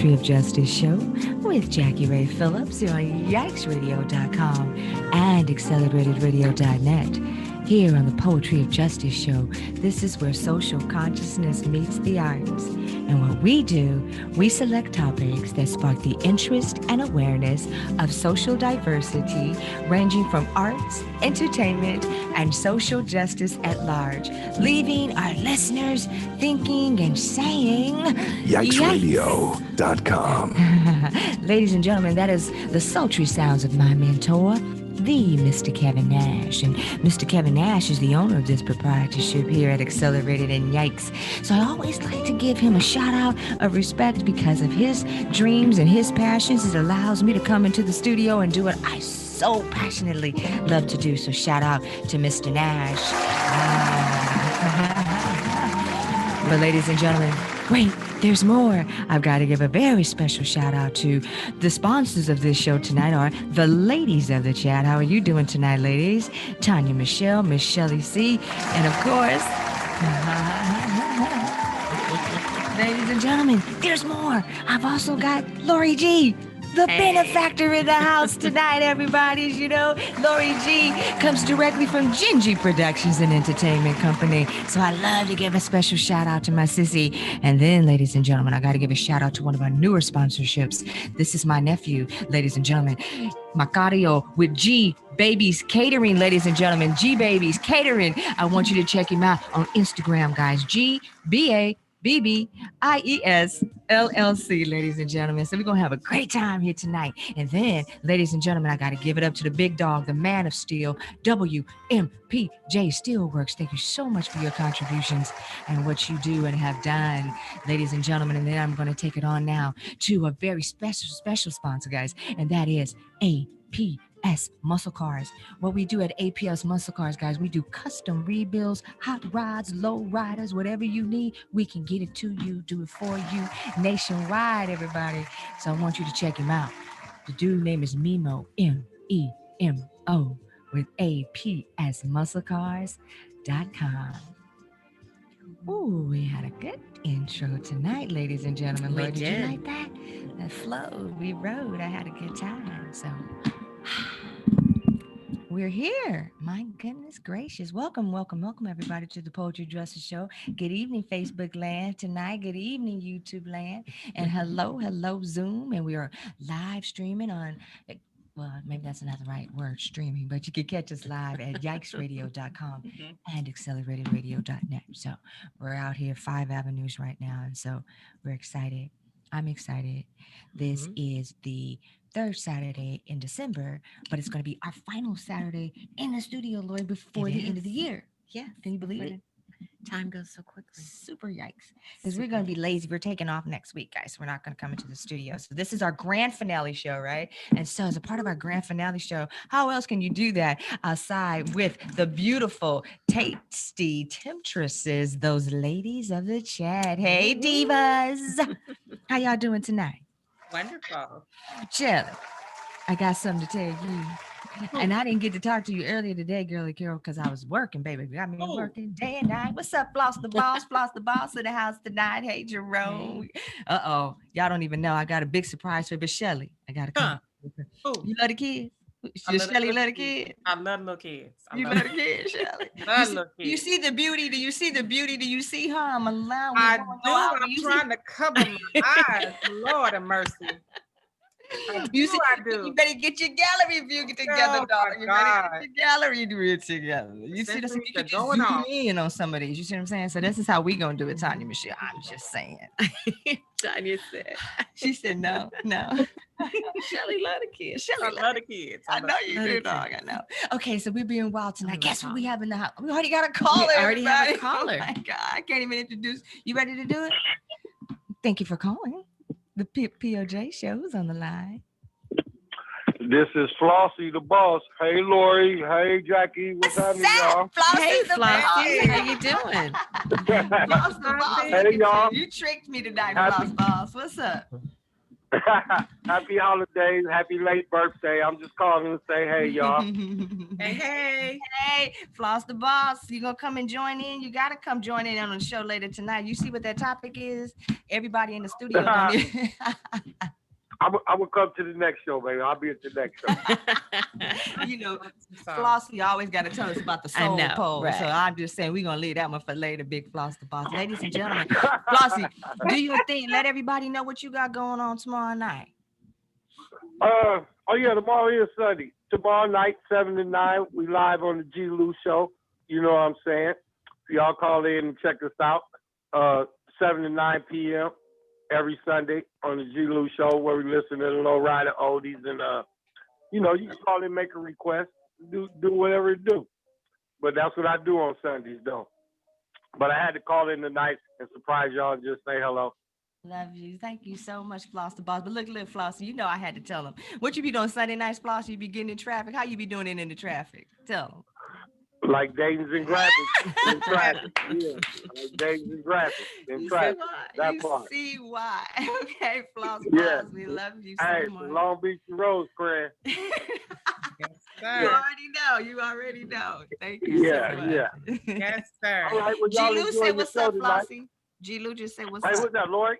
Poetry of Justice show with JackieRay Phillips here on YikesRadio.com and AcceleratedRadio.net. Here on the Poetry of Justice show, this is where social consciousness meets the arts. And what we do, we select topics that spark the interest and awareness of social diversity, ranging from arts, entertainment, and social justice at large, leaving our listeners thinking and saying, YikesRadio.com. Ladies and gentlemen, that is the sultry sounds of my mentor, the Mr. Kevin Nash. And Mr. Kevin Nash is the owner of this proprietorship here at Accelerated and Yikes. So I always like to give him a shout out of respect because of his dreams and his passions. It allows me to come into the studio and do what I so passionately love to do. So shout out to Mr. Nash. But ladies and gentlemen, wait, there's more. I've got to give a very special shout out to the sponsors of this show tonight are the ladies of the chat. How are you doing tonight, ladies? Tanya Michelle, Miss Shelley C, and of course, ladies and gentlemen, there's more. I've also got Lori G, the benefactor in the house tonight, everybody. You know, Lori G comes directly from Gingy Productions and Entertainment Company. So I love to give a special shout out to my sissy. And then, ladies and gentlemen, I got to give a shout out to one of our newer sponsorships. This is my nephew, ladies and gentlemen, Macario with G Babies Catering, ladies and gentlemen, G Babies Catering. I want you to check him out on Instagram, guys. GBABBIES LLC, ladies and gentlemen. So we're going to have a great time here tonight. And then, ladies and gentlemen, I got to give it up to the big dog, the man of steel, WMPJ Steelworks. Thank you so much for your contributions and what you do and have done, ladies and gentlemen. And then I'm going to take it on now to a very special sponsor, guys, and that is APS Muscle Cars. What we do at APS Muscle Cars, guys, we do custom rebuilds, hot rods, low riders, whatever you need, we can get it to you, do it for you nationwide, everybody. So I want you to check him out. The dude name is Memo, MEMO, with APSMusclecars.com. Ooh, we had a good intro tonight, ladies and gentlemen. Lord, did you like that? That flow, we rode. I had a good time. So we're here. My goodness gracious. Welcome, everybody, to the Poetry Justice Show. Good evening, Facebook land tonight. Good evening, YouTube land. And hello, Zoom. And we are live streaming on, well, maybe that's not the right word, streaming, but you can catch us live at YikesRadio.com and AcceleratedRadio.net. So we're out here 5 avenues right now. And so we're excited. I'm excited. This is the third Saturday in December, but it's going to be our final Saturday in the studio, Lori, before the end of the year. Yeah. Can you believe it? Time goes so quickly. Super yikes. Because we're going to be lazy. We're taking off next week, guys. We're not going to come into the studio. So this is our grand finale show, right? And so as a part of our grand finale show, how else can you do that aside with the beautiful, tasty temptresses, those ladies of the chat? Hey, divas. How y'all doing tonight? Wonderful. Jill, I got something to tell you. And I didn't get to talk to you earlier today, girly Carol, because I was working, baby. Got me working day and night. What's up, Floss the boss of the house tonight? Hey, Jerome. Uh-oh. Y'all don't even know. I got a big surprise for Miss Shelly. I got to come. You love the kids? Shelly love the kids? I love little kids. You love the kids, Shelly? You see the beauty? Do you see the beauty? Do you see her? I'm allowing. I do. I'm trying to cover my eyes. Lord of mercy. I do. You better get your gallery view together, dog. You better get your gallery view together. You see this? You can just zoom in on some of these. You see what I'm saying? So this is how we gonna do it, Tanya Michelle. I'm just saying. Tanya said. She said no. Shelly love the kids. Shelly love the kids. I know you do, dog. I know. Okay, so we're being wild tonight. Guess what we have in the house? We already got a caller. We already have a caller. Oh my God, I can't even introduce. You ready to do it? Thank you for calling. The POJ show is on the line. This is Flossie the boss. Hey, Lori. Hey, Jackie. What's happening, y'all? Hey, Flossie. How you doing? Floss the boss. Hey, y'all. You tricked me tonight, Floss boss. What's up? Happy holidays. Happy late birthday. I'm just calling to say, hey, y'all. Hey. Hey, Floss the Boss, you gonna come and join in? You gotta come join in on the show later tonight. You see what that topic is? Everybody in the studio gonna be. I will come to the next show, baby. I'll be at the next show. You know, Floss, you always got to tell us about the soul pole. right. So I'm just saying we're gonna leave that one for later. Big Floss the Boss, ladies and gentlemen. Flossie, do your thing. Let everybody know what you got going on tomorrow night. Oh yeah, tomorrow is Sunday. Tomorrow night, 7 to 9, we live on the G. Lou Show. You know what I'm saying? Y'all call in and check us out. 7 to 9 p.m. every Sunday on the G. Lou Show, where we listen to the low rider oldies, and you know, you can call in, make a request, do whatever it do. But that's what I do on Sundays, though. But I had to call in tonight and surprise y'all and just say hello. Love you. Thank you so much, Floss the Boss. But look, Flossie, you know I had to tell him. What you be doing Sunday nights, Floss? You be getting in traffic? How you be doing it in the traffic? Tell him. Like Dayton's and graphics in traffic. Yeah, like Dayton's and graphics in traffic. That part. See why. Okay, Floss Yeah. Boss, we love you so Hey, much. Long Beach and Rosecrans. Yes, You sir. already know. Thank you so much. Yeah. Yes, sir. All right, well, y'all G. Lou enjoy said, your what's show up, tonight. Flossie? G. Lou just said, what's Hey, up? what's that, Lori?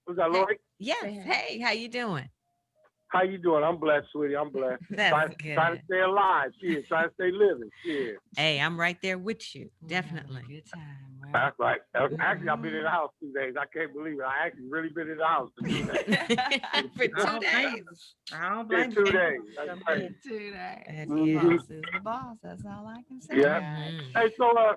What's that, Lori? Yes. Hey, how you doing? How you doing? I'm blessed, sweetie. I'm blessed. That's good. Trying to stay alive. Shit. Trying to stay living. Shit. Hey, I'm right there with you. We're having a Definitely. Good time, right? That's right. Actually, I've been in the house 2 days. I can't believe it. I actually really been in the house for 2 days. For I 2 don't blame days. you. I don't In blame 2 you. days. That's right. Today. That Mhm. is. Boss is the boss. That's all I can say. Yeah. Mhm. Hey, so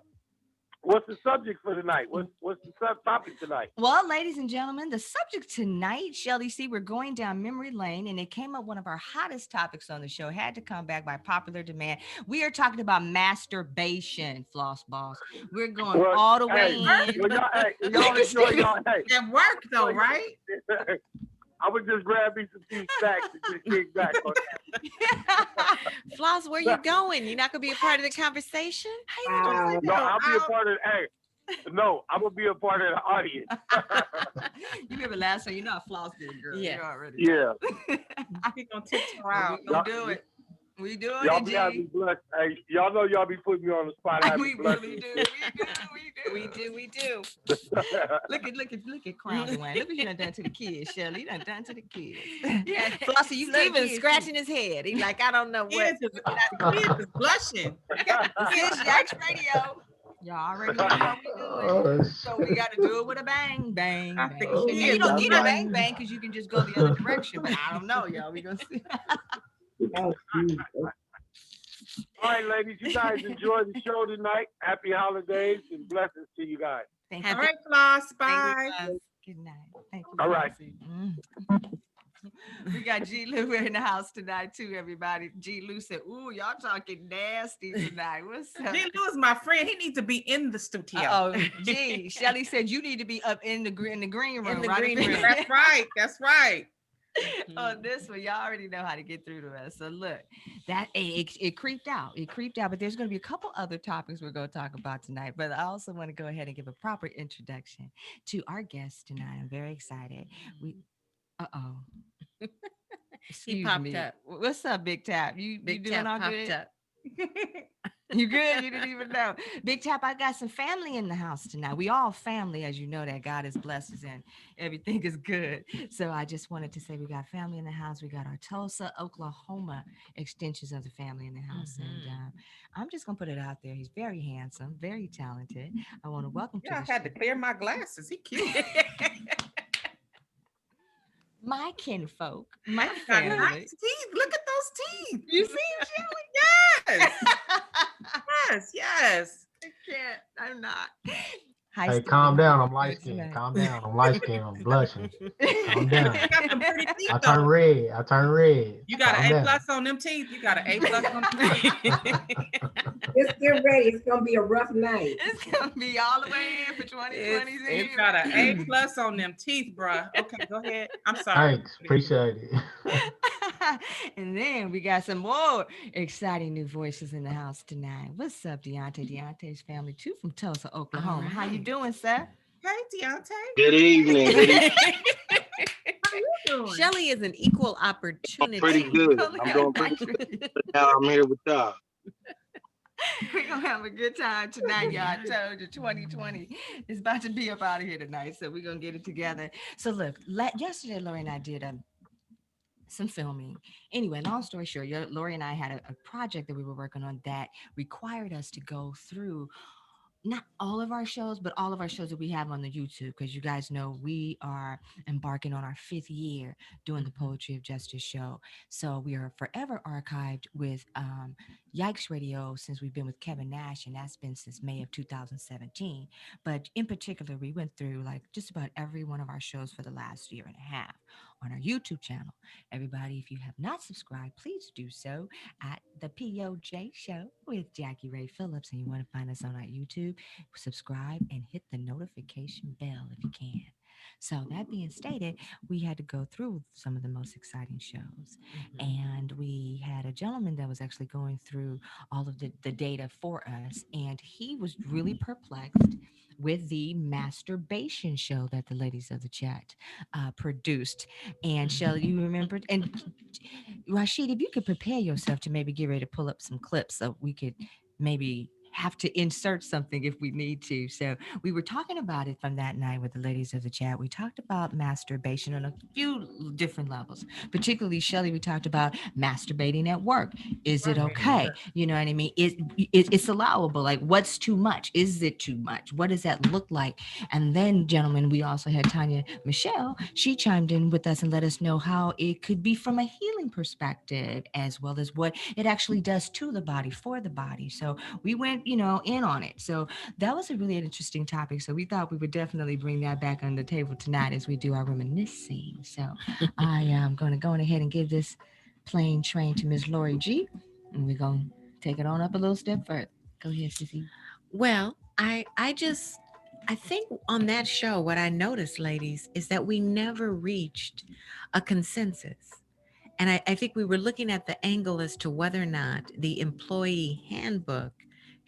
what's the subject for tonight? What's the subtopic tonight? Well, ladies and gentlemen, the subject tonight, Shelly C, we're going down memory lane, and it came up one of our hottest topics on the show. Had to come back by popular demand. We are talking about masturbation, Floss Boss. We're going Well, all the way hey, in. well, y'all enjoy y'all. Hey, It worked though, right? I would just grab me some few snacks and just kick back on that. Floss, where you going? You're not gonna be a part of the conversation? No, I'll be a part of. Hey, no, I'm gonna be a part of the audience. You remember last time? You know how Floss did, girl. Yeah. You already Yeah, We're gonna tiptoe know. out. We gonna do it. We doing y'all it, be G. having me blessed. Hey, y'all know y'all be putting me on the spot. Having We blessed really me. do. We do. We do. Look at Crown Dwayne. Look what you done to the kids, Shelly. You done to the kids. Yeah. Flossie, you love Steven kids, scratching his head. He's like, I don't know what. Kids is blushing. This is Jack's Radio. Y'all already know how we do it. So we got to do it with a bang, bang, I bang. think And kids you don't need a right. bang, bang because you can just go the other direction. But I don't know, y'all. We gonna see. All right, ladies, you guys enjoy the show tonight. Happy holidays and blessings to you guys. Thank Happy- All right, Floss. Thank Bye. you, Good night. Thank you. All right. Flossie. We got G. Lou in the house tonight too, everybody. G. Lou said, "Ooh, y'all talking nasty tonight. What's up?" G. Lou is my friend. He needs to be in the studio. Oh, G. Shelly said you need to be up in the green room. In the right green up room. That's right. That's right. On this one, y'all already know how to get through to us. So look, that it creeped out. It creeped out, but there's going to be a couple other topics we're going to talk about tonight. But I also want to go ahead and give a proper introduction to our guest tonight. I'm very excited. Excuse popped me. up. What's up, Big Tap? You Big doing Tap all popped good? up. You good? You didn't even know. Big Tap, I got some family in the house tonight. We all family, as you know, that God has blessed us and everything is good. So I just wanted to say we got family in the house. We got our Tulsa, Oklahoma extensions of the family in the house. And I'm just going to put it out there. He's very handsome, very talented. I want to welcome Yeah, I to the had to show clear my glasses. He cute. my kinfolk, my Got family. nice teeth. Look at those teeth. You see him, Shelly? Yes. Yes. Yes. I can't. I'm not. Hey, Stephen. calm down. I'm Good light skinned. tonight. Calm down. I'm light skinned. I'm blushing. Calm down. You got some pretty teeth I turn though. red. I turn red. You got Calm an A down. plus on them teeth. You got an A plus on them teeth. Just get ready. It's gonna be a rough night. It's gonna be all the way in for 2020. You got an A plus on them teeth, bruh. Okay, go ahead. I'm sorry. Thanks. Appreciate it. And then we got some more exciting new voices in the house tonight. What's up, Deontay? Deontay's family too from Tulsa, Oklahoma. How you right. doing, sir? Hey, Deontay. Good evening. Good evening. How you doing? Shelly is an equal opportunity. Pretty good. Look I'm at doing that. pretty good. Now I'm here with y'all. We're gonna have a good time tonight, y'all. I told you 2020 is about to be up out of here tonight, so we're gonna get it together. So look, yesterday Lori and I did some filming. Anyway, long story short, Lori and I had a project that we were working on that required us to go through not all of our shows, but all of our shows that we have on the YouTube, because you guys know we are embarking on our 5th year doing the Poetry of Justice show. So we are forever archived with Yikes Radio since we've been with Kevin Nash, and that's been since May of 2017. But in particular, we went through like just about every one of our shows for the last year and a half on our YouTube channel. Everybody, if you have not subscribed, please do so at the POJ show with JackieRay Phillips, and you want to find us on our YouTube, subscribe and hit the notification bell if you can. So that being stated, we had to go through some of the most exciting shows, and we had a gentleman that was actually going through all of the data for us, and he was really perplexed with the masturbation show that the ladies of the chat produced. And Shelly, you remembered? And Rashid, if you could prepare yourself to maybe get ready to pull up some clips so we could maybe have to insert something if we need to. So we were talking about it from that night with the ladies of the chat. We talked about masturbation on a few different levels. Particularly, Shelly, we talked about masturbating at work. Is it okay? You know what I mean? It's allowable. Like, what's too much? Is it too much? What does that look like? And then, gentlemen, we also had Tanya Michelle. She chimed in with us and let us know how it could be from a healing perspective, as well as what it actually does to the body, for the body. So we went, in on it. So that was a really interesting topic. So we thought we would definitely bring that back on the table tonight as we do our reminiscing. So I am going to go ahead and give this plane train to Ms. Lori G. And we're going to take it on up a little step further. Go ahead, Sissy. Well, I think on that show, what I noticed, ladies, is that we never reached a consensus. And I think we were looking at the angle as to whether or not the employee handbook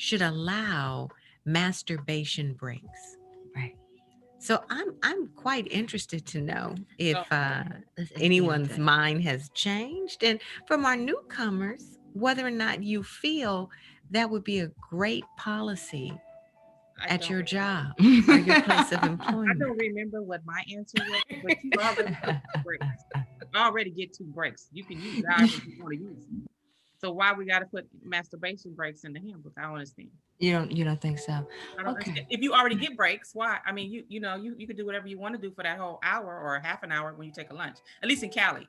should allow masturbation breaks. Right. So I'm quite interested to know if Let's anyone's that. mind has changed, and from our newcomers, whether or not you feel that would be a great policy at your job or your place of I employment. don't remember what my answer was, but you already get 2 breaks. You already get 2 breaks. You can use however you want to use. So why we got to put masturbation breaks in the handbook? I don't understand. You don't think so? I don't understand. If you already get breaks, why? I mean, you could do whatever you want to do for that whole hour or half an hour when you take a lunch. At least in Cali.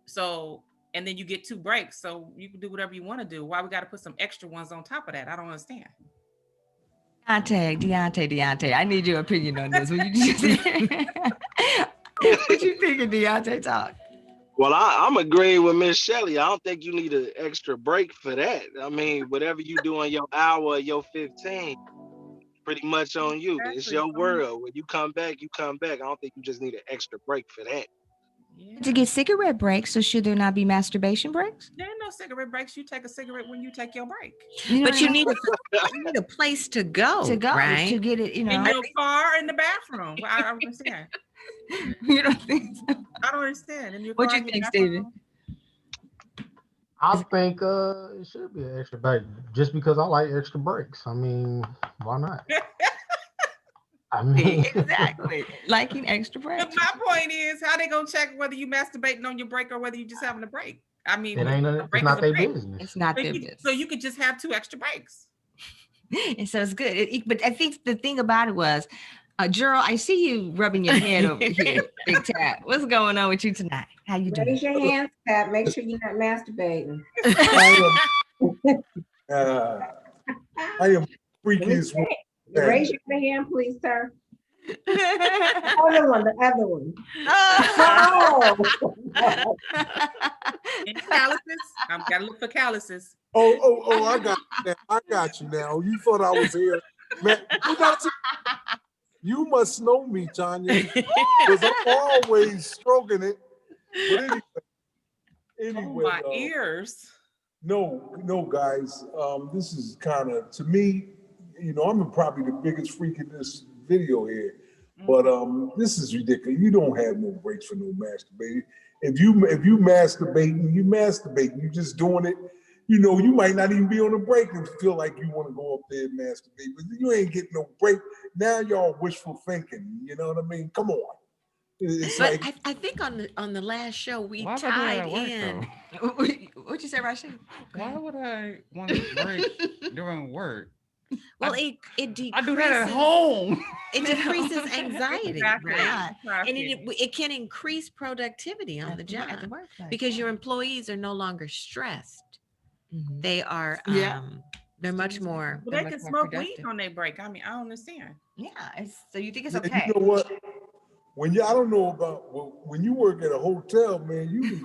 So, and then you get 2 breaks, so you can do whatever you want to do. Why we got to put some extra ones on top of that? I don't understand. Deontay, I need your opinion on this. What you think of Deontay talk? Well, I'm agreeing with Miss Shelley. I don't think you need an extra break for that. I mean, whatever you do in your hour, your 15, pretty much on you. Exactly. It's your world. When you come back, you come back. I don't think you just need an extra break for that. Yeah. To get cigarette breaks, so should there not be masturbation breaks? There ain't no cigarette breaks. You take a cigarette when you take your break. But you need a place to go, right? To get it, In your car, in the bathroom. I don't understand. You don't think so? I don't understand. In your What car, you in your think, bathroom. Steven? I think it should be an extra break just because I like extra breaks. I mean, why not? I mean, Exactly. Liking extra breaks. But my point is, how they gonna check whether you masturbating on your break or whether you just having a break? I mean, it ain't a break it's not is a their break. business. It's not their business. So you could just have 2 extra breaks. And so it's good. But I think the thing about it was, Gerald, I see you rubbing your head over here, Big Tat. What's going on with you tonight? How you doing? Raise your hands, Pat. Make sure you're not masturbating. I am freaky as well. Raise your hand, please, sir. The other one. Oh. And calluses. I'm gotta look for calluses. Oh, I got you now. I got you now. You thought I was here. Man, you must know me, Tanya, because I'm always stroking it. But anyway, my ears. No, guys. This is kind of, to me, I'm probably the biggest freak in this video here. But this is ridiculous. You don't have no breaks for no masturbating. If you masturbating, you masturbating. You just doing it. You know, you might not even be on a break and feel like you want to go up there and masturbate, but you ain't getting no break. Now y'all wishful thinking. You know what I mean? Come on. It's But like I think on the last show we Why would I do that tied at work, in. though? What'd you say, Rashid? Why would I want to break during work? Well, it decreases. I do that at home. It decreases anxiety, Exactly. right? Exactly. And it can increase productivity on the job at the workplace, because your employees are no longer stressed. Mhm. They are Yeah. they're much more. Well, they're they much can more smoke productive. weed on their break. I mean, I don't understand. Yeah. So you think it's yeah, okay? you know what? I don't know about when you work at a hotel, man, you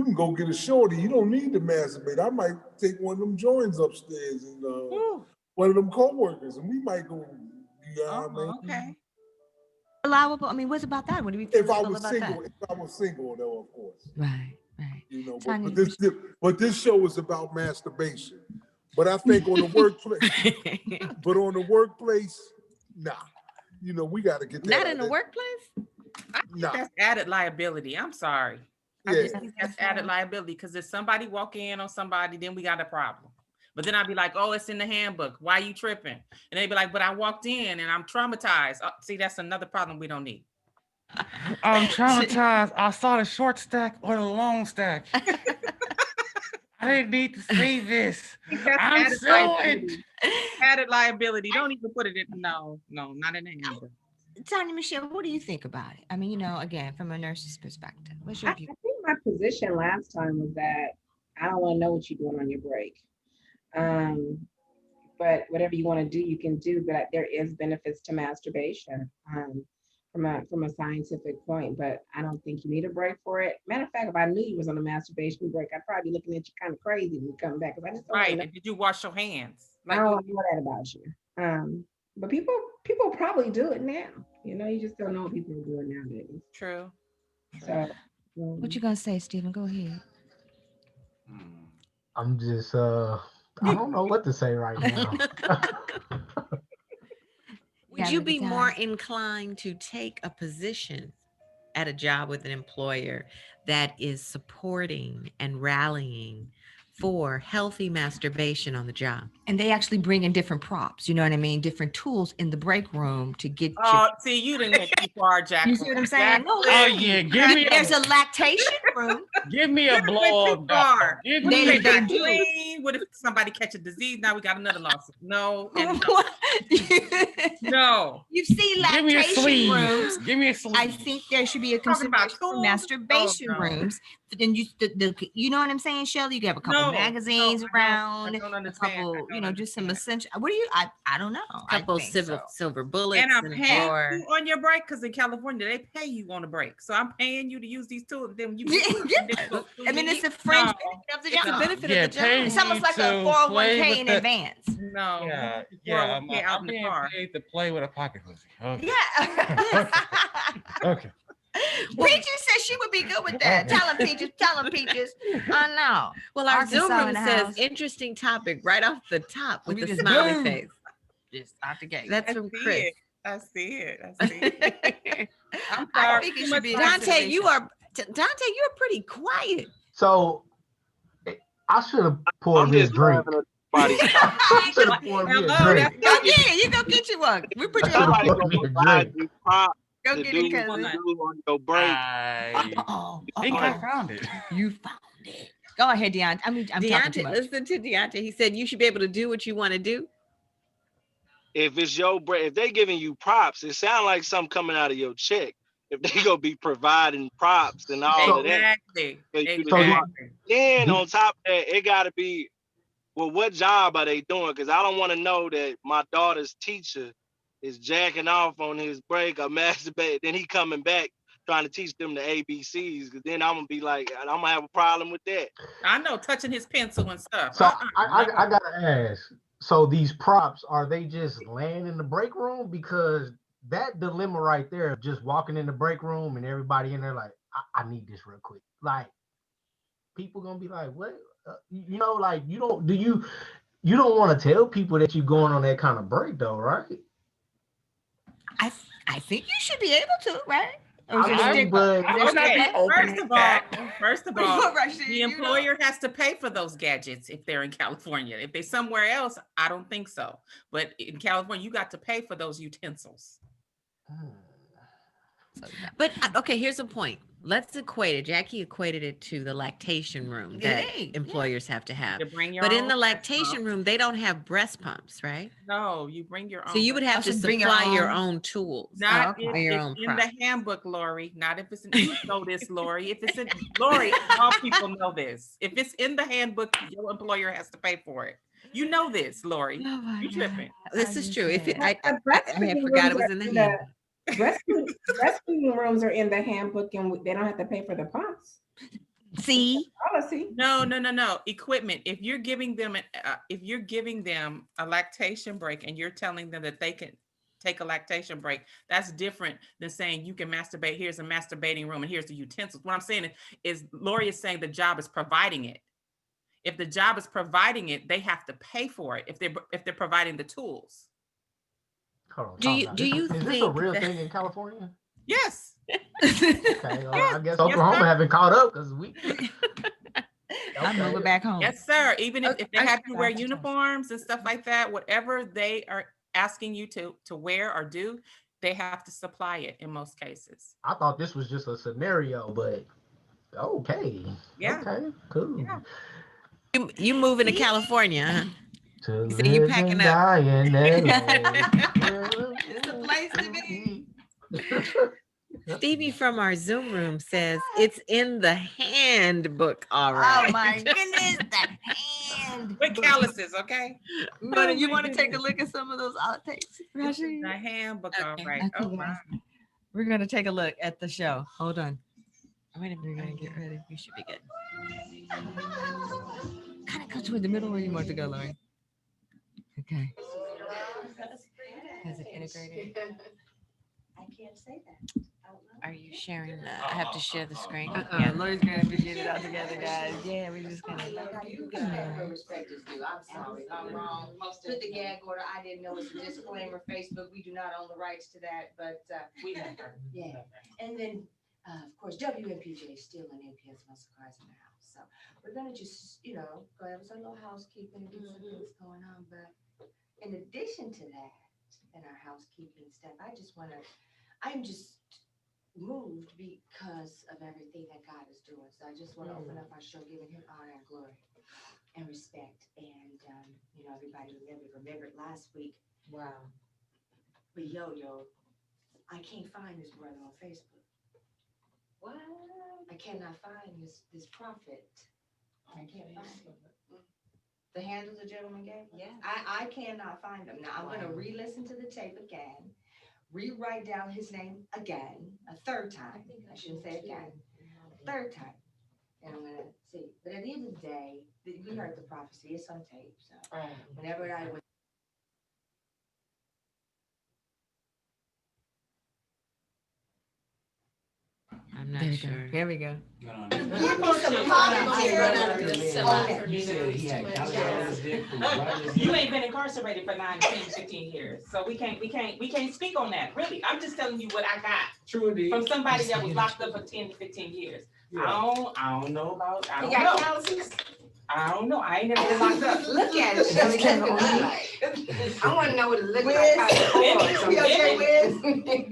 can go get a shorty. You don't need to masturbate. I might take one of them joints upstairs and one of them co-workers, and we might go. You know what I mean? Okay. Allowable. I mean, what's about that? What do we feel If I about was that? single, though, of course. Right. You know, Tanya, but this show is about masturbation. But I think on the workplace, nah. You know, we got to get that. Not in the workplace. I think that's added liability. I'm sorry. I just think that's added liability because if somebody walk in on somebody, then we got a problem. But then I'd be like, oh, it's in the handbook. Why you tripping? And they'd be like, but I walked in and I'm traumatized. Oh, see, that's another problem we don't need. I'm traumatized. I saw the short stack or the long stack. I didn't need to see this. I'm suing. Added liability. Don't even put it in. No, not in the handbook. Tanya Michelle, what do you think about it? I mean, you know, again, from a nurse's perspective, what's your I view? think my position last time was that I don't want to know what you're doing on your break. But whatever you want to do, you can do. But there is benefits to masturbation from a scientific point. But I don't think you need a break for it. Matter of fact, if I knew you was on a masturbation break, I'd probably be looking at you kind of crazy when you come back because I just don't Right. know. And did you wash your hands? I don't want to know that about you. But people probably do it now. You know, you just don't know what people are doing nowadays. True. So, What you gonna say, Stephen? Go ahead. I'm just I don't know what to say right now. Would you be more inclined to take a position at a job with an employer that is supporting and rallying for healthy masturbation on the job? And they actually bring in different props, you know what I mean? Different tools in the break room to get see, you didn't get too far, Jack. You see what I'm saying? No, Oh yeah, give me. There's a lactation room. Give me a blow up. Give me me they a do. clean. What if somebody catch a disease? Now we got another lawsuit. No, and no. You've seen Give me a lactation sleeve. rooms. Give me a sleeve. I think there should be a Talking about consideration for tools? masturbation Oh, no. rooms. Then you know what I'm saying, Shelly? You have a couple magazines around, I don't a understand. couple, just some essential. What do you? I don't know. A couple I think silver bullets And I'm in a paying drawer. you on your break because in California they pay you on a break. So I'm paying you to use these tools. Then you. I mean, it's a fringe benefit of the job. It's a benefit Yeah, of the job. pay It's almost me like a to play 401k with in the- advance. No. Yeah. 401k out I'm in the being car. paid to play with a pocket pussy. Okay. Yeah. Okay. Peaches said she would be good with that. Tell him, Peaches. I know. Well, our Arkansas Zoom room in the says house. interesting topic right off the top with We the just smiley boom. face. Just out the gate. That's I from see Chris. it. I see it. I'm I sorry. think it Too should much be a consideration. Dante, you're pretty quiet. So I should have poured I'm me a just drink. laughing at everybody's I should have poured me a Hello, drink. Go get it. You go get you one. We put you on. Somebody Pour gonna me a provide drink. you props Go to get do it, what you cousin. do on your break. Oh, I think I found it. You found it. Go ahead, Deontay. I'm talking too Deontay, much. listen to Deontay. He said you should be able to do what you want to do. If it's your break, if they giving you props, it sounds like something coming out of your check. If they gonna be providing props and all of that, Exactly. for you to So do. Exactly. Then on top of that, it gotta be, well, what job are they doing? Because I don't want to know that my daughter's teacher is jacking off on his break or masturbating. Then he coming back trying to teach them the ABCs. Because then I'm gonna be like, I'm gonna have a problem with that. I know, touching his pencil and stuff. So I gotta ask. So these props, are they just laying in the break room? Because that dilemma right there of just walking in the break room and everybody in there like, I need this real quick. Like people gonna be like, what? Like you don't want to tell people that you're going on that kind of break though, right? I think you should be able to, right? Or I just mean, stick- but Okay, first of all, Rush in, the you know? employer has to pay for those gadgets if they're in California. If they're somewhere else, I don't think so. But in California, you got to pay for those utensils. But okay, here's a point. Let's equate it. Jackie equated it to the lactation room that employers have to have. You bring your But in own the breast lactation pump. room, they don't have breast pumps, right? No, you bring your own. So you would have to so bring your supply your own- own tools. Not or if your it's own in props. the handbook, Lori. Not if it's in, you know this, Lori. If it's in Lori, all people know this. If it's in the handbook, your employer has to pay for it. You know this, Lori. Oh my You God. tripping. This is true. If it, I Breastfeeding forgot it rooms was are in the in handbook. breastfeeding rooms are in the handbook, and they don't have to pay for the pumps. See? Policy. No. Equipment. If you're giving them a lactation break and you're telling them that they can take a lactation break, that's different than saying you can masturbate. Here's a masturbating room and here's the utensils. What I'm saying is Lori is saying the job is providing it. If the job is providing it, they have to pay for it if they're providing the tools. Hold on, Do you is this a think real that- thing in California? Yes. Okay, well, I guess Oklahoma haven't caught up because we. I'm moving back home. Yes, sir. Even if they Okay. have you wear uniforms and stuff like that, whatever they are asking you to wear or do, they have to supply it in most cases. I thought this was just a scenario, but okay. Yeah. Okay, cool. Yeah. You moving to California, huh? To So you live packing and up. die in LA. It's the place to be. Stevie from our Zoom room says it's in the handbook. All right. Oh my goodness, the hand. With calluses, okay? You want to take a look at some of those outtakes, Rashid? The handbook, all Okay. right. Okay, Oh, guys. my. We're gonna take a look at the show. Hold on. Wait a We're minute. gonna get ready. You should be good. Kind of go toward the middle where you want to go, Laurie. Okay. Has it integrated? I can't say that. Are you sharing the? I have to share the screen. Yeah, Laurie's gonna have to get it all together, guys. Yeah, we're just gonna. Respect is due. I'm sorry. I'm wrong. Put the gag order. I didn't know it's a disclaimer. Facebook, we do not own the rights to that, but We never. yeah. And then, of course, WMPJ is still an NPS muscle cars in the house. So we're gonna just, go have some little housekeeping, get some things going on. But in addition to that, and our housekeeping stuff, I'm just moved because of everything that God is doing. So I just want to open up our show, giving him honor and glory and respect. And, everybody remembered last week. Wow. But I can't find this brother on Facebook. What? I cannot find this prophet. I can't find him. The handle the gentleman gave? Yeah. I cannot find him. Now I'm going to re-listen to the tape again, rewrite down his name again, a third time. I shouldn't say again. A third time. And I'm going to see. But at the end of the day, we heard the prophecy. It's on tape. So whenever I went. I'm There not we go. sure. Here we go. You ain't been incarcerated for 9, 10, 15 years. So we can't speak on that. Really. I'm just telling you what I got. True indeed. From somebody that was locked up for 10 to 15 years. Yeah. I don't know about, I You don't got know. calluses? I don't know. I ain't never been locked up. Look at it, Shirley. I want to know what it looks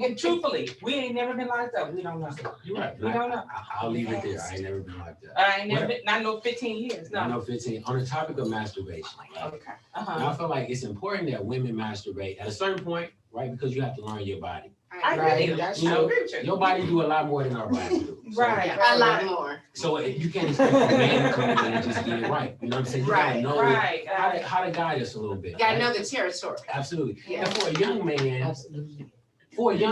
like. Truthfully, we ain't never been locked up. We don't know. You're right. We don't know. I'll leave it there. I ain't never been like that. I ain't never been, not no 15 years. I No. know 15. On the topic of masturbation, right? Okay. And Uh-huh. I feel like it's important that women masturbate at a certain point, right? Because you have to learn your body. I agree with you. You know, I agree with you. your body do a lot more than our body do. So- Right. A lot more. So you can't expect a man to come in and just get it right. You know what I'm saying? You gotta know Right. how to guide us a little bit. You gotta right? know the territory. Absolutely. Yeah. And for a young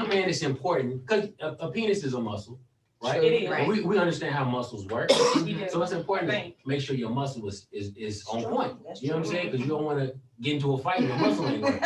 man, it's important because a penis is a muscle, right? It is. And we understand how muscles work. You So it's important to Thank make sure your muscle is on point. You know what I'm saying? Because you don't want to get into a fight and your muscle ain't working.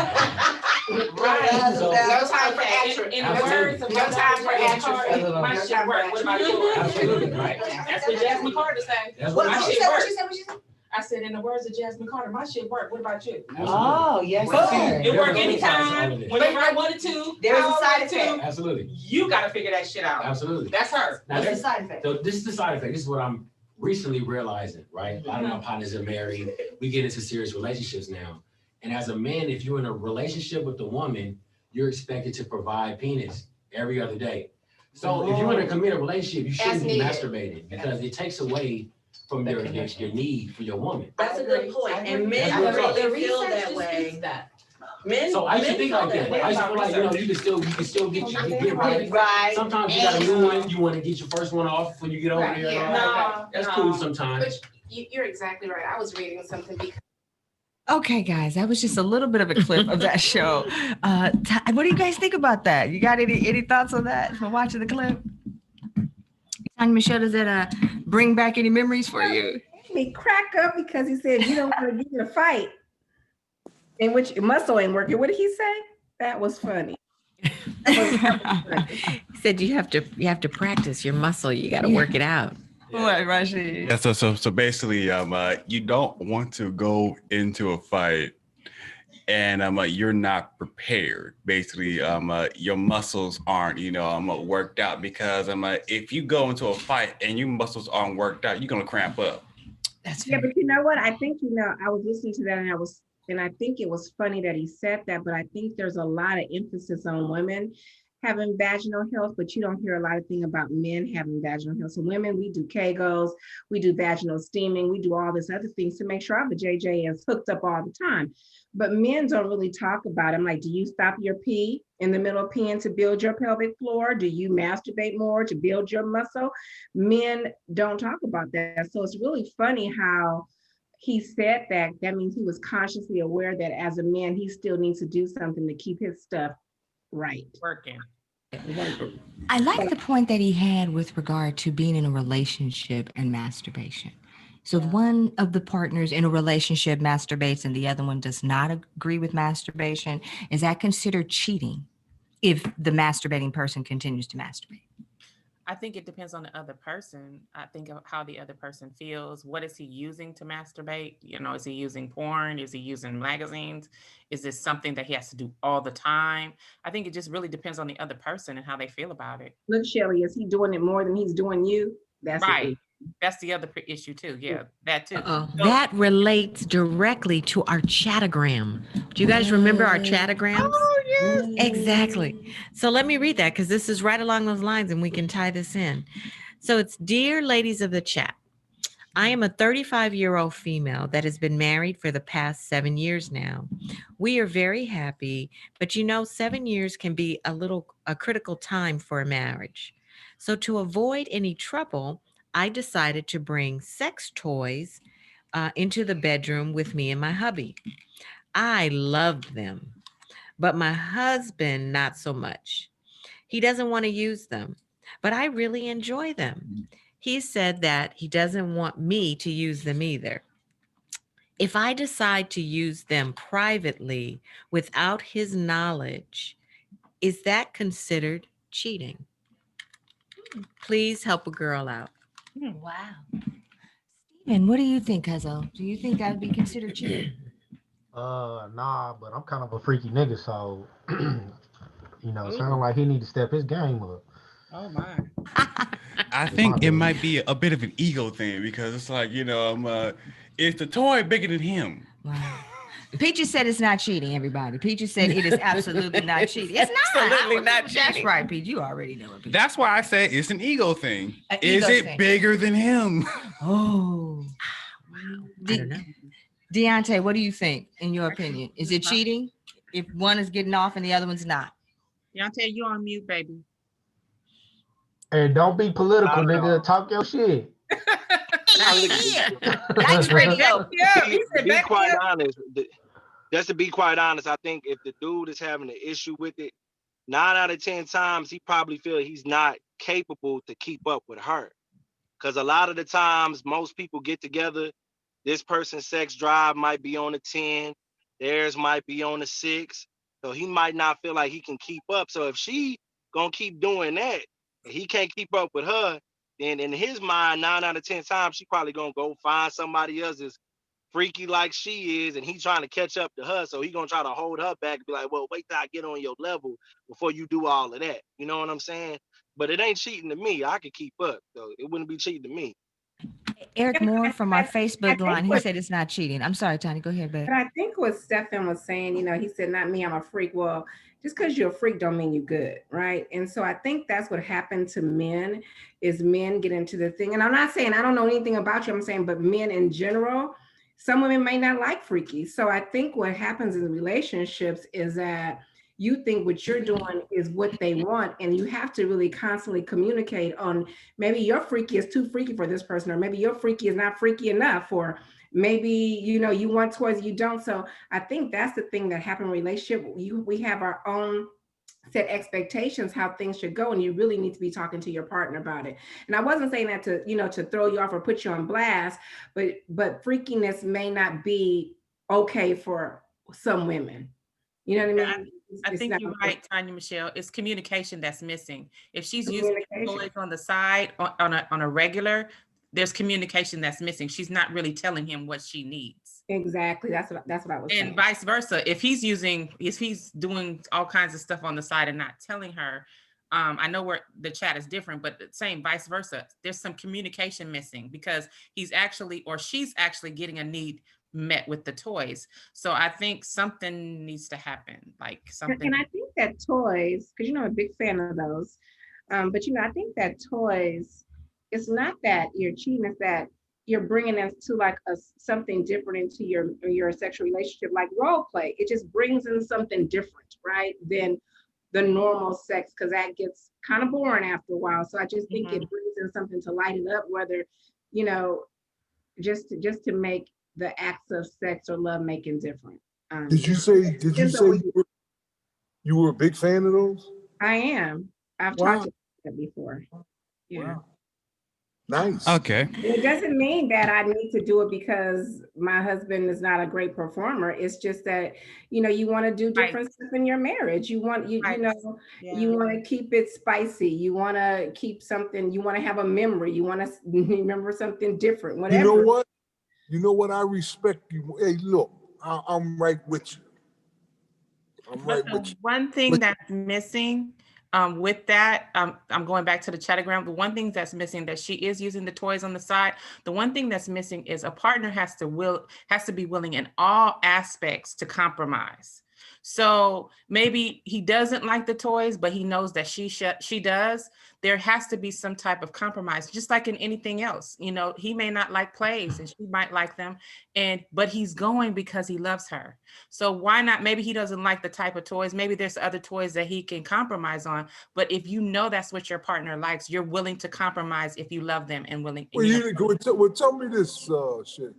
Right. So- No time for Okay, atrophy. in the words of No time for atrophy. my shit work. What about yours? Absolutely, right. That's what Jasmine Carter said. That's What what she it said, is. what she said, what she said? I said, in the words of Jasmine Carter, my shit work. What about you? Oh, yes. But see, It work there's a flip side to all anytime. of this. When you write 1 or 2, There is a power side 1 or 2, effect. Absolutely. you got to figure that shit out. Absolutely. That's her. Now, What's the this, side effect? so this is the side effect. This is what I'm recently realizing, right? A lot of my partners are married. We get into serious relationships now. And as a man, if you're in a relationship with a woman, you're expected to provide penis every other day. So if you're in a committed relationship, you shouldn't be masturbating because it takes away from your need for your woman. That's a good point. And men really feel that way. Men, so I used to think like that, but I used to feel like, you know, you can still get right. Right. Sometimes you got a new one, you want to get your first one off before you get over there. Yeah. No, that's cool sometimes. But you're exactly right. I was reading something because Okay, guys, that was just a little bit of a clip of that show. What do you guys think about that? You got any thoughts on that from watching the clip? Tanya Michelle, does that bring back any memories for you? Me crack up because he said you don't want to get in a fight, in which muscle ain't working. What did he say? That was funny. He said you have to practice your muscle. You got to work it out. What, Rashid? Yeah, so basically, you don't want to go into a fight and you're not prepared. Basically, your muscles aren't, worked out because if you go into a fight and your muscles aren't worked out, you're gonna cramp up. That's yeah, but you know what? I think I was listening to that and I think it was funny that he said that, but I think there's a lot of emphasis on women having vaginal health, but you don't hear a lot of things about men having vaginal health. So women, we do Kegels, we do vaginal steaming, we do all this other things to make sure our JJ is hooked up all the time. But men don't really talk about it. I'm like, do you stop your pee in the middle of peeing to build your pelvic floor? Do you masturbate more to build your muscle? Men don't talk about that. So it's really funny how he said that. That means he was consciously aware that as a man, he still needs to do something to keep his stuff right. Working. I like the point that he had with regard to being in a relationship and masturbation. So if one of the partners in a relationship masturbates and the other one does not agree with masturbation, is that considered cheating if the masturbating person continues to masturbate? I think it depends on the other person. I think of how the other person feels. What is he using to masturbate? Is he using porn? Is he using magazines? Is this something that he has to do all the time? I think it just really depends on the other person and how they feel about it. Look, Shelly, is he doing it more than he's doing you? That's right. That's the other issue too. Yeah, that too. That relates directly to our chatagram. Do you guys remember our chatagrams? Oh, yes. Exactly. So let me read that because this is right along those lines and we can tie this in. So it's, dear ladies of the chat, I am a 35-year-old female that has been married for the past 7 years now. We are very happy, but 7 years can be a critical time for a marriage. So to avoid any trouble, I decided to bring sex toys into the bedroom with me and my hubby. I love them, but my husband, not so much. He doesn't want to use them, but I really enjoy them. He said that he doesn't want me to use them either. If I decide to use them privately without his knowledge, is that considered cheating? Please help a girl out. Wow. Steven, what do you think, Cuzzo? Do you think that would be considered cheating? Nah, but I'm kind of a freaky nigga, so sound like he need to step his game up. Oh my. I think it might be a bit of an ego thing because it's like, is the toy bigger than him? Wow. Peaches said it's not cheating, everybody. Peaches said it is absolutely not cheating. It's not. Absolutely not cheating. That's right, Peach. You already know it. Peach. That's why I said it's an ego thing. Is it thing. Bigger than him? Oh. Wow. I don't know. Deontay, what do you think, in your opinion? Is it cheating if one is getting off and the other one's not? Deontay, you on mute, baby. Hey, don't be political, nigga. Talk your shit. That's radio. Be quite honest. Just to be quite honest, I think if the dude is having an issue with it, 9 out of 10 times he probably feel he's not capable to keep up with her. Because a lot of the times, most people get together. This person's sex drive might be on a 10, theirs might be on a 6. So he might not feel like he can keep up. So if she gonna keep doing that, and he can't keep up with her, then in his mind, 9 out of 10 times, she probably gonna go find somebody else that's freaky like she is, and he trying to catch up to her, so he gonna try to hold her back and be like, well, wait till I get on your level before you do all of that. You know what I'm saying? But it ain't cheating to me. I could keep up, so it wouldn't be cheating to me. Eric Moore from our I Facebook line, think he what, said it's not cheating. I'm sorry, Tanya, go ahead, babe. but I think what Stefan was saying, he said, not me, I'm a freak. Well, just because you're a freak don't mean you're good, right? And so I think that's what happened to men, is men get into the thing. And I'm not saying I don't know anything about you, I'm saying, but men in general, some women may not like freaky. So I think what happens in relationships is that you think what you're doing is what they want, and you have to really constantly communicate on, maybe your freaky is too freaky for this person, or maybe your freaky is not freaky enough, or maybe you want toys, you don't. So I think that's the thing that happened in relationship. We have our own set expectations how things should go, and you really need to be talking to your partner about it. And I wasn't saying that to throw you off or put you on blast, but freakiness may not be okay for some women. You know what I mean? I think you're right, Tanya Michelle. It's communication that's missing. If she's using toys on the side on a regular, there's communication that's missing. She's not really telling him what she needs. Exactly. That's what I was saying. And vice versa. If he's doing all kinds of stuff on the side and not telling her, I know where the chat is different, but the same vice versa. There's some communication missing because she's actually getting a need met with the toys. So I think something needs to happen, like something. And I think that toys, because I'm a big fan of those, but I think that toys, it's not that you're cheating, it's that you're bringing us to like something different into your sexual relationship, like role play. It just brings in something different, right, than the normal sex, because that gets kind of boring after a while. So I just think it brings in something to light it up, whether just to make the acts of sex or love making different. Did you say you were a big fan of those? I am. I've talked about that before. Yeah. Wow. Nice. Okay. It doesn't mean that I need to do it because my husband is not a great performer. It's just that, you want to do different stuff in your marriage. You want, you want to keep it spicy. You want to keep something, you want to have a memory. You want to remember something different, whatever. You know what? I respect you. Hey, look, I'm right with you. One thing that's missing with that, I'm going back to the chatagram. The one thing that's missing, that she is using the toys on the side. The one thing that's missing is a partner has to be willing in all aspects to compromise. So maybe he doesn't like the toys, but he knows that she does. There has to be some type of compromise, just like in anything else. He may not like plays and she might like them, but he's going because he loves her. So why not? Maybe he doesn't like the type of toys. Maybe there's other toys that he can compromise on. But if you know that's what your partner likes, you're willing to compromise if you love them and willing. Well, tell me this shit.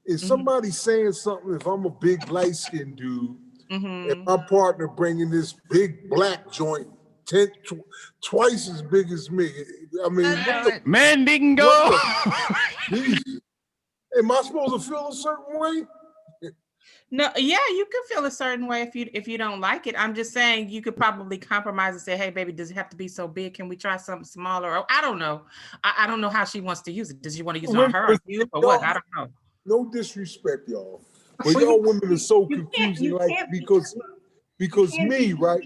Is somebody saying something? If I'm a big light-skinned dude, and my partner bringing this big black joint, twice as big as me. I mean, man didn't go. Am I supposed to feel a certain way? No, yeah, you could feel a certain way if you don't like it. I'm just saying you could probably compromise and say, hey, baby, does it have to be so big? Can we try something smaller? Or I don't know. I don't know how she wants to use it. Does she want to use it on her or you or what? I don't know. No disrespect, y'all. But y'all women are so confusing, because me, right?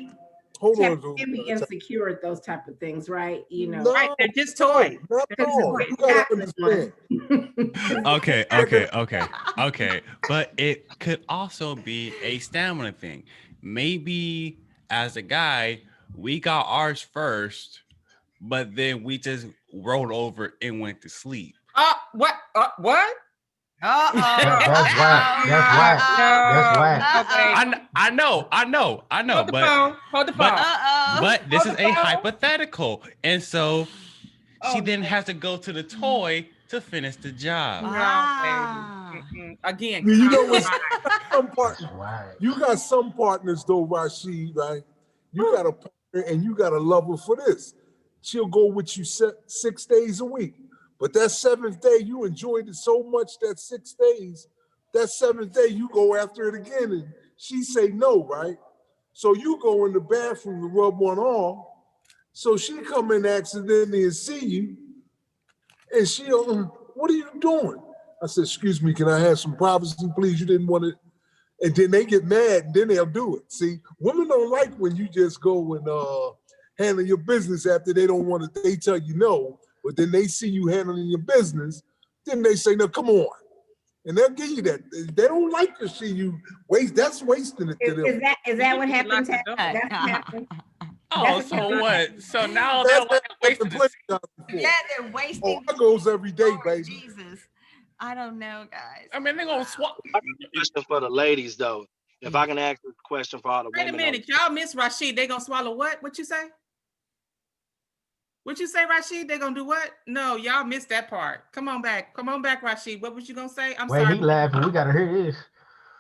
Hold on. You can't be insecure at those type of things, right? Right, they're just toys. Not at all. You gotta understand. Okay. But it could also be a stamina thing. Maybe as a guy, we got ours first, but then we just rolled over and went to sleep. What? What? That's whack. That's whack. I know. Hold the phone. But this is a hypothetical, and so she then has to go to the toy to finish the job. Again, you know what? You got some partners though, Rashid, right? You got a partner and you got to love her for this. She'll go with you 6 days a week. But that 7th day, you enjoyed it so much that 6 days, that 7th day, you go after it again and she say no, right? So you go in the bathroom to rub one on. So she come in accidentally and see you. And she'll, what are you doing? I said, excuse me, can I have some privacy, please? You didn't want it. And then they get mad and then they'll do it. See, women don't like when you just go and handle your business after they don't want to, they tell you no, but then they see you handling your business, then they say, no, come on. And they'll give you that. They don't like to see you waste. That's wasting it to them. Is that what happened? That's what happened. Oh, so what? So now That's they're wasting plenty of time before. Yeah, they're wasting. Oh, I goes every day, baby. Jesus. I don't know, guys. I mean, they're gonna swap. I got a question for the ladies, though. If I can ask a question for all the Wait a women. minute, y'all miss Rashid. They gonna swallow what? What you say? What you say, Rashid? They gonna do what? No, y'all missed that part. Come on back, Rashid. What was you gonna say? I'm sorry. He laughing. We gotta hear this.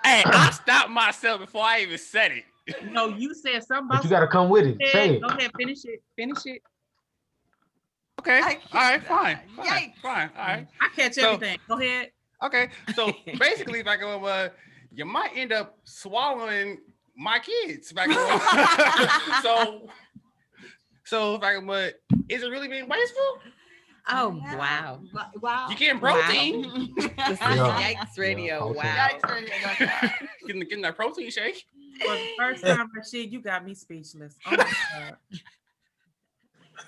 Hey, I stopped myself before I even said it. No, you said something But about. you gotta come with it. Say it. Go ahead, finish it. Finish it. Okay. All right. Fine. All right. I catch everything. Go ahead. Okay. So basically, if I go, you might end up swallowing my kids. If I go, so if I go, is it really being wasteful? Oh, wow. Wow. You getting protein? This is Yikes Radio. Wow. Yikes Radio. Getting that protein shake. For the first time, Rashid, you got me speechless. Oh my God.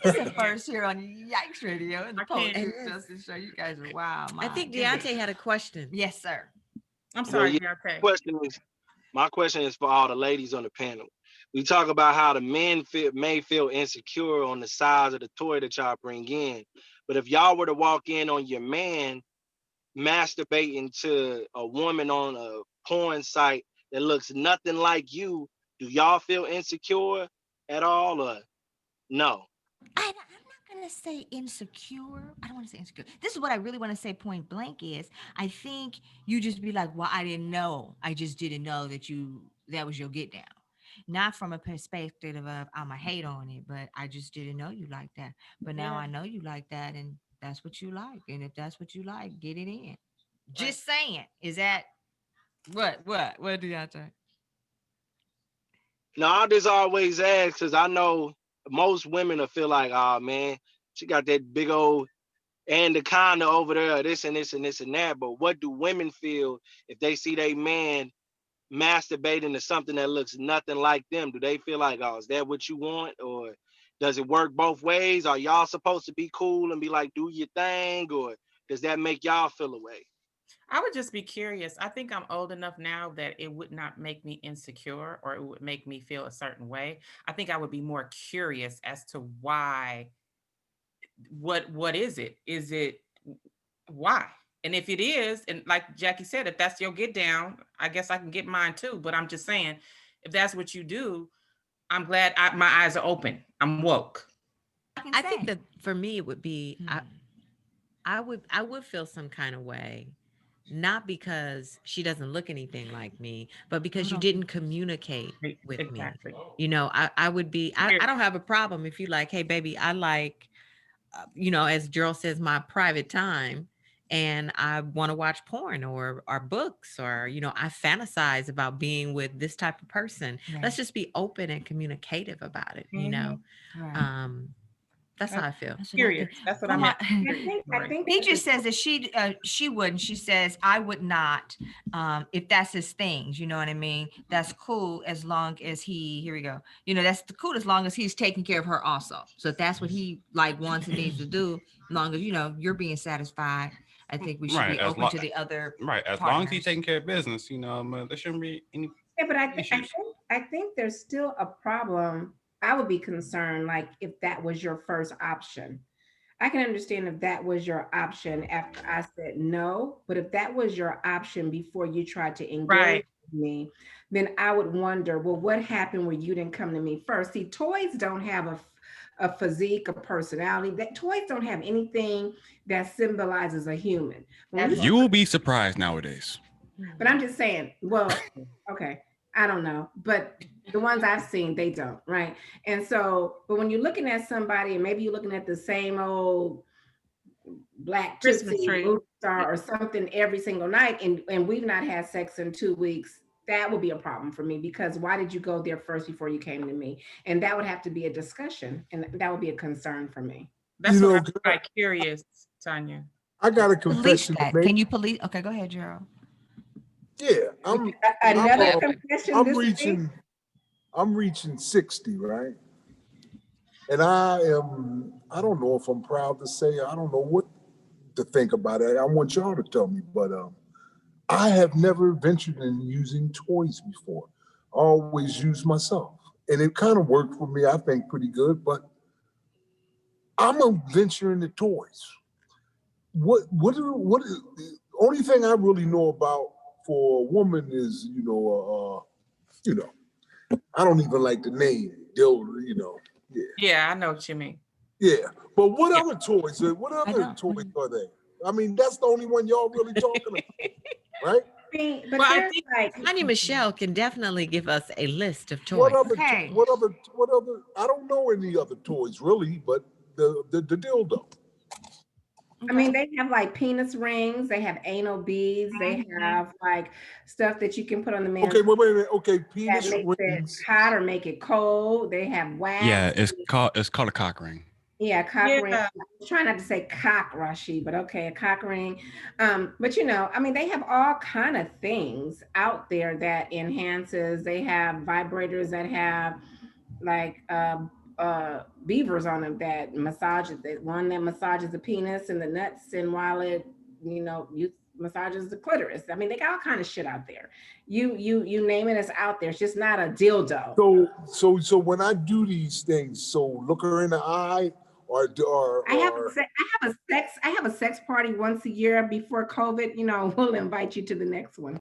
It's the first here on Yikes Radio and the Poetry Justice Show. You guys are wow. I think Deontay had a question. Yes, sir. I'm sorry, Deontay. My question is for all the ladies on the panel. We talk about how the men may feel insecure on the size of the toy that y'all bring in. But if y'all were to walk in on your man masturbating to a woman on a porn site that looks nothing like you, do y'all feel insecure at all or no? I'm not going to say insecure. I don't want to say insecure. This is what I really want to say point blank is I think you just be like, well, I didn't know. I just didn't know that was your get down. Not from a perspective of I'm a hate on it, but I just didn't know you like that. But now I know you like that, and that's what you like. And if that's what you like, get it in. Just saying. Is that what do y'all think? No, I just always ask because I know most women will feel like, oh man, she got that big old anaconda over there, this and this and this and that. But what do women feel if they see their man masturbating to something that looks nothing like them? Do they feel like, oh, is that what you want? Or does it work both ways? Are y'all supposed to be cool and be like, do your thing? Or does that make y'all feel away? I would just be curious. I think I'm old enough now that it would not make me insecure or it would make me feel a certain way. I think I would be more curious as to why. What is it? Is it why? And if it is, and like Jackie said, if that's your get down, I guess I can get mine too. But I'm just saying, if that's what you do, I'm glad my eyes are open. I'm woke. I think that for me, it would be, I would feel some kind of way, not because she doesn't look anything like me, but because you didn't communicate with me. You know, I would be, I don't have a problem if you like, hey, baby, I like, as Gerald says, my private time. And I want to watch porn or books or, I fantasize about being with this type of person. Right. Let's just be open and communicative about it, Right. That's how I feel. Curious. That's what I'm at. I think he just says that she wouldn't. She says, I would not, if that's his things, you know what I mean? That's cool as long as here we go. That's cool as long as he's taking care of her also. So if that's what he wants and needs to do, as long as, you're being satisfied, I think we should be open to the other. Right. As partners. long as he's taking care of business, there shouldn't be any. Yeah, but I think there's still a problem. I would be concerned, if that was your first option. I can understand if that was your option after I said no, but if that was your option before you tried to engage with me, then I would wonder, well, what happened where you didn't come to me first? See, toys don't have a physique, a personality. That toys don't have anything that symbolizes a human. You will be surprised nowadays. But I'm just saying, well, okay. I don't know, but the ones I've seen, they don't, right? And so, but when you're looking at somebody and maybe you're looking at the same old black Christmas movie star or something every single night and we've not had sex in 2 weeks, that would be a problem for me because why did you go there first before you came to me? And that would have to be a discussion and that would be a concern for me. That's what I'm curious, Tanya. I got a Police confession to that. make. Can you police? Okay, go ahead, Gerald. Yeah, I'm Another I'm, confession I'm this week. reaching 60, right? And I don't know if I'm proud to say, I don't know what to think about it. I want y'all to tell me, but I have never ventured in using toys before. I always use myself. And it kind of worked for me, I think, pretty good, but I'm gonna venture into toys. What is the only thing I really know about for a woman is, I don't even like the name, yeah. Yeah, I know what you mean. Yeah, but what other toys? What other toys are there? I mean, that's the only one y'all really talking about, right? But Well, I there's think like Honey Michelle can definitely give us a list of toys. What other? What other? I don't know any other toys really, but the dildo. I mean, they have like penis rings, they have anal beads, they have like stuff that you can put on the man's Okay, wait a minute. Okay, that penis makes it rings. hot or make it cold. They have wax. Yeah, it's called a cock ring. Yeah, cock ring. Yeah. I'm trying not to say cock, Rashi, but okay, a cock ring. But I mean, they have all kind of things out there that enhances. They have vibrators that have like beavers on them that massages it. One that massages the penis and the nuts, and while it, you massages the clitoris. I mean, they got all kind of shit out there. You name it, it's out there. It's just not a dildo. So when I do these things, so look her in the eye, I have a sex party once a year before COVID. We'll invite you to the next one.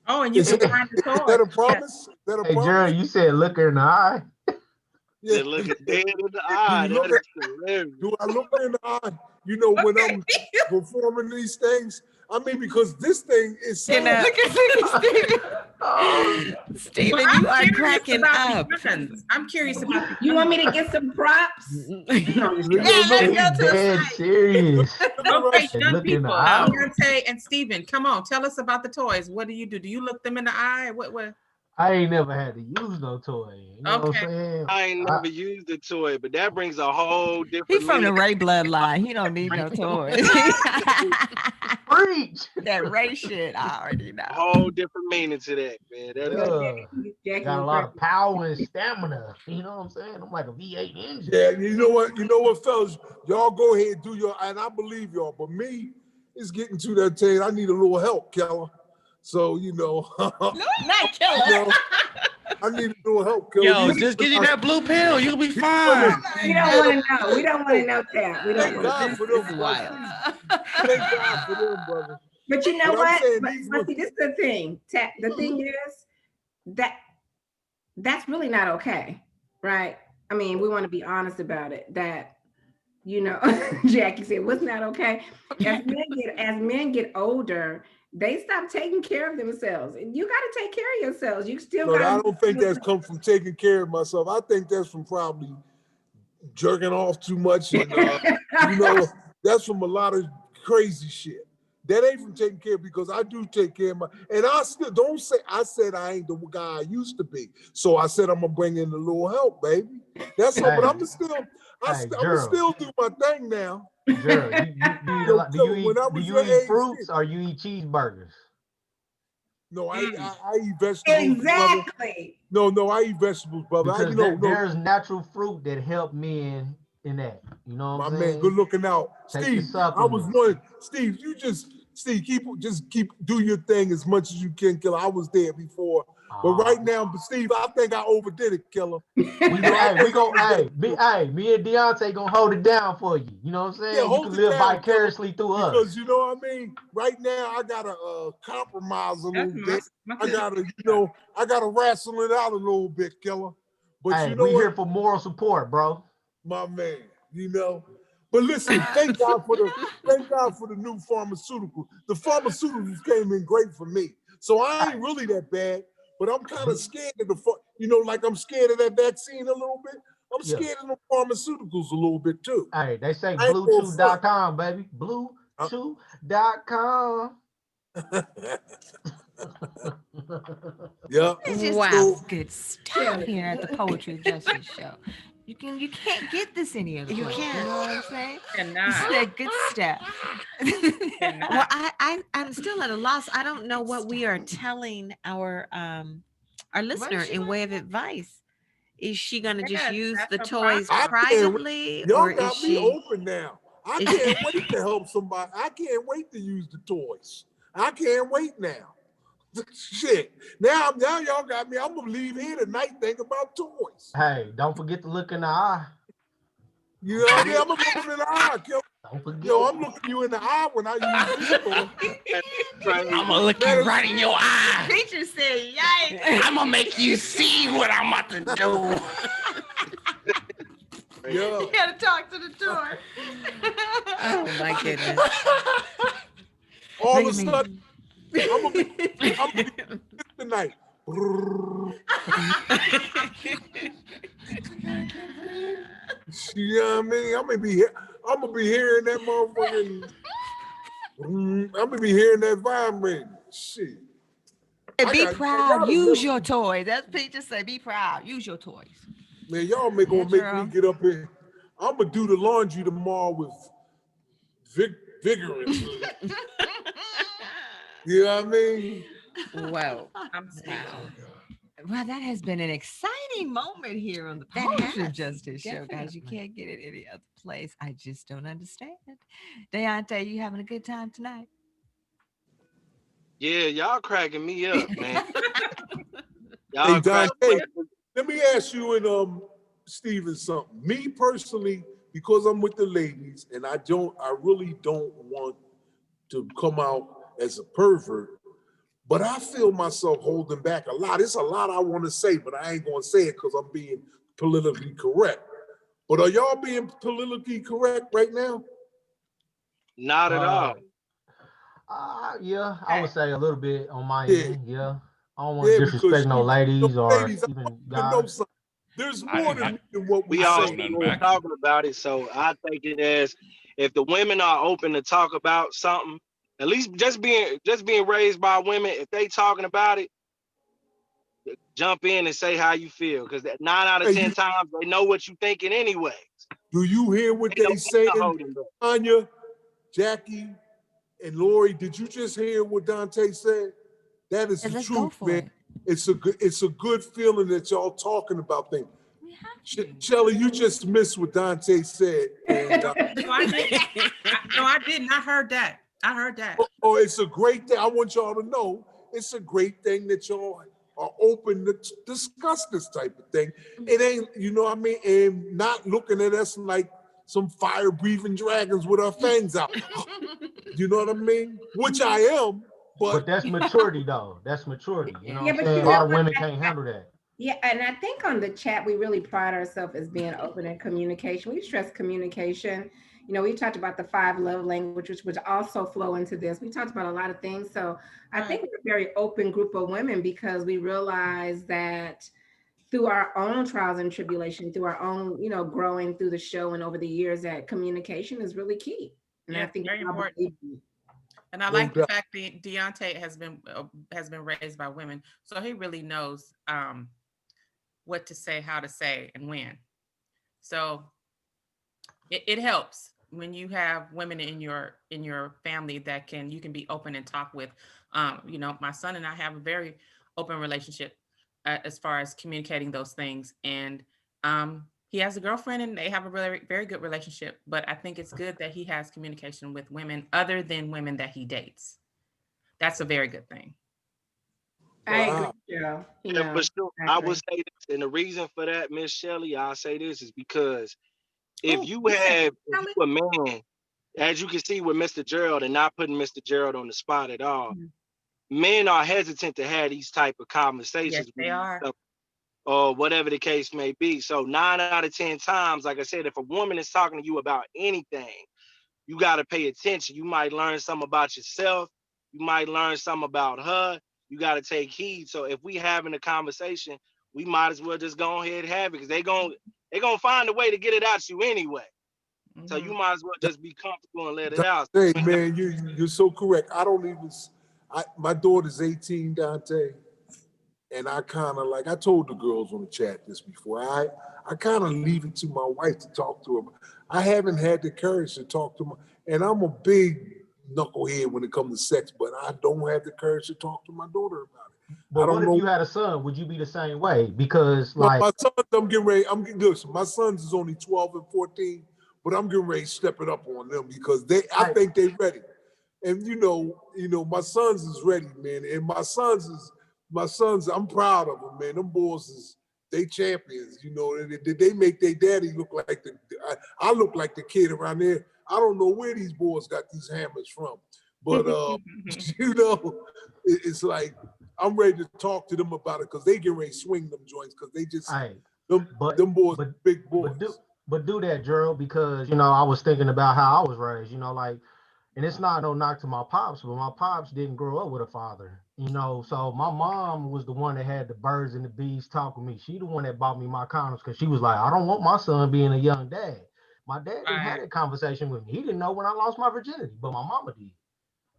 Oh, and you is can that, find the is toy. that a promise? Is that a Hey, promise? Gerald, you said look her in the eye. Yeah. They look at dead in the eye. Do I look her in the eye? When I'm performing these things, I mean, because this thing is so. Look at Stephen. Stephen, Well, you are curious cracking about up. the guns. I'm curious about the You want me to guns. get some props? Yeah, let's go to the Dead site. serious. Okay, young Look in the people, eye. Deontay and Steven, come on, tell us about the toys. What do you do? Do you look them in the eye? What? I ain't never had to use no toy. You know what I'm saying? I ain't never used a toy, but that brings a whole different He's from the meaning. Ray bloodline. He don't need no toys. Preach. That Ray shit, I already know. A whole different meaning to that, man. That is Yeah. Got a lot of power and stamina. You know what I'm saying? I'm like a V8 engine. Yeah, you know what, fellas, y'all go ahead, do your, and I believe y'all, but me, it's getting to that thing. I need a little help, Keller. So, Not killer. I need a little help, Keller. Yo, just get you that blue pill. You'll be fine. We don't want to know. We don't want to know that. We don't Thank want God to for know. them, brother. Thank God for them, brother. But you know But I'm what? saying But, these but see, this is the thing. The thing is that's really not okay, right? I mean, we want to be honest about it. That Jackie said, "What's not okay?" As men get older, they stop taking care of themselves. You got to take care of yourselves. You still got. I don't think that's come from taking care of myself. I think that's from probably jerking off too much, and that's from a lot of crazy shit. That ain't from taking care, because I do take care of and I still don't say, I said I ain't the guy I used to be. So I said I'm gonna bring in a little help, baby. That's all, but I'm gonna still do my thing now. Gerald, do you eat fruits or you eat cheeseburgers? No, I eat vegetables. Exactly. Brother. No, I eat vegetables, brother. Because there's natural fruit that help men in that. You know what I'm saying? Man, good looking out. Take Steve, I was wondering, Steve, keep do your thing as much as you can, Killer. I was there before. But right now, Steve, I think I overdid it, Killer. Me and Deontay gonna hold it down for you. You know what I'm saying? Yeah, you can live vicariously through us. Because you know what I mean? Right now, I gotta compromise a little bit. I gotta wrestle it out a little bit, Killer. But we here for moral support, bro. My man, But listen, thank God for the new pharmaceuticals. The pharmaceuticals came in great for me. So I ain't really that bad, but I'm kind of scared of like I'm scared of that vaccine a little bit. I'm scared of the pharmaceuticals a little bit too. Hey, they say Bluetooth.com, baby. Bluetooth.com. Yeah. It's just good stuff here at the Poetry Justice Show. You can't get this any other You place. can't. You know what I'm saying? Cannot. This is that good stuff. Cannot. Well, I'm still at a loss. I don't know what we are telling our listener she in want? way of advice. Is she gonna just Yeah, use that's the her toys problem. I can't. privately, Y'all or is got me she? open now. I Is can't wait to help somebody. I can't wait to use the toys. I can't wait now. Shit. Now y'all got me. I'm gonna leave here tonight thinking about toys. Hey, don't forget to look in the eye. You know what I mean? I'm gonna look in the eye. Don't forget. Yo, I'm looking you in the eye when I use this toy. I'm gonna look you right in your eye. Preacher said, "Yikes!" I'm gonna make you see what I'm about to do. Yeah. You gotta talk to the toy. Oh my goodness! All of a Look at me. sudden, I'm gonna be tonight. You know what I mean? I'm gonna be hearing that motherfucking. I'm gonna be hearing that vibrating. Shit. And I be got- proud. y'all Use just- your toys. That's Peter say. Be proud. Use your toys. Man, y'all gonna make me get up here. I'm gonna do the laundry tomorrow with vigorance. You know what I mean? Whoa! I'm speechless. Well, that has been an exciting moment here on the That Poetry of has, Justice show, guys. You definitely. can't get it any other place. I just don't understand. Deontay, you having a good time tonight? Yeah, y'all cracking me up, man. Hey, Y'all cracking Dante, me up. let me ask you and Steven something. Me personally, because I'm with the ladies, and I really don't want to come out as a pervert, but I feel myself holding back a lot. It's a lot I want to say, but I ain't gonna say it because I'm being politically correct. But are y'all being politically correct right now? Not at all. Yeah, I would say a little bit on my Yeah. end. Yeah, I don't want to Because disrespect no ladies or ladies, I even want you to know guys. something. There's I more didn't- than what we We all say. nothing been back. talking about it, so I take it as if the women are open to talk about something, at least just being raised by women, if they talking about it, jump in and say how you feel, because 9 out of 10 times they know what you thinking anyways. Do you hear what Ain't no they saying, holding back. Tanya, Jackie, and Lori? Did you just hear what Dante said? That is Yeah, the let's go truth, for man. it. It's a good feeling that y'all talking about things. We have to. Shelly, you just missed what Dante said. And, No, I didn't. I didn't. I heard that. I heard that. oh, it's a great thing. I want y'all to know it's a great thing that y'all are open to discuss this type of thing. It ain't, you know what I mean? And not looking at us like some fire-breathing dragons with our fangs out. You know what I mean? Which I am, But that's maturity, though. That's maturity. You know Yeah, what I'm but saying? you A lot know of what? women can't handle that. Yeah, and I think on the chat, we really pride ourselves as being open in communication. We stress communication. You know, we talked about the 5 love languages, which also flow into this. We talked about a lot of things. So I think we're a very open group of women because we realize that through our own trials and tribulation, through our own, you know, growing through the show and over the years, that communication is really key. And Yeah, I think very we all important. believe it. And I No like the doubt. fact that Deontay has been raised by women, so he really knows what to say, how to say, and when. So it helps when you have women in your family that you can be open and talk with. You know, my son and I have a very open relationship as far as communicating those things, and he has a girlfriend and they have a very, very good relationship. But I think it's good that he has communication with women other than women that he dates. That's a very good thing. I agree, Wow. Joe. You Yeah, know, for sure. I I agree. would say this, and the reason for that, Miss Shelley, I'll say this is because if Oh, you you said have Shelley? a man, as you can see with Mr. Gerald, and not putting Mr. Gerald on the spot at all, men are hesitant to have these type of Yes, conversations with they are. each other, or whatever the case may be. So 9 out of 10 times, like I said, if a woman is talking to you about anything, you got to pay attention. You might learn something about yourself. You might learn something about her. You got to take heed. So if we having a conversation, we might as well just go ahead and have it, because they gonna find a way to get it out you anyway. So you might as well just be comfortable and let it out. Hey, man, you're so correct. I don't even. My daughter's 18, Dante, And I kind of like, I told the girls on the chat this before, I kind of leave it to my wife to talk to her. I haven't had the courage to talk to my, and I'm a big knucklehead when it comes to sex, but I don't have the courage to talk to my daughter about it. But what if you had a son? Would you be the same way? Because like my sons, I'm getting ready. Listen, my sons is only 12 and 14, but I'm getting ready to step it up on them because I think they're ready. And you know, my sons is ready, man. And my sons, I'm proud of them, man. Them boys they champions, you know. They make their daddy look like I look like the kid around there. I don't know where these boys got these hammers from, but you know, it's like I'm ready to talk to them about it because they get ready to swing them joints because they just them boys, big boys. But do that, Gerald, because I was thinking about how I was raised. Like. And it's not no knock to my pops, but my pops didn't grow up with a father, So my mom was the one that had the birds and the bees talk with me. She the one that bought me my condoms because she was like, I don't want my son being a young dad. My dad didn't have that conversation with me. He didn't know when I lost my virginity, but my mama did.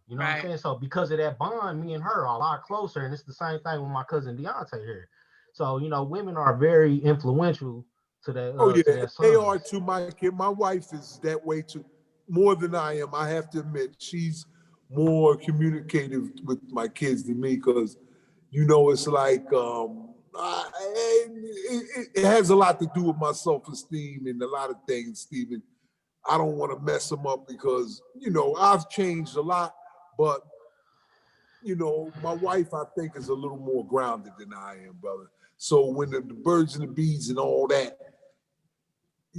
You know what I'm saying? So because of that bond, me and her are a lot closer, and it's the same thing with my cousin Deontay here. So women are very influential to that. To that they are too. My kid, my wife is that way too. More than I am, I have to admit, she's more communicative with my kids than me because, it's like it has a lot to do with my self-esteem and a lot of things, Stephen. I don't want to mess them up because, I've changed a lot, but, my wife, I think, is a little more grounded than I am, brother. So when the birds and the bees and all that,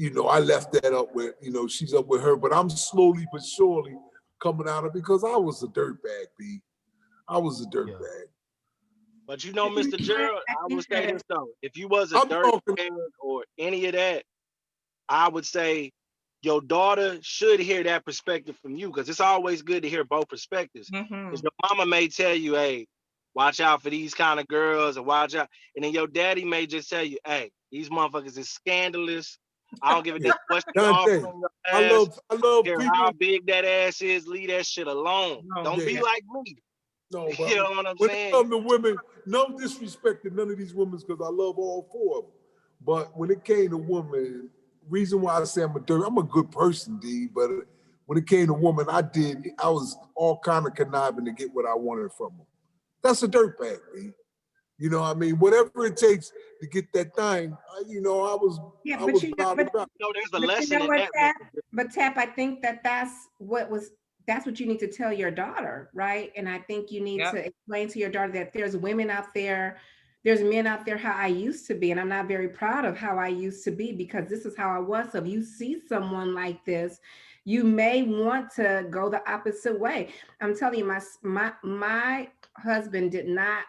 I left that up with, she's up with her, but I'm slowly but surely coming out of it because I was a dirtbag, B. I was a dirtbag. But Mr. Gerald, I would say this though. If you was a dirtbag or any of that, I would say your daughter should hear that perspective from you because it's always good to hear both perspectives. Because your mama may tell you, hey, watch out for these kind of girls or watch out. And then your daddy may just tell you, hey, these motherfuckers is scandalous. I don't give a damn what you offering your ass. I love care people. how big that ass is. Leave that shit alone. Don't be like me. No, but you know what I'm when saying? it comes to women, no disrespect to none of these women because I love all four of them. But when it came to women, reason why I say I'm a good person, D. But when it came to women, I was all kind of conniving to get what I wanted from them. That's a dirtbag, D. You know what I mean? Whatever it takes to get that thing, I was there's a lesson in that. But Tap, I think that's what you need to tell your daughter, right? And I think you need to explain to your daughter that there's women out there, there's men out there how I used to be, and I'm not very proud of how I used to be because this is how I was. So if you see someone like this, you may want to go the opposite way. I'm telling you, my husband did not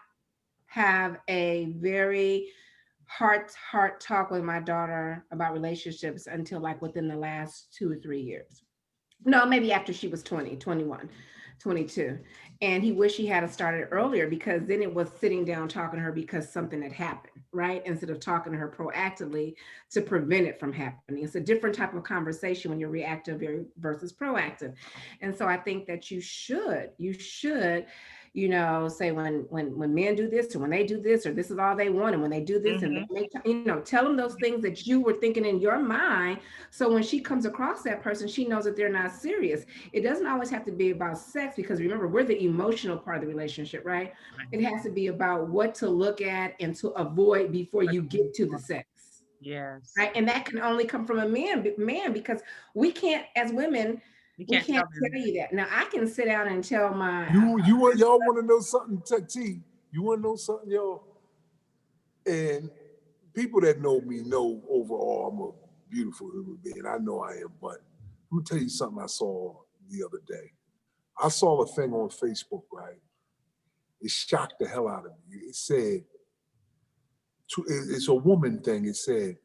have a very heart talk with my daughter about relationships until like within the last 2 or 3 years. No, maybe after she was 20, 21, 22. And he wished he had started earlier because then it was sitting down talking to her because something had happened, right? Instead of talking to her proactively to prevent it from happening. It's a different type of conversation when you're reactive versus proactive. And so I think that you should, say when men do this or when they do this or this is all they want and when they do this and they tell them those things that you were thinking in your mind. So when she comes across that person, she knows that they're not serious. It doesn't always have to be about sex because remember, we're the emotional part of the relationship, right? It has to be about what to look at and to avoid before you get to the sex. Yes. Right. And that can only come from a man because we can't, as women, we can't tell you that. Now I can sit down and tell my y'all want to know something, T? You want to know something, y'all? And people that know me know overall I'm a beautiful human being. I know I am, but let me tell you something I saw the other day. I saw a thing on Facebook, right? It shocked the hell out of me. It said, it's a woman thing. It said,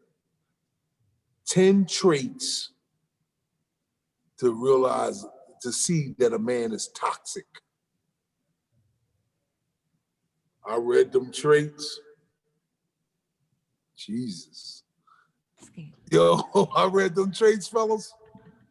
10 traits to see that a man is toxic. I read them traits. Jesus. Yo, I read them traits, fellas.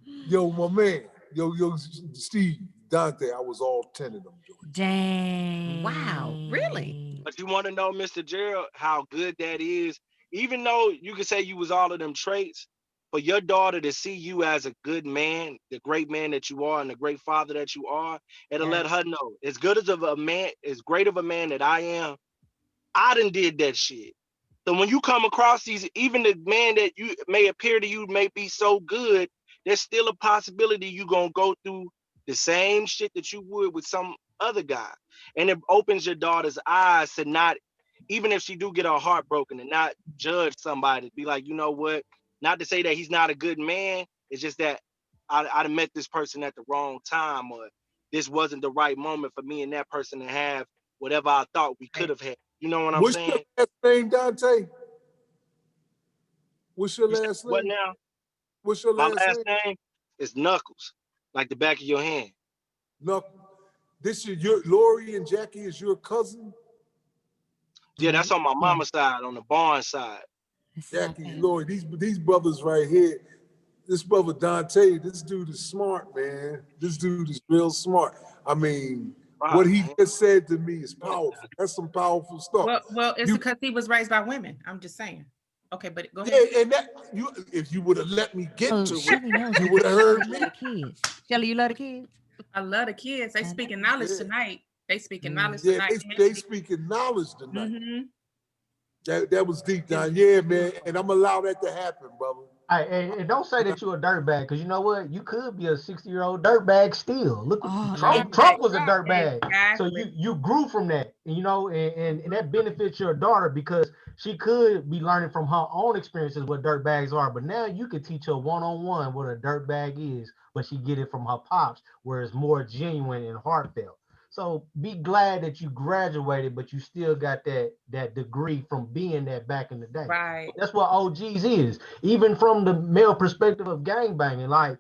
Yo, my man. Yo, Steve, Dante, I was all 10 of them. Dang. Wow, really? But you want to know, Mr. Gerald, how good that is? Even though you could say you was all of them traits, for your daughter to see you as a good man, the great man that you are, and the great father that you are, it'll let her know, as good as of a man, as great of a man that I am, I done did that shit. So when you come across these, even the man that you may appear to you may be so good, there's still a possibility you gonna go through the same shit that you would with some other guy. And it opens your daughter's eyes to not, even if she do get her heart broken, and not judge somebody. Be like, you know what? Not to say that he's not a good man. It's just that I met this person at the wrong time, or this wasn't the right moment for me and that person to have whatever I thought we could have had. You know what I'm What's saying? your last name, Dante? What's your You said last what name? now? What's your My last last name? name is Knuckles, like the back of your hand. No, this is your Lori and Jackie is your cousin. Yeah, that's on my Yeah. mama's side, on the barn side. Jackie, Lori, these brothers right here. This brother Dante, this dude is smart, man. This dude is real smart. I mean, Wow, what he man. just said to me is powerful. That's some powerful stuff. Well, it's You, because he was raised by women. I'm just saying. Okay, but go yeah, ahead. and that you, if you would have let me get Oh, to it, Shelly knows you would have heard me. the kids. Shelly, you love the kids? I love the kids. They speaking knowledge Yeah. tonight. They speaking knowledge Yeah, tonight. they speaking knowledge tonight. Mm-hmm. That was deep down. Yeah, man. And I'm allow that to happen, brother. And don't say that you're a dirtbag, because you know what? You could be a 60-year-old dirtbag still. Look, Oh, Trump was a dirtbag. So Exactly. you grew from that, you know, and that benefits your daughter because she could be learning from her own experiences what dirtbags are. But now you could teach her one-on-one what a dirtbag is, but she get it from her pops, where it's more genuine and heartfelt. So be glad that you graduated, but you still got that degree from being that back in the day. Right. That's what OGs is. Even from the male perspective of gangbanging, like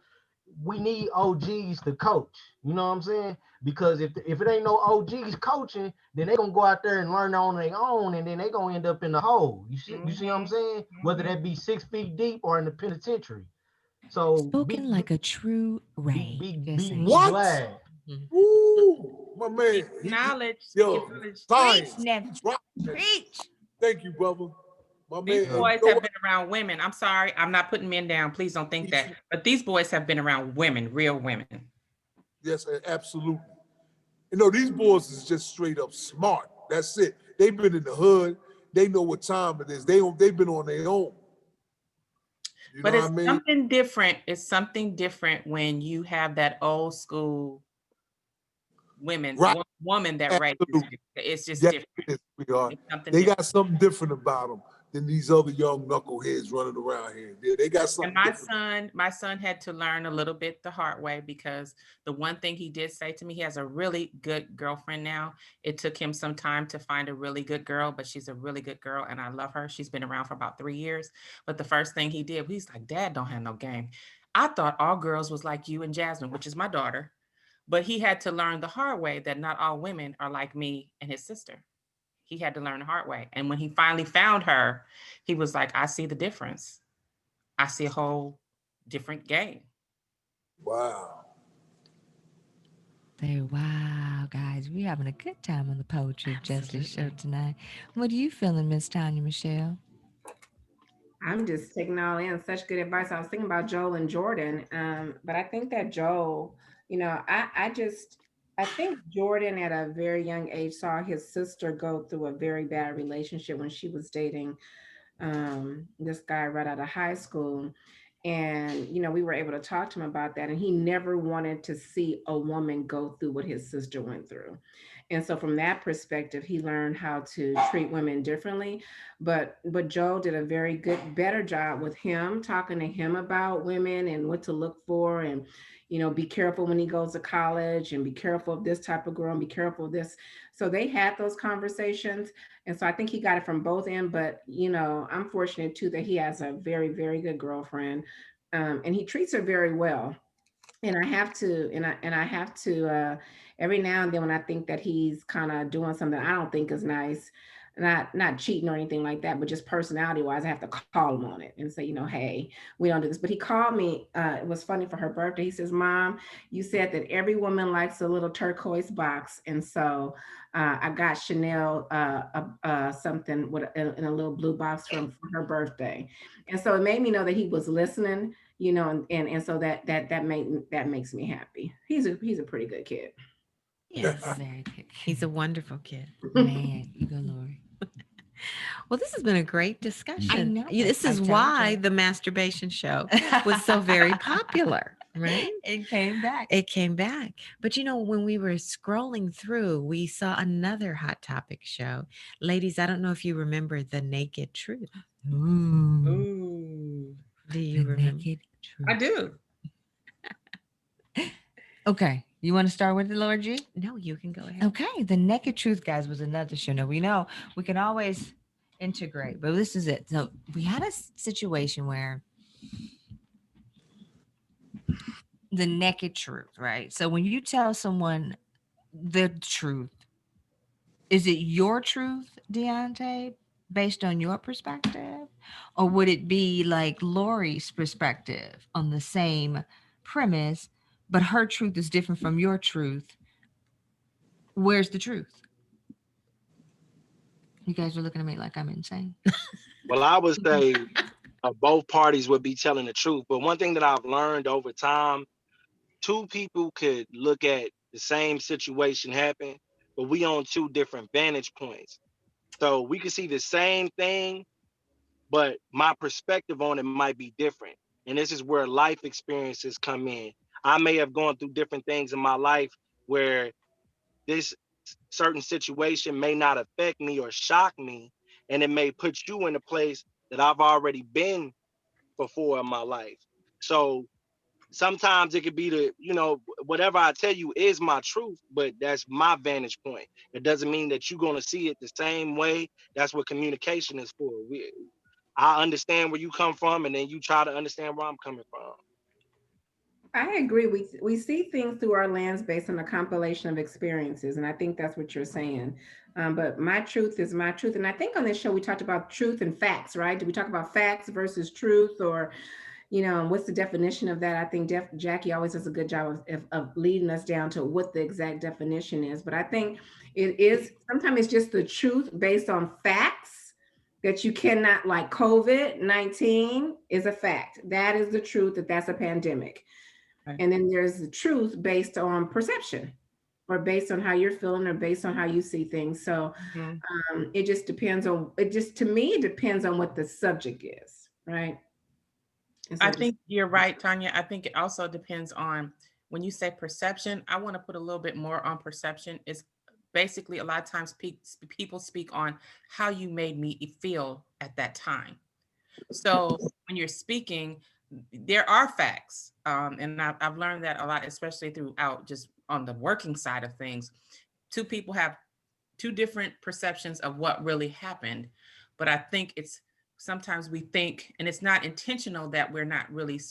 we need OGs to coach. You know what I'm saying? Because if it ain't no OGs coaching, then they gonna go out there and learn on their own, and then they gonna end up in the hole. You see what I'm saying? Whether that be 6 feet deep or in the penitentiary. So Spoken like a true Ray. be What? glad. Ooh, my man. Speaking knowledge. Yo, Speaking knowledge. science. Never. He dropped that. Preach. Thank you, brother. My These man. boys You know have what? been around women. I'm sorry, I'm not putting men down. Please don't think that. But these boys have been around women, real women. Yes, absolutely. You know, these boys is just straight up smart. That's it. They've been in the hood. They know what time it is. They've been on their own. You But know it's what I mean? something different. It's something different when you have that old school Right. woman that raises Absolutely. you. It's just Yes, different. it is, sweetheart. It's something They different. got something different about them than these other young knuckleheads running around here. They got something And different. my son had to learn a little bit the hard way, because the one thing he did say to me, he has a really good girlfriend now. It took him some time to find a really good girl, but she's a really good girl and I love her. She's been around for about 3 years. But the first thing he did, he's like, Dad don't have no game. I thought all girls was like you and Jasmine, which is my daughter. But he had to learn the hard way that not all women are like me and his sister. He had to learn the hard way. And when he finally found her, he was like, I see the difference. I see a whole different game. Wow. Say, wow, guys, we're having a good time on the Poetry of Justice show tonight. What are you feeling, Miss Tanya Michelle? I'm just taking all in such good advice. I was thinking about Joel and Jordan, but I think that Joel, I think Jordan at a very young age saw his sister go through a very bad relationship when she was dating this guy right out of high school. And, we were able to talk to him about that. And he never wanted to see a woman go through what his sister went through. And so from that perspective, he learned how to treat women differently. But Joe did a very good, better job with him, talking to him about women and what to look for, and be careful when he goes to college, and be careful of this type of girl, and be careful of this. So they had those conversations. And so I think he got it from both ends. But I'm fortunate too that he has a very, very good girlfriend. And he treats her very well. And I have to every now and then when I think that he's kind of doing something I don't think is nice, not cheating or anything like that, but just personality wise, I have to call him on it and say, hey, we don't do this. But he called me. It was funny for her birthday. He says, "Mom, you said that every woman likes a little turquoise box, and so I got Chanel something with in a little blue box for her birthday." And so it made me know that he was listening, and so that makes me happy. He's a pretty good kid. Yes, Very good. he's a wonderful kid. Man, you go, Lori. Well, this has been a great discussion. know This it. I is told why you. the masturbation show was so very popular, right? It came back. It came back. But when we were scrolling through, we saw another Hot Topic show. Ladies, I don't know if you remember The Naked Truth. Ooh, Ooh, Do you the remember? naked truth. I do. Okay, you want to start with the Lord G? No, you can go ahead. Okay, the naked truth, guys, was another show. Now we know we can always integrate, but this is it. So we had a situation where the naked truth, right? So when you tell someone the truth, is it your truth, Deontay, based on your perspective? Or would it be like Lori's perspective on the same premise, but her truth is different from your truth? Where's the truth? You guys are looking at me like I'm insane. Well, I would say both parties would be telling the truth. But one thing that I've learned over time, two people could look at the same situation happen, but we on two different vantage points. So we could see the same thing, but my perspective on it might be different. And this is where life experiences come in. I may have gone through different things in my life where this certain situation may not affect me or shock me, and it may put you in a place that I've already been before in my life. So sometimes it could be whatever I tell you is my truth, but that's my vantage point. It doesn't mean that you're going to see it the same way. That's what communication is for. I understand where you come from, and then you try to understand where I'm coming from. I agree. We see things through our lens based on a compilation of experiences, and I think that's what you're saying. But my truth is my truth, and I think on this show we talked about truth and facts, right? Did we talk about facts versus truth, or what's the definition of that? I think Jackie always does a good job of leading us down to what the exact definition is. But I think it is sometimes it's just the truth based on facts that you cannot, like COVID-19 is a fact. That is the truth, that's a pandemic. Right. And then there's the truth based on perception or based on how you're feeling or based on how you see things. So it just depends on, to me, it depends on what the subject is, right? So I think you're right, Tanya. I think it also depends on when you say perception. I want to put a little bit more on perception. It's basically a lot of times people speak on how you made me feel at that time. So when you're speaking, there are facts, and I've learned that a lot, especially throughout just on the working side of things. Two people have two different perceptions of what really happened, but I think it's sometimes we think, and it's not intentional, that we're not really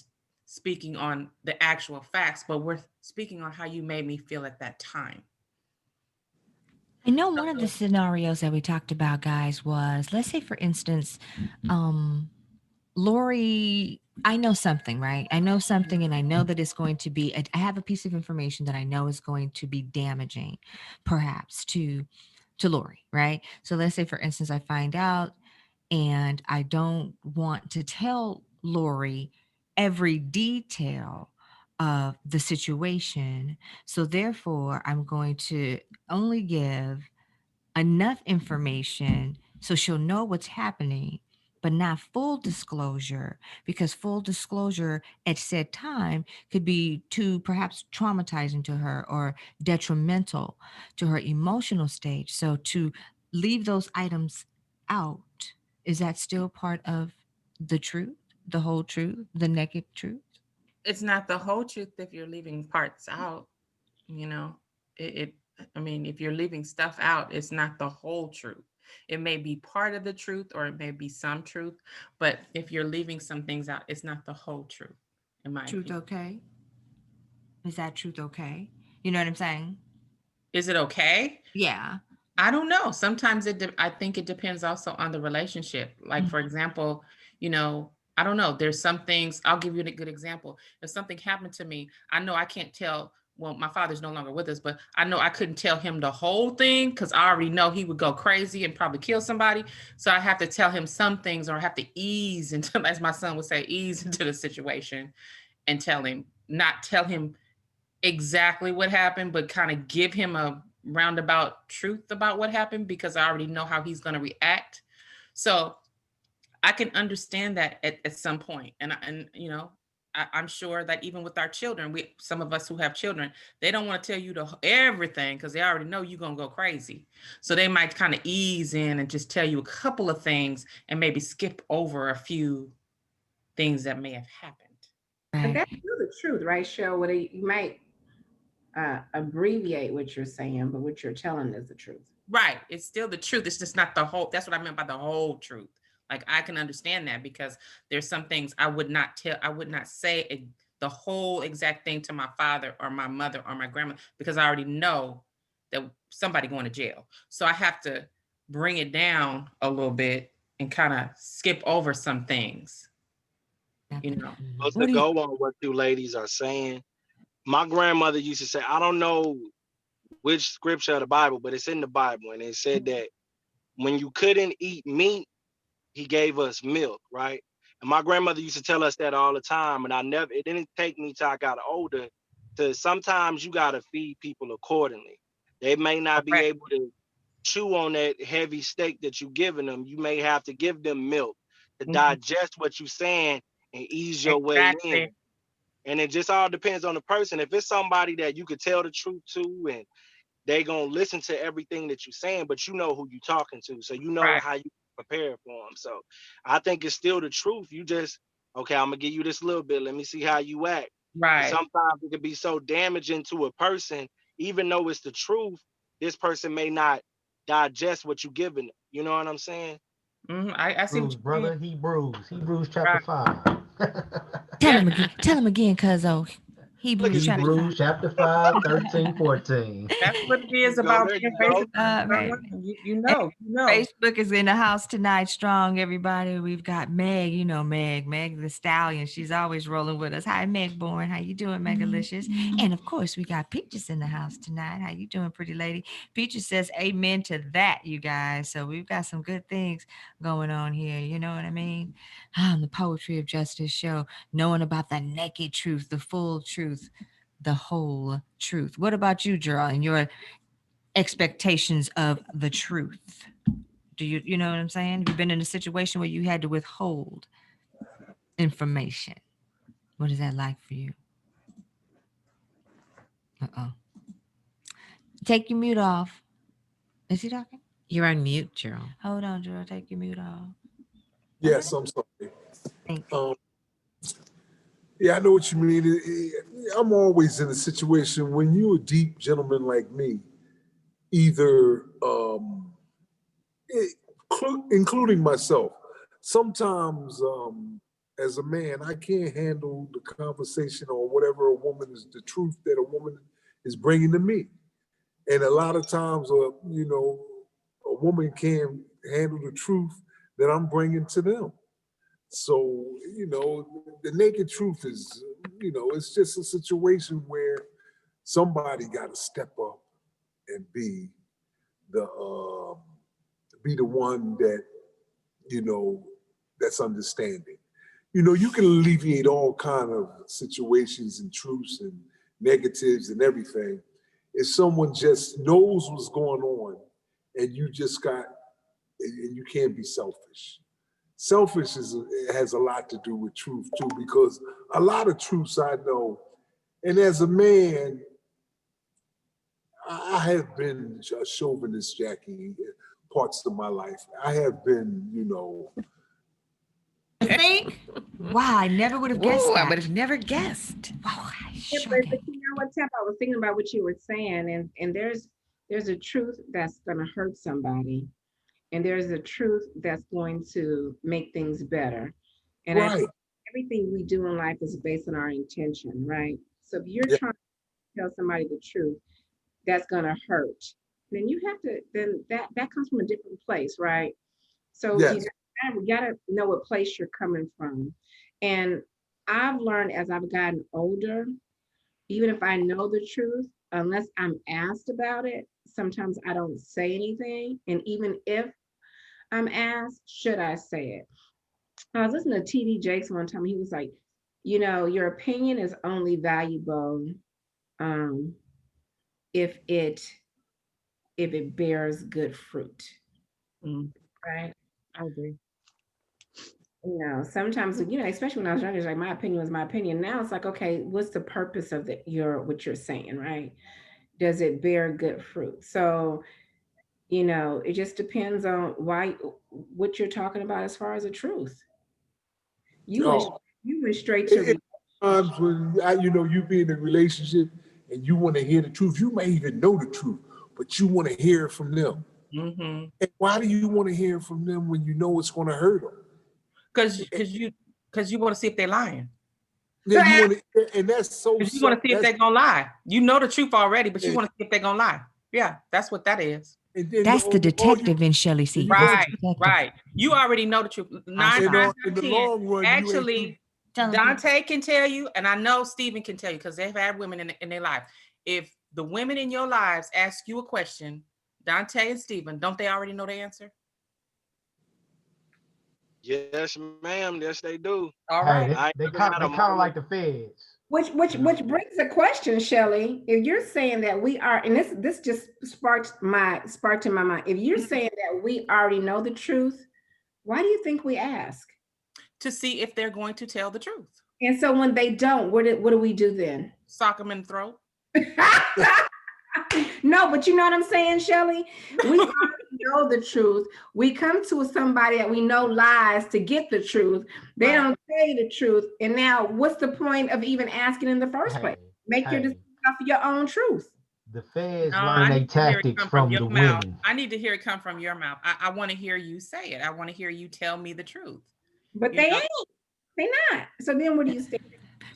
speaking on the actual facts, but we're speaking on how you made me feel at that time. I know one of the scenarios that we talked about, guys, was, let's say, for instance, Lori, I know something, right? I know something, and I know that it's going to be, I have a piece of information that I know is going to be damaging, perhaps, to Lori, right? So let's say, for instance, I find out, and I don't want to tell Lori every detail of the situation. So therefore, I'm going to only give enough information so she'll know what's happening, but not full disclosure, because full disclosure at said time could be too perhaps traumatizing to her or detrimental to her emotional stage. So to leave those items out, is that still part of the truth, the whole truth, the naked truth? It's not the whole truth if you're leaving parts out, you know. it I mean, if you're leaving stuff out, it's not the whole truth. It may be part of the truth, or it may be some truth, but if you're leaving some things out, it's not the whole truth, in my Truth opinion. okay? Is that truth okay? You know what I'm saying? Is it okay? Yeah. I don't know. Sometimes I think it depends also on the relationship. Like, for example, you know, I don't know. There's some things, I'll give you a good example. If something happened to me, I know I can't tell, well, my father's no longer with us, but I know I couldn't tell him the whole thing because I already know he would go crazy and probably kill somebody. So I have to tell him some things, or I have to ease into, as my son would say, ease into the situation and not tell him exactly what happened, but kind of give him a roundabout truth about what happened because I already know how he's going to react. So I can understand that at some point. And you know, I'm sure that even with our children, some of us who have children, they don't want to tell you everything because they already know you're going to go crazy. So they might kind of ease in and just tell you a couple of things and maybe skip over a few things that may have happened. But that's still the truth, right, Cheryl? What you might abbreviate what you're saying, but what you're telling is the truth. Right. It's still the truth. It's just not the whole. That's what I meant by the whole truth. Like I can understand that because there's some things I would not tell. I would not say the whole exact thing to my father or my mother or my grandma because I already know that somebody going to jail. So I have to bring it down a little bit and kind of skip over some things. You know. But to go on what you ladies are saying, my grandmother used to say, I don't know which scripture of the Bible, but it's in the Bible, and it said that when you couldn't eat meat, he gave us milk, right? And my grandmother used to tell us that all the time, and it didn't take me till I got older to sometimes you gotta feed people accordingly. They may not be able to chew on that heavy steak that you're giving them. You may have to give them milk to digest what you're saying and ease your way in. And it just all depends on the person. If it's somebody that you could tell the truth to and they gonna listen to everything that you're saying, but you know who you talking to, so you know how you prepare for them. So I think it's still the truth. You just okay. I'm gonna give you this little bit. Let me see how you act. And Right. sometimes it can be so damaging to a person, even though it's the truth. This person may not digest what you're giving them. You know what I'm saying? I see what Hebrews, you're brother. saying. Hebrews chapter 5. Tell him again, cuzzo. Hebrews chapter 5, 13, 14. That's what it is about being basic. You know. Facebook is in the house tonight, strong, everybody. We've got Meg, you know Meg the Stallion. She's always rolling with us. Hi, Meg Bourne. How you doing, Megalicious? And of course, we got Peaches in the house tonight. How you doing, pretty lady? Peaches says amen to that, you guys. So we've got some good things going on here. You know what I mean? The Poetry of Justice show, knowing about the naked truth, the full truth, the whole truth. What about you, Gerald, and your expectations of the truth? Do you know what I'm saying? Have you been in a situation where you had to withhold information? What is that like for you? Uh-oh. Take your mute off. Is he talking? You're on mute, Gerald. Hold on, Gerald. Take your mute off. Yes, I'm sorry. Thank you. Yeah, I know what you mean. I'm always in a situation when you're a deep gentleman like me, either including myself. Sometimes, as a man, I can't handle the conversation or whatever the truth that a woman is bringing to me. And a lot of times, a woman can't handle the truth that I'm bringing to them. So, the naked truth is, it's just a situation where somebody got to step up and the be the one that, that's understanding. You can alleviate all kind of situations and truths and negatives and everything if someone just knows what's going on and and you can't be selfish. Selfish has a lot to do with truth too, because a lot of truths I know, and as a man, I have been a chauvinist, Jackie, parts of my life. I have been, See? Wow, I never would have guessed that. I would have never guessed. Wow, Yeah, but you know what, Tep? I was thinking about what you were saying, and there's a truth that's gonna hurt somebody, and there's a truth that's going to make things better. And I think everything we do in life is based on our intention, right? So if you're trying to tell somebody the truth, that's gonna hurt. then you have to, then that comes from a different place, right? So Yes. you gotta know what place you're coming from. And I've learned as I've gotten older, even if I know the truth, unless I'm asked about it, sometimes I don't say anything. And even if I'm asked, should I say it? I was listening to TD Jakes one time. He was like, your opinion is only valuable um, if it bears good fruit. Right? I agree. Sometimes, especially when I was younger, it's like my opinion was my opinion. Now it's like, okay, what's the purpose of what you're saying, right? Does it bear good fruit? So, it just depends on what you're talking about as far as the truth. You went Oh, you went straight to times when you be in a relationship and you want to hear the truth. You may even know the truth, but you want to hear it from them. Mm-hmm. And why do you want to hear it from them when you know it's going to hurt them? Because you want to see if they're lying. Yeah, you want to, and that's so. You want to see if they're gonna lie. You know the truth already, but you want to see if they're gonna lie. Yeah, that's what that is. That's the detective in Shelley C. Right. You already know the truth. 9 times out of 10. Long run, Actually, Dante can tell you, and I know Stephen can tell you because they've had women in their life. If the women in your lives ask you a question, Dante and Stephen, don't they already know the answer? Yes, ma'am. Yes, they do. All right. Hey, they kind of like the feds. Which brings a question, Shelley. If you're saying that we are, and this just sparked in my mind. If you're saying that we already know the truth, why do you think we ask? To see if they're going to tell the truth. And so when they don't, what do we do then? Sock them in the throat. No, but you know what I'm saying, Shelley? We already know the truth. We come to somebody that we know lies to get the truth. They don't say the truth. And now what's the point of even asking in the first place? Make your decision off of your own truth. The feds learn their tactics from the women. I need to hear it come from your mouth. I want to hear you say it. I want to hear you tell me the truth. But they ain't. They're not. So then what do you say?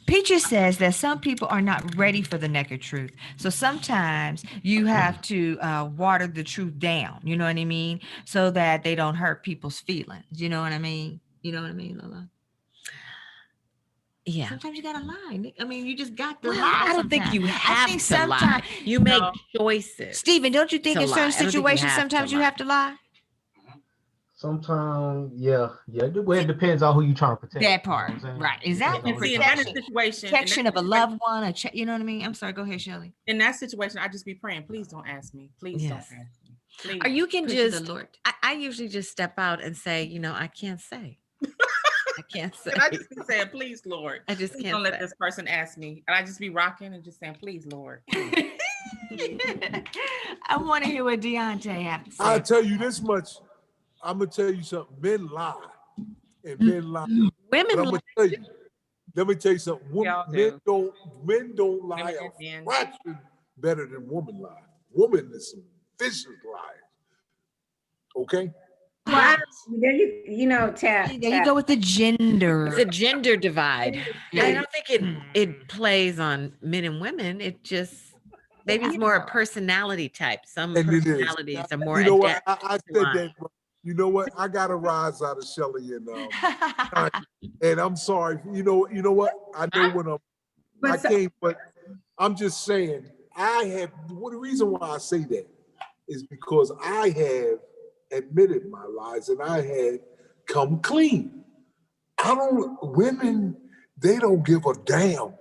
Peaches says that some people are not ready for the naked truth. So sometimes you have to water the truth down, you know what I mean? So that they don't hurt people's feelings. You know what I mean? You know what I mean, Lola? Yeah. Sometimes you gotta lie. I mean, you just got to Well, lie. I don't think you have to sometimes lie. You make choices. Stephen, don't you think to in certain lie. I don't think you situations have sometimes to you lie. have to lie? Sometimes, yeah. Well, it depends on who you're trying to protect. That part, right? Exactly. And see, in that situation, Protection of a loved one, you know what I mean? I'm sorry. Go ahead, Shelley. In that situation, I just be praying. Please don't ask me. Please don't ask me. Please. Or you can Pray to just. the Lord. I usually just step out and say, I can't say. I can't say. And I just be saying, please, Lord. I just please can't don't let say. this person ask me. And I just be rocking and just saying, please, Lord. I want to hear what Deontay has to say. I'll tell you this much. I'm gonna tell you something. Men lie, and men lie. Women. But I'm gonna tell you. Let me tell you something. Men don't lie a fraction better than women lie. Women is some vicious liars. Okay. Well, Tab. There you go with the gender. It's a gender divide. I don't think it plays on men and women. It just maybe it's more a personality type. Some personalities are more. You know what? I said that. You know what? I got a rise out of Shelley and I'm sorry. You know what? I know when I can't, but I'm just saying the reason why I say that is because I have admitted my lies and I had come clean. Women, they don't give a damn.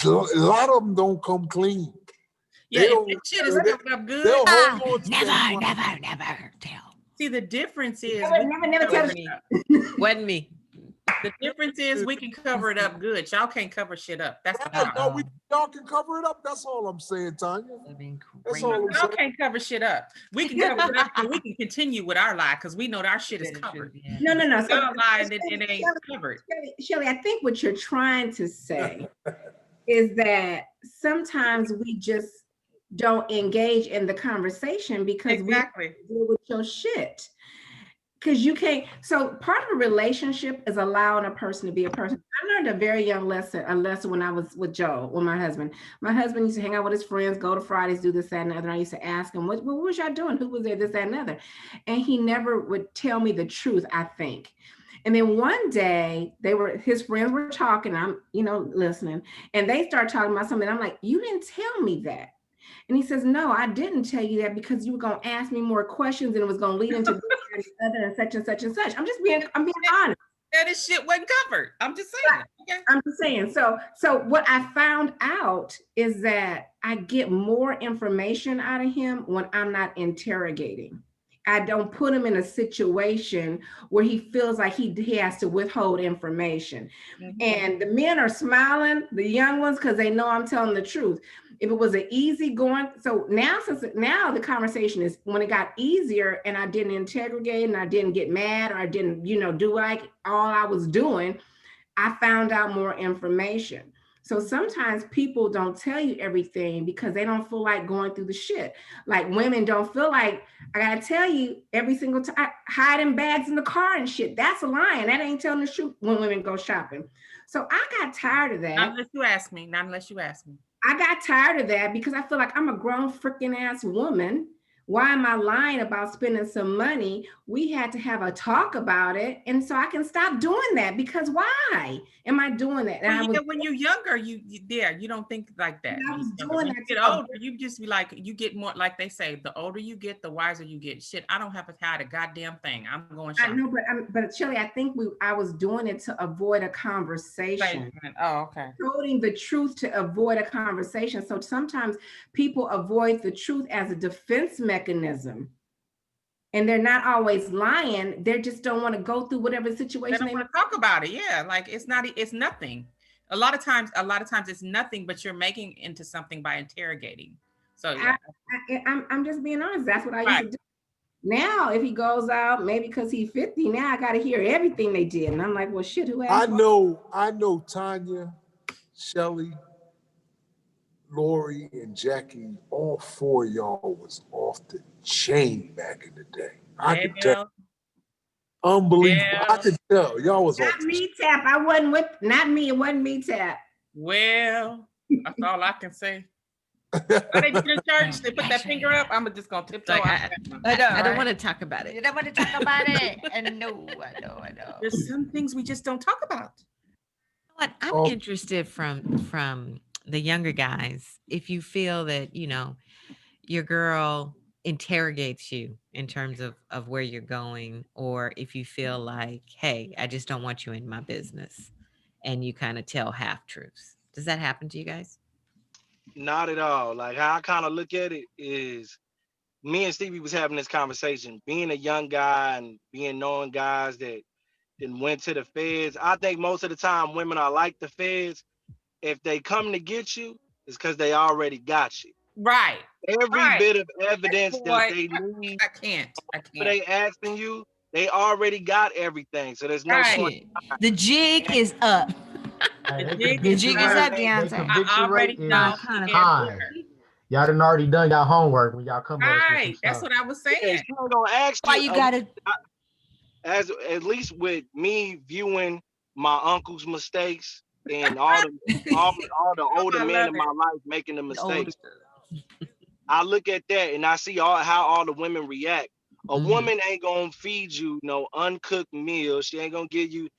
A lot of them don't come clean. Yeah, if shit is coming up good. They'll hold on to never tell. See, the difference is never tell me. Wasn't me. The difference is we can cover it up good. Y'all can't cover shit up. That's the problem. Y'all can cover it up. That's all I'm saying, Tanya. That's all I'm Y'all saying. can't cover shit up. We can cover it up and we can continue with our lie because we know that our shit is covered. No. So y'all lie and it ain't covered. Shelley, I think what you're trying to say is that sometimes we just don't engage in the conversation because we deal with your shit. because you can't. So part of a relationship is allowing a person to be a person. I learned a very young lesson, when I was with Joe, with my husband. My husband used to hang out with his friends, go to Fridays, do this, that, and the other. And I used to ask him, what was y'all doing? Who was there? This, that, and the other. And he never would tell me the truth, I think. And then one day his friends were talking, I'm, listening, and they start talking about something. I'm like, you didn't tell me that. And he says, no, I didn't tell you that because you were going to ask me more questions and it was going to lead into this and the other and such and such and such. I'm being honest. That this shit wasn't covered. I'm just saying. Okay. I'm just saying. So what I found out is that I get more information out of him when I'm not interrogating. I don't put him in a situation where he feels like he has to withhold information. And the men are smiling, the young ones, because they know I'm telling the truth. If it was an easy going, so now the conversation is when it got easier and I didn't interrogate and I didn't get mad or I didn't, do like all I was doing, I found out more information. So sometimes people don't tell you everything because they don't feel like going through the shit. Like women don't feel like, I gotta tell you every single time, hiding bags in the car and shit. That's a lying. That ain't telling the truth when women go shopping. So I got tired of that. Not unless you ask me. I got tired of that because I feel like I'm a grown freaking ass woman. Why am I lying about spending some money? We had to have a talk about it. And so I can stop doing that because why am I doing that? When you're younger, you don't think like that. I was doing when that you get older, you just be like, you get more, like they say, the older you get, the wiser you get. Shit, I don't have to hide a goddamn thing. I'm going shopping. I know, but Chili, I think I was doing it to avoid a conversation. Oh, okay. Holding the truth to avoid a conversation. So sometimes people avoid the truth as a defense mechanism. And they're not always lying. They just don't want to go through whatever situation they don't want to talk about it. Yeah, like it's nothing. A lot of times it's nothing, but you're making into something by interrogating. So yeah. I'm just being honest. That's what I used to do. Now, if he goes out, maybe because he's 50, now I got to hear everything they did. And I'm like, well, shit, who asked? I know Tanya, Shelly, Lori, and Jackie, all four of y'all was off the chain back in the day. I could tell. Unbelievable. Yeah. I could tell. Y'all was not me, Tap. I wasn't with, not me. It wasn't me, Tap. Well, that's all I can say. They do the church, they put that finger up. I'm just gonna tiptoe. I don't want to talk about it. You don't want to talk about it. And no, I know. There's some things we just don't talk about. What I'm interested from the younger guys, if you feel that your girl interrogates you in terms of where you're going, or if you feel like, hey, I just don't want you in my business, and you kind of tell half truths. Does that happen to you guys? Not at all. Like how I kind of look at it is, me and Stevie was having this conversation. Being a young guy and being knowing guys that then went to the feds. I think most of the time women are like the feds. If they come to get you, it's because they already got you. Right. Every bit of evidence that they need. I can't. They asking you, they already got everything. So there's no point. The jig is up. The jig is up, Deontay. I already know. Y'all done already done y'all homework when y'all come. Right. That's what I was saying. Why you gotta? As at least with me viewing my uncle's mistakes and all the older men in my life making the mistakes, I look at that and I see how all the women react. A woman ain't gonna feed you no uncooked meal. She ain't gonna give you.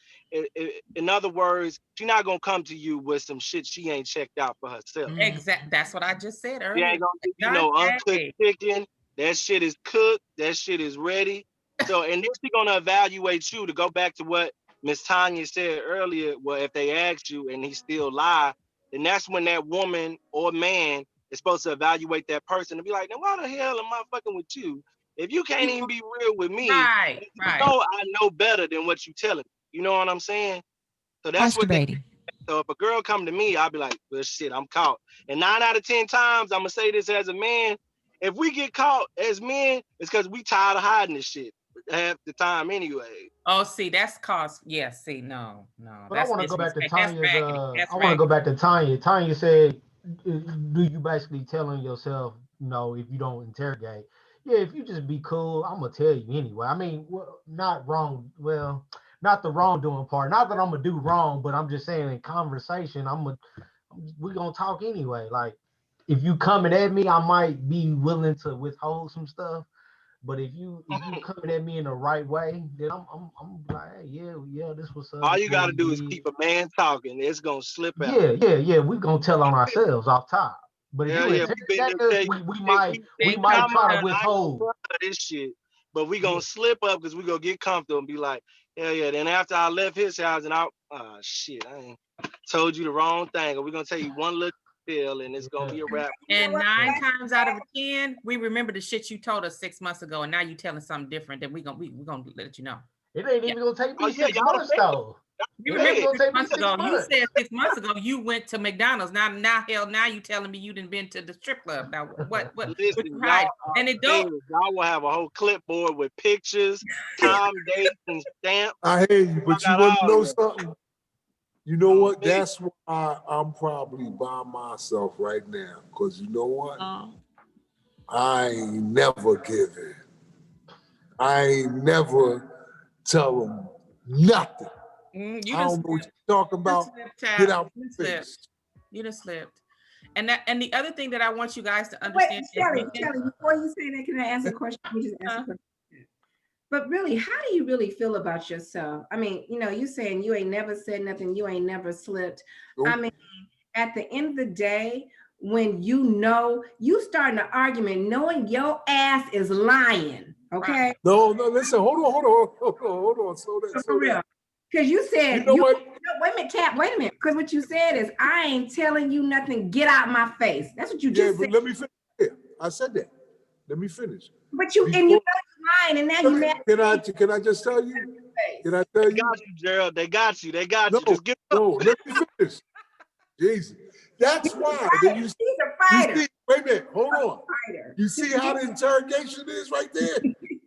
In other words, she's not gonna come to you with some shit she ain't checked out for herself. Exactly. That's what I just said earlier. She ain't gonna give you no uncooked chicken. That shit is cooked. That shit is ready. So, and then she's gonna evaluate you, to go back to what Miss Tanya said earlier. Well, if they ask you and he still lie, then that's when that woman or man is supposed to evaluate that person and be like, now why the hell am I fucking with you? If you can't even be real with me, right. I know better than what you telling me. You know what I'm saying? So that's what so if a girl come to me, I'll be like, well, shit, I'm caught. And 9 out of 10 times, I'm gonna say this as a man, if we get caught as men, it's because we tired of hiding this shit half the time anyway. Oh, see, that's cause no. But I want to go back to Tanya's. I want to go back to Tanya. Tanya said, "Do you basically telling yourself, if you don't interrogate, Yeah, if you just be cool, I'm gonna tell you anyway. I mean, not wrong. Well, not the wrongdoing part. Not that I'm gonna do wrong, but I'm just saying in conversation, we gonna talk anyway. Like, if you coming at me, I might be willing to withhold some stuff. But if you coming at me in the right way, then I'm like, hey, yeah, this what's up. All This you what gotta we do is did. keep a man talking. It's gonna slip out. Yeah. We gonna tell on ourselves off top. But if Yeah, you yeah. We been interrogate to us, tell you, we hey, might we we been might coming. try to I ain't gonna withhold. front of this shit, but we Yeah. gonna slip up because we gonna get comfortable and be like, hell yeah. Then after I left his house and shit, I ain't told you the wrong thing. Or we gonna tell you one little pill and it's gonna be a wrap. And 9 times out of 10, we remember the shit you told us 6 months ago, and now you telling something different. Then we gonna let you know. It ain't even gonna take Oh me yeah, 6 months though. You It ain't remember gonna take me 6 months six ago? You months. said 6 months ago you went to McDonald's. Now you telling me you didn't been to the strip club. Now what Listen, you y'all hide? are And it don't. feds. Y'all will have a whole clipboard with pictures, time, date, and stamp. I hear you, but you got want to all know that. something? You know Oh, what? man. That's why I'm probably by myself right now. Because you know what? I ain't never giving. I ain't never tell them nothing. You I just don't know what you're talking about. Get out You my slipped. face. You just slipped. And the other thing that I want you guys to Wait, understand Shelly, is Shelly, before you say that, can I ask a question? Let me just ask a question. But really, how do you really feel about yourself? I mean, you saying you ain't never said nothing, you ain't never slipped. I mean, at the end of the day, when you starting an argument knowing your ass is lying, okay? No, listen, hold on. Slow For real. down. Because you said, You know what? no, wait a minute, Cap, wait a minute. Because what you said is, I ain't telling you nothing, get out my face. That's what you just said. But let me finish. Yeah, I said that. Let me finish. But you you're lying, and now you mad. Can I just tell you? Can I tell They you? got you, Gerald. They got you. They got No, you. Just give no, let me finish. Jesus. That's why. He's a fighter. See, wait a minute, hold on. You see how the interrogation is right there?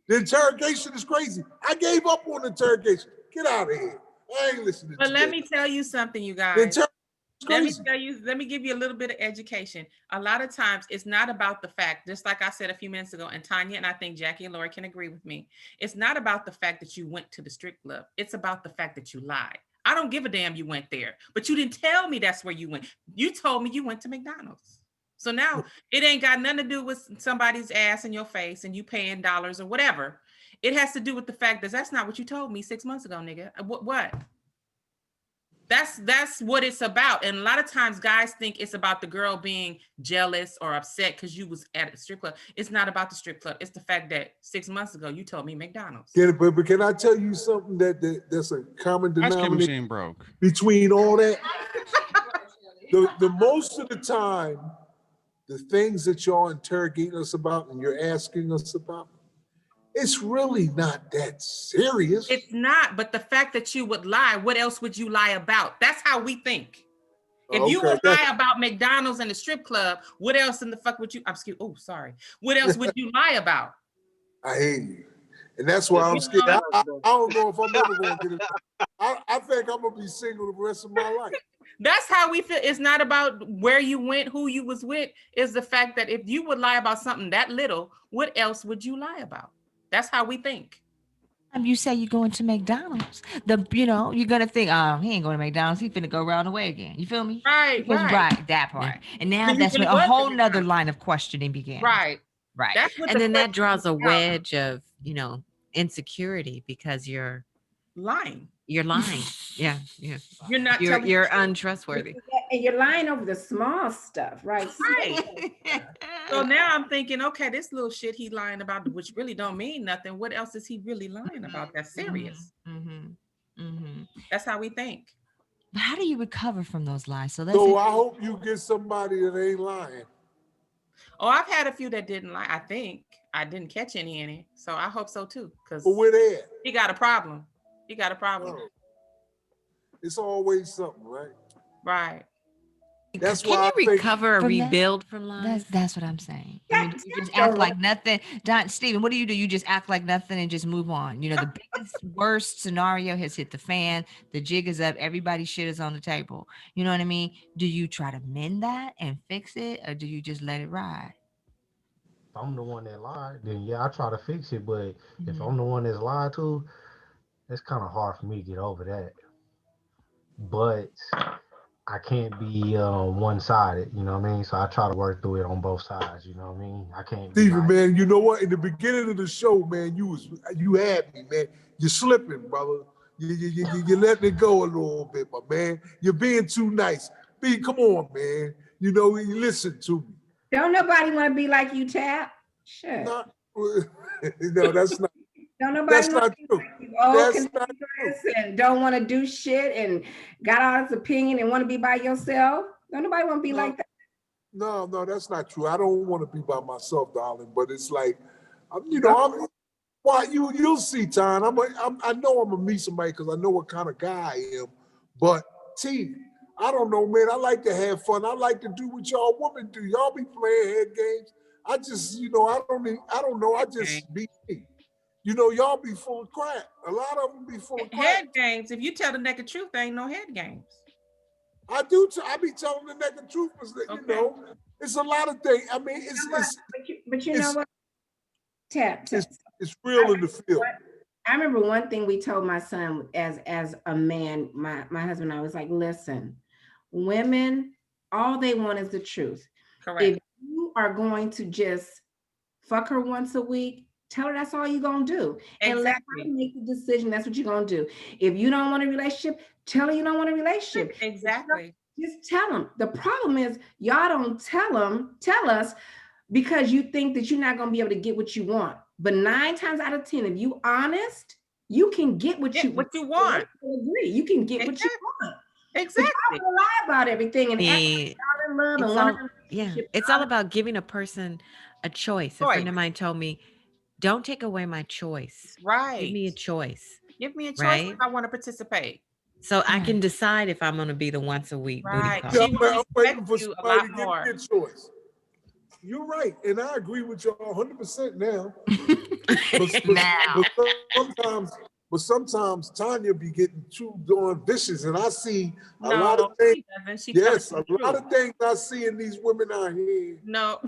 The interrogation is crazy. I gave up on the interrogation. Get out of here. I ain't listening But to let that. me tell you something, you The guys. interrogation Let me give you a little bit of education. A lot of times it's not about the fact, just like I said a few minutes ago, and Tanya and I think Jackie and Laura can agree with me. It's not about the fact that you went to the strip club. It's about the fact that you lied. I don't give a damn you went there, but you didn't tell me that's where you went. You told me you went to McDonald's. So now it ain't got nothing to do with somebody's ass in your face and you paying dollars or whatever. It has to do with the fact that that's not what you told me 6 months ago, nigga. What? That's what it's about. And a lot of times guys think it's about the girl being jealous or upset because you was at a strip club. It's not about the strip club. It's the fact that 6 months ago you told me McDonald's. but can I tell you something that's a common Ice cream denominator machine broke. between all that? The most of the time, the things that y'all interrogating us about and you're asking us about, it's really not that serious. It's not, but the fact that you would lie, what else would you lie about? That's how we think. If you would lie about McDonald's and the strip club, what else in the fuck would you, what else would you lie about? I hate you. And that's why I'm scared. I don't know if I'm ever going to get it. I think I'm going to be single the rest of my life. That's how we feel. It's not about where you went, who you was with. It's the fact that if you would lie about something that little, what else would you lie about? That's how we think. You say you're going to McDonald's, you're gonna think, oh, he ain't going to McDonald's. He finna go around the way again. You feel me? Right. Right, that part. And now So that's when really a whole nother line of questioning began. Right. Right. And then that draws a wedge of, insecurity because you're lying. You're lying. Yeah. You're not. You're untrustworthy. And you're lying over the small stuff, right? Right. So now I'm thinking, okay, this little shit he lying about, which really don't mean nothing. What else is he really lying about? That's serious. That's how we think. But how do you recover from those lies? So I hope you get somebody that ain't lying. Oh, I've had a few that didn't lie. I think I didn't catch any in it, so I hope so too. Because we're there. He got a problem. He got a problem. No. It's always something, right? Right. That's Can why you recover or rebuild from lies? That's what I'm saying. I mean, you just act like nothing. Steven, what do? You just act like nothing and just move on. The biggest, worst scenario has hit the fan. The jig is up. Everybody's shit is on the table. You know what I mean? Do you try to mend that and fix it, or do you just let it ride? I'm the one that lied, then yeah, I try to fix it. But if Mhm. I'm the one that's lied to, it's kind of hard for me to get over that. But I can't be one-sided, you know what I mean? So I try to work through it on both sides, you know what I mean? I can't be Steven, like, man, you know what? In the beginning of the show, man, you had me, man. You're slipping, brother. You're letting it go a little bit, my man. You're being too nice. Come on, man. You know, you listen to me. Don't nobody want to be like you, Tap. Sure. Not, no, that's not. Don't nobody That's want to not be true. like you. Old That's not true. cantankerous and don't want to do shit and got all this opinion and want to be by yourself. Don't nobody want to be like that. No, that's not true. I don't want to be by myself, darling. But it's like, you know, why you'll see, Tom. I know I'm gonna meet somebody because I know what kind of guy I am. But T, I don't know, man. I like to have fun. I like to do what y'all women do. Y'all be playing head games. I just, you know, I don't know. I just be me. You know, y'all be full of crap. A lot of them be full of crap. Head games. If you tell the naked truth, there ain't no head games. I do. I be telling the naked truth, but you know, it's a lot of things. I mean, but you know what? Tap. It's real in the field. I remember one thing we told my son as a man, my husband and I was like, listen, women, all they want is the truth. Correct. If you are going to just fuck her once a week, tell her that's all you're going to do. Exactly. And let her make the decision. That's what you're going to do. If you don't want a relationship, tell her you don't want a relationship. Exactly. Just tell them. The problem is y'all don't tell us because you think that you're not going to be able to get what you want. But 9 times out of 10, if you honest, you can get what you want. Agree. You can get what you want. Exactly. But y'all lie about everything and act like y'all in love and want it's all about giving a person a choice. A friend of mine told me, don't take away my choice. Right. Give me a choice. Give me a choice right? if I want to participate. So I can decide if I'm going to be the once a week booty Right. call. She I'm will waiting for respect you a somebody lot to give more. me a choice. You're right, and I agree with y'all 100% now. But sometimes Tanya be getting too darn vicious, and I see a lot of things. Yes, a lot of things I see in these women out here. No,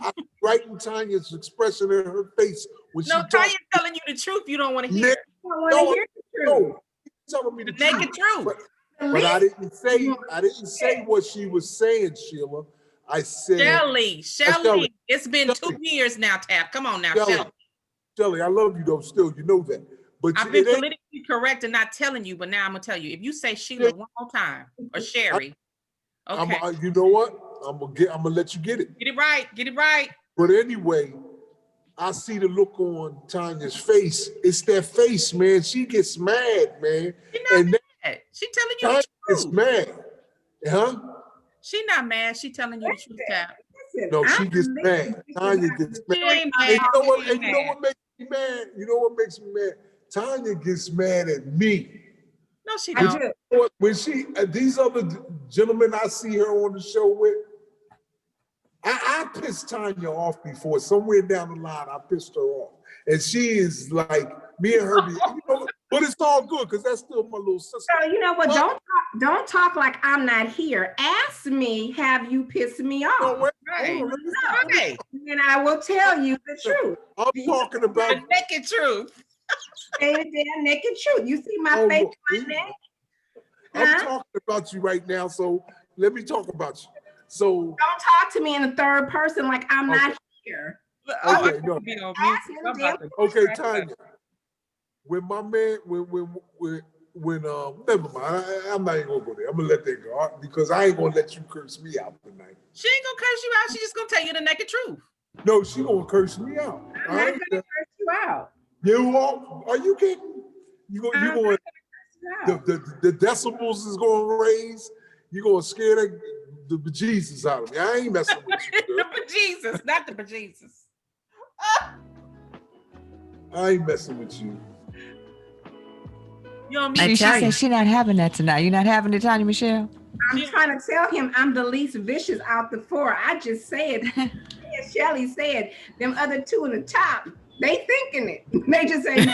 right in Tanya's expression in her face when she talks. Tanya's telling you the truth. You don't want to hear. You don't want to hear the truth. No, she's telling me the naked truth. But I didn't say what she was saying, Sheila. I said, Shelly, it's been 2 years now, Tap. Come on now, Shelly, I love you though, still, you know that. But I've been politically correct and not telling you, but now I'm gonna tell you. If you say Sheila one more time or Sherry, okay. You know what? I'm gonna let you get it. Get it right. But anyway, I see the look on Tanya's face. It's that face, man. She gets mad, man. She's not mad. She telling you the truth. Gets mad, huh? She not mad. She telling you the truth, Tap. No, she gets mad. Tanya gets mad. And you know what makes me mad? You know what makes me mad? Tanya gets mad at me. No, she don't. When these other gentlemen I see her on the show with, I pissed Tanya off before. Somewhere down the line, I pissed her off. And she is like, me and her, but it's all good because that's still my little sister. So you know what? Don't talk like I'm not here. Ask me, have you pissed me off? Right. And I will tell you the truth. I'm talking about the naked truth. Say the damn naked truth. You see my face, my neck? I'm talking about you right now, so let me talk about you. So don't talk to me in the third person like I'm not here. Okay, no. Okay, Tanya. When my man, when never mind. I'm not even gonna go there. I'm gonna let that go because I ain't gonna let you curse me out tonight. She ain't gonna curse you out. She just gonna tell you the naked truth. No, she gonna curse me out. I'm not gonna curse you out. You are you kidding? You going the decibels is gonna raise. You gonna scare the bejesus out of me. I ain't messing with you. The bejesus, not the bejesus. I ain't messing with you. She said she's not having that tonight. You're not having it, Tanya Michelle? I'm trying to tell him I'm the least vicious out the 4. I just said, as Shelly said, them other 2 in the top, they thinking it. They just ain't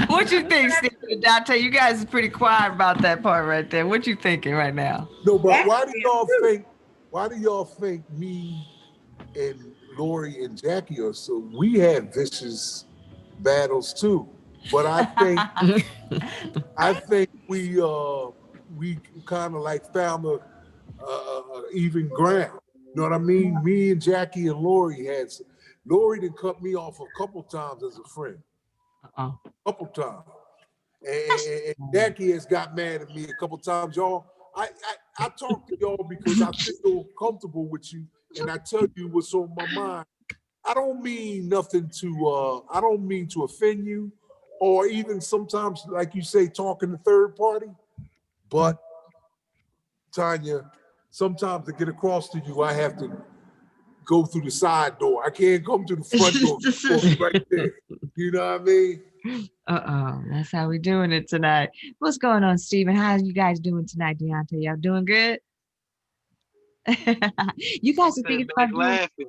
What you think, Steve, Dante? You guys are pretty quiet about that part right there. What you thinking right now? No, but why do y'all think me and Lori and Jackie are so we had vicious battles too. But I think we kind of like found a even ground. You know what I mean? Me and Jackie and Lori Lori done cut me off a couple times as a friend. Couple times. And Jackie has got mad at me a couple times, y'all. I talk to y'all because I feel comfortable with you, and I tell you what's on my mind. I don't mean nothing to I don't mean to offend you, or even sometimes, like you say, talking to third party. But Tanya, sometimes to get across to you, I have to go through the side door. I can't come to the front door right there. You know what I mean? That's how we're doing it tonight. What's going on, Stephen? How are you guys doing tonight, Deontay? Y'all doing good? You guys are thinking Back about doing laughing.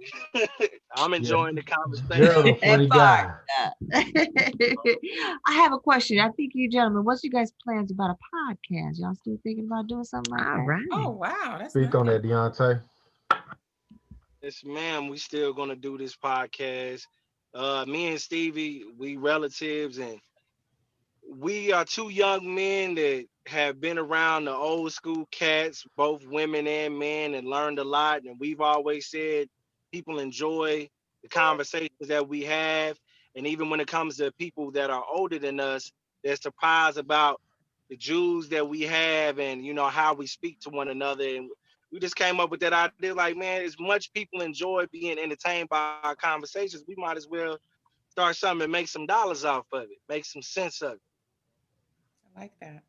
I'm enjoying the Gerald a conversation. funny guy. I have a question. I think you gentlemen, what's you guys' plans about a podcast? Y'all still thinking about doing something like that? Oh wow, that's Speak on that, Deontay. Yes, ma'am. We still gonna do this podcast. Me and Stevie, we relatives, and we are two young men that have been around the old school cats, both women and men, and learned a lot. And we've always said people enjoy the conversations that we have. And even when it comes to people that are older than us, they're surprised about the Jews that we have and how we speak to one another. And we just came up with that idea, like, man, as much people enjoy being entertained by our conversations, we might as well start something and make some dollars off of it, make some sense of it. I like that.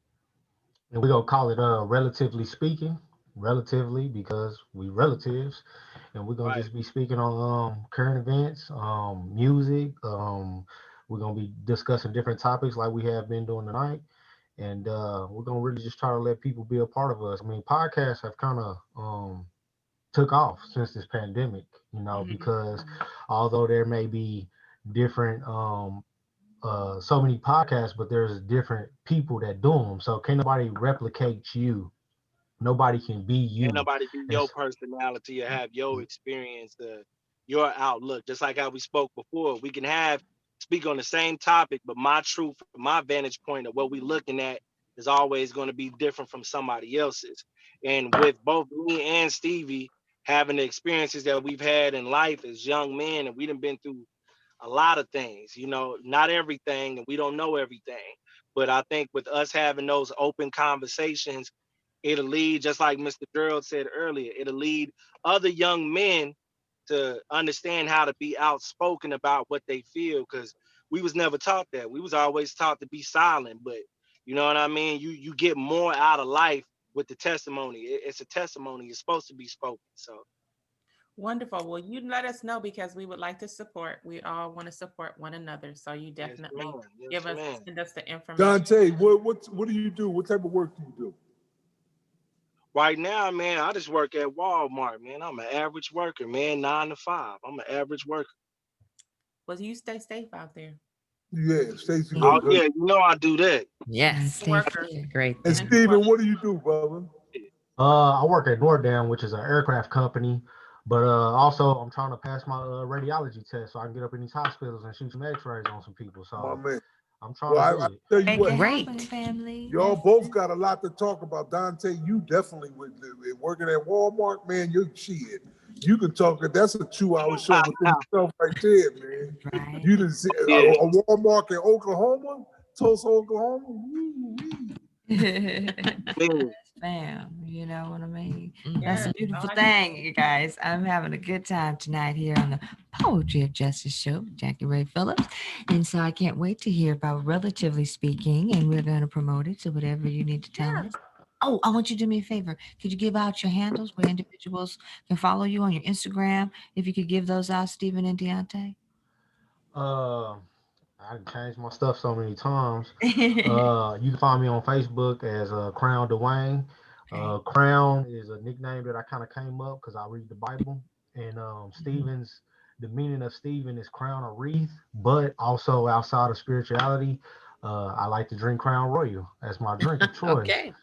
And we're gonna call it relatively speaking, relatively because we relatives, and we're gonna Right. just be speaking on current events, music. We're gonna be discussing different topics like we have been doing tonight, and we're gonna really just try to let people be a part of us. I mean, podcasts have kind of took off since this pandemic, because although there may be different so many podcasts, but there's different people that do them. So can't nobody replicate you. Nobody can be Ain't you. nobody be your personality or have your experience, your outlook. Just like how we spoke before, we can speak on the same topic, but my truth, my vantage point of what we looking at is always going to be different from somebody else's. And with both me and Stevie having the experiences that we've had in life as young men, and we done been through a lot of things, not everything, and we don't know everything. But I think with us having those open conversations, it'll lead, just like Mr. Gerald said earlier, it'll lead other young men to understand how to be outspoken about what they feel, because we was never taught that. We was always taught to be silent, but you know what I mean? You get more out of life with the testimony. It's a testimony. It's supposed to be spoken. So Wonderful. Well, you let us know because we would like to support. We all want to support one another. So you yes, definitely ma'am. Yes, ma'am. send us the information. Dante, what do you do? What type of work do you do? Right now, man, I just work at Walmart, man. I'm an average worker, man, 9 to 5. I'm an average worker. Well, you stay safe out there. Yeah, Stacey. Oh yeah, I do that. Yes. Workers. Great. And Steven, what do you do, brother? I work at Nordown, which is an aircraft company, but also I'm trying to pass my radiology test so I can get up in these hospitals and shoot some X-rays on some people. My So man. I'm trying to do I it. tell you what, Great family. y'all both got a lot to talk about. Dante, you definitely working at Walmart, man. You shit. You can talk. That's a 2-hour show within itself, right there, man. Right. You didn't see Yeah. a Walmart in Oklahoma, Tulsa, Oklahoma. Fam, you know what I mean? Yes, That's a I beautiful like thing, you guys. I'm having a good time tonight here on the Poetry of Justice show with JackieRay Phillips. And so I can't wait to hear about Relatively Speaking, and we're going to promote it. So whatever you need to tell us. Oh, I want you to do me a favor. Could you give out your handles where individuals can follow you on your Instagram? If you could give those out, Stephen and Deontay. I changed my stuff so many times. You can find me on Facebook as Crown Dwayne. Crown is a nickname that I kind of came up because I read the Bible. And Stephen's, the meaning of Stephen is crown or wreath, but also outside of spirituality, I like to drink Crown Royal. That's my drink of choice. Okay.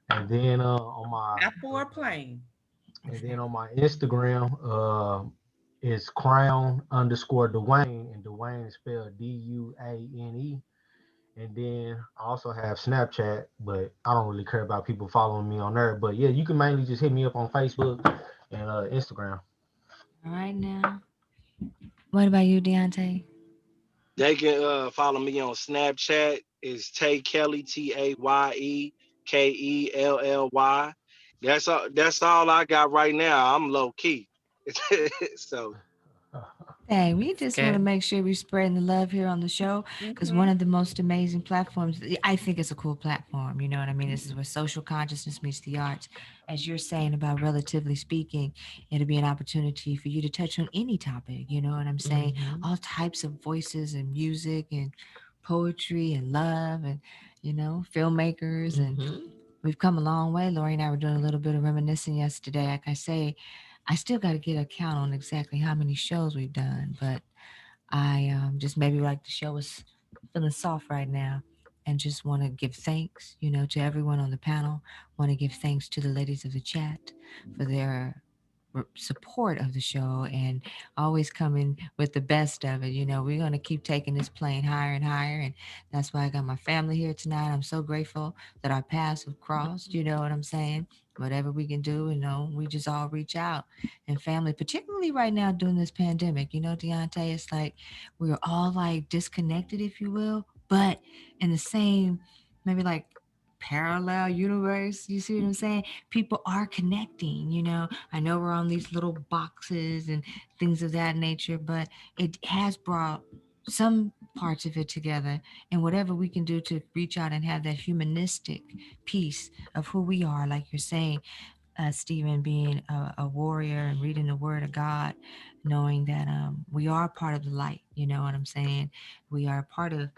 And then Apple or plain. and then on my Instagram, It's Crown underscore Dwayne, and Dwayne is spelled Duane. And then I also have Snapchat, but I don't really care about people following me on there. But yeah, you can mainly just hit me up on Facebook and Instagram. All right now. What about you, Deontay? They can follow me on Snapchat. It's Tay Kelly, TayeKelly. That's all I got right now. I'm low key. So Hey, we It's just want to good. make sure we're spreading the love here on the show because one of the most amazing platforms, I think it's a cool platform. You know what I mean? This is where social consciousness meets the arts. As you're saying about relatively speaking, it'll be an opportunity for you to touch on any topic. You know what I'm saying? Mhm. All types of voices and music and poetry and love and, filmmakers. And Mhm. we've come a long way. Lori and I were doing a little bit of reminiscing yesterday. Like I say, I still got to get a count on exactly how many shows we've done, but I just maybe like the show is feeling soft right now and just want to give thanks, to everyone on the panel. Want to give thanks to the ladies of the chat for their support of the show and always coming with the best of it. We're going to keep taking this plane higher and higher. And that's why I got my family here tonight. I'm so grateful that our paths have crossed. You know what I'm saying? Whatever we can do, we just all reach out. And family, particularly right now during this pandemic, Deontay, it's like we're all like disconnected, if you will, but in the same, maybe like parallel universe. You see what I'm saying? People are connecting. I know we're on these little boxes and things of that nature, but it has brought some parts of it together, and whatever we can do to reach out and have that humanistic piece of who we are, like you're saying, Stephen, being a warrior and reading the word of God, knowing that we are part of the light. You know what I'm saying? We are part of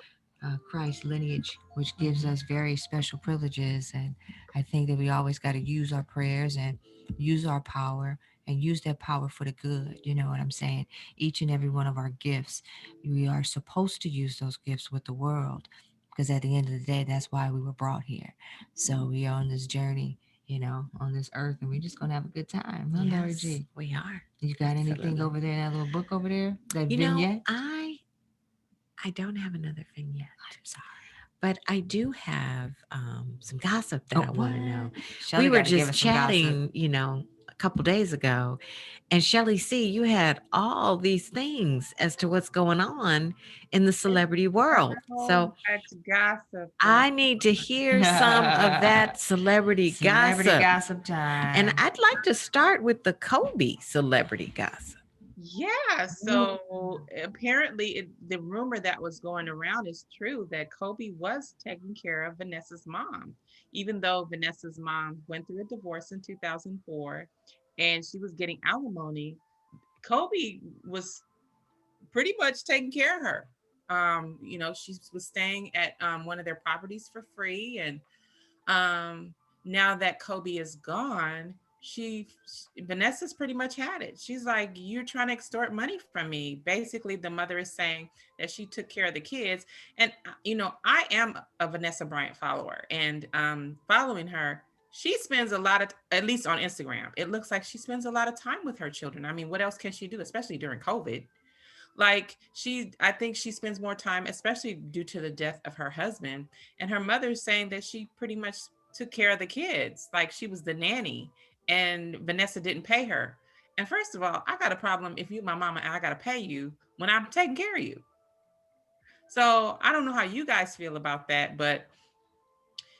Christ's lineage, which gives us very special privileges. And I think that we always got to use our prayers and use our power and use that power for the good. You know what I'm saying? Each and every one of our gifts, we are supposed to use those gifts with the world, because at the end of the day, that's why we were brought here. So we are on this journey, on this earth, and we're just gonna have a good time. Huh, Lori Yes, G? we are. You got anything Absolutely. over there, that little book over there? That You know, vignette? I don't have another vignette, I'm sorry. but I do have some gossip that Oh, I want to know. Shelly We were got to give just us some gossip. chatting, a couple days ago, and Shelly C, you had all these things as to what's going on in the celebrity world. So So much gossip. I need to hear some of that celebrity Celebrity gossip. gossip time. And I'd like to start with the Kobe celebrity gossip. Yeah, so apparently the rumor that was going around is true that Kobe was taking care of Vanessa's mom, even though Vanessa's mom went through a divorce in 2004 and she was getting alimony. Kobe was pretty much taking care of her. She was staying at one of their properties for free, and um, now that Kobe is gone, Vanessa's pretty much had it. She's like, "You're trying to extort money from me." Basically, the mother is saying that she took care of the kids, and I am a Vanessa Bryant follower, and following her. She spends a lot of, at least on Instagram, it looks like she spends a lot of time with her children. I mean, what else can she do, especially during COVID? Like I think she spends more time, especially due to the death of her husband. And her mother's saying that she pretty much took care of the kids, like she was the nanny, and Vanessa didn't pay her. And first of all, I got a problem if you my mama and I gotta pay you when I'm taking care of you. So I don't know how you guys feel about that, but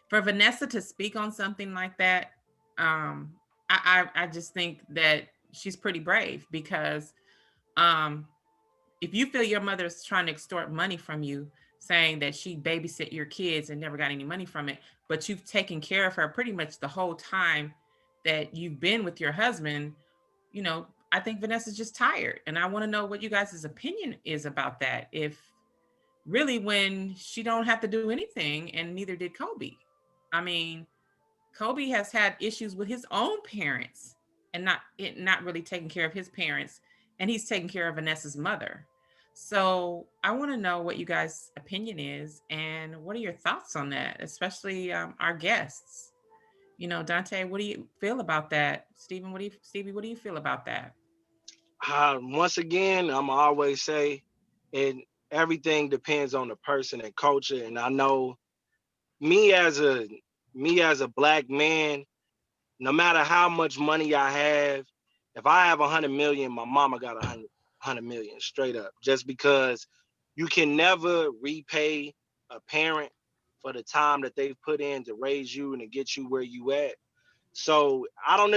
for Vanessa to speak on something like that, um, I just think that she's pretty brave because um if you feel your mother is trying to extort money from you, saying that she babysit your kids and never got any money from it, but you've taken care of her pretty much the whole time that you've been with your husband, I think Vanessa's just tired. And I want to know what you guys' opinion is about that. If really when she don't have to do anything and neither did Kobe. I mean, Kobe has had issues with his own parents and not really taking care of his parents, and he's taking care of Vanessa's mother. So I want to know what you guys' opinion is and what are your thoughts on that, especially our guests. Dante, what do you feel about that? Stevie, what do you feel about that? Once again, I'm always say, and everything depends on the person and culture. And I know me as a me as a black man, no matter how much money I have, if I have 100 million, my mama got 100 million straight up. Just because you can never repay a parent for the time that they've put in to raise you and to get you where you at. So I don't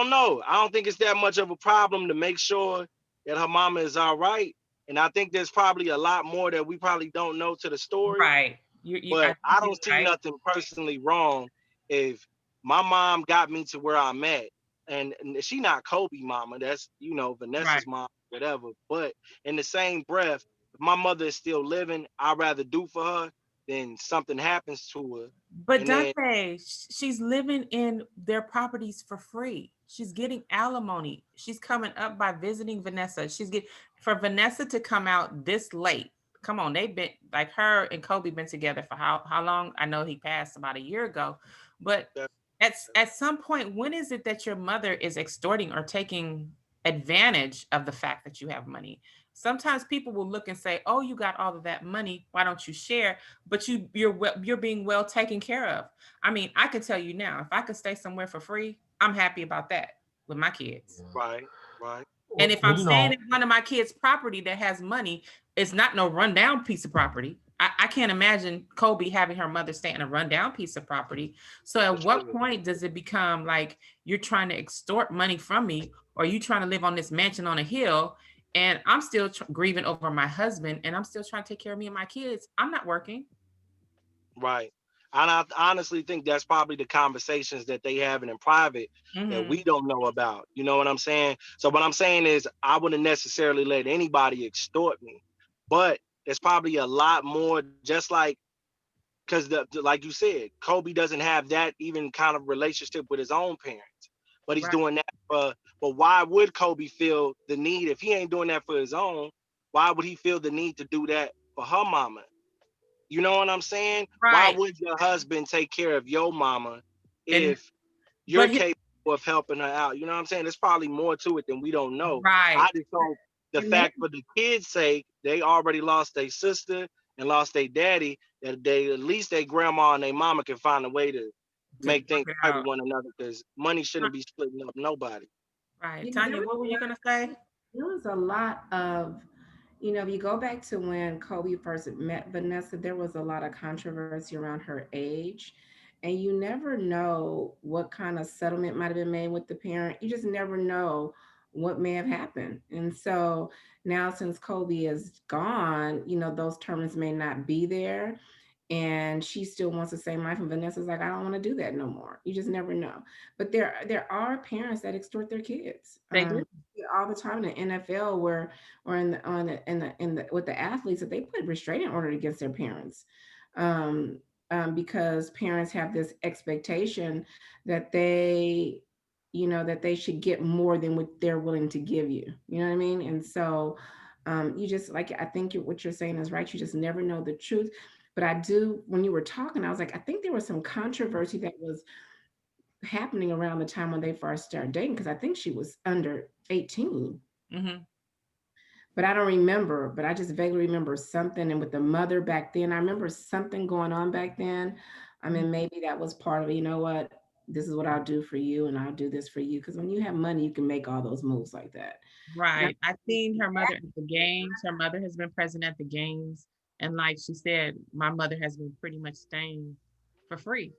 know. I don't think it's that much of a problem to make sure that her mama is all right. And I think there's probably a lot more that we probably don't know to the story. Right. I But think I you're don't see right. nothing personally wrong if my mom got me to where I'm at. And she not Kobe mama. That's, Right. Vanessa's mom, whatever. But in the same breath, if my mother is still living, I'd rather do for her than something happens to her. But And then Dante, she's living in their properties for free. She's getting alimony. She's coming up by visiting Vanessa. She's get For Vanessa to come out this late. Come on, they've been like her and Kobe been together for how long? I know he passed about a year ago, but at some point, when is it that your mother is extorting or taking advantage of the fact that you have money? Sometimes people will look and say, "Oh, you got all of that money. Why don't you share?" But you're being well taken care of. I mean, I can tell you now, if I could stay somewhere for free, I'm happy about that with my kids. right, right. And if Well, I'm staying in one of my kids' property that has money, it's not no rundown piece of property. I can't imagine Kobe having her mother stay in a rundown piece of property. So at what point does it become like you're trying to extort money from me, or you trying to live on this mansion on a hill, and I'm still grieving over my husband, and I'm still trying to take care of me and my kids? I'm not working. Right. And I honestly think that's probably the conversations that they having in private that Mm-hmm. we don't know about. You know what I'm saying? So what I'm saying is I wouldn't necessarily let anybody extort me. But there's probably a lot more, just like, because like you said, Kobe doesn't have that even kind of relationship with his own parents. But he's Right. doing that for, but why would Kobe feel the need if he ain't doing that for his own? Why would he feel the need to do that for her mama? You know what I'm saying? Why Right. would your husband take care of your mama And if you're but capable of helping her out? You know what I'm saying? There's probably more to it than we don't know. right. I just hope the And maybe fact for the kids' sake, they already lost their sister and lost their daddy, that they at least their grandma and their mama can find a way to To make work things it right with out. one another because money shouldn't be splitting up nobody. Right. there Tanya, was what were you gonna say? there was a lot of, if you go back to when Kobe first met Vanessa, there was a lot of controversy around her age. And you never know what kind of settlement might have been made with the parent. You just never know what may have happened. And so now, since Kobe is gone, those terms may not be there. And she still wants the same life. And Vanessa's like, I don't want to do that no more. You just never know. But there are parents that extort their kids. They do. All the time in the NFL, where or in the on the, in the with the athletes, that they put restraining order against their parents, um, because parents have this expectation that that they should get more than what they're willing to give you. You know what I mean? And so, you just like, I think what you're saying is right. You just never know the truth. But I do. When you were talking, I was like, I think there was some controversy that was happening around the time when they first started dating, because I think she was under 18. Mm-hmm. But I don't remember, but I just vaguely remember something. And with the mother back then, I remember something going on back then. I mean, maybe that was part of it. You know what? This is what I'll do for you, and I'll do this for you. Because when you have money, you can make all those moves like that. And Right. I've seen her mother at the games. Her mother has been present at the games. And like she said, my mother has been pretty much staying for free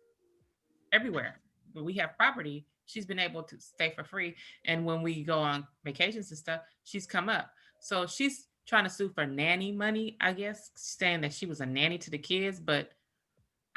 everywhere. When we have property, she's been able to stay for free. And when we go on vacations and stuff, she's come up. So she's trying to sue for nanny money, I guess, saying that she was a nanny to the kids. But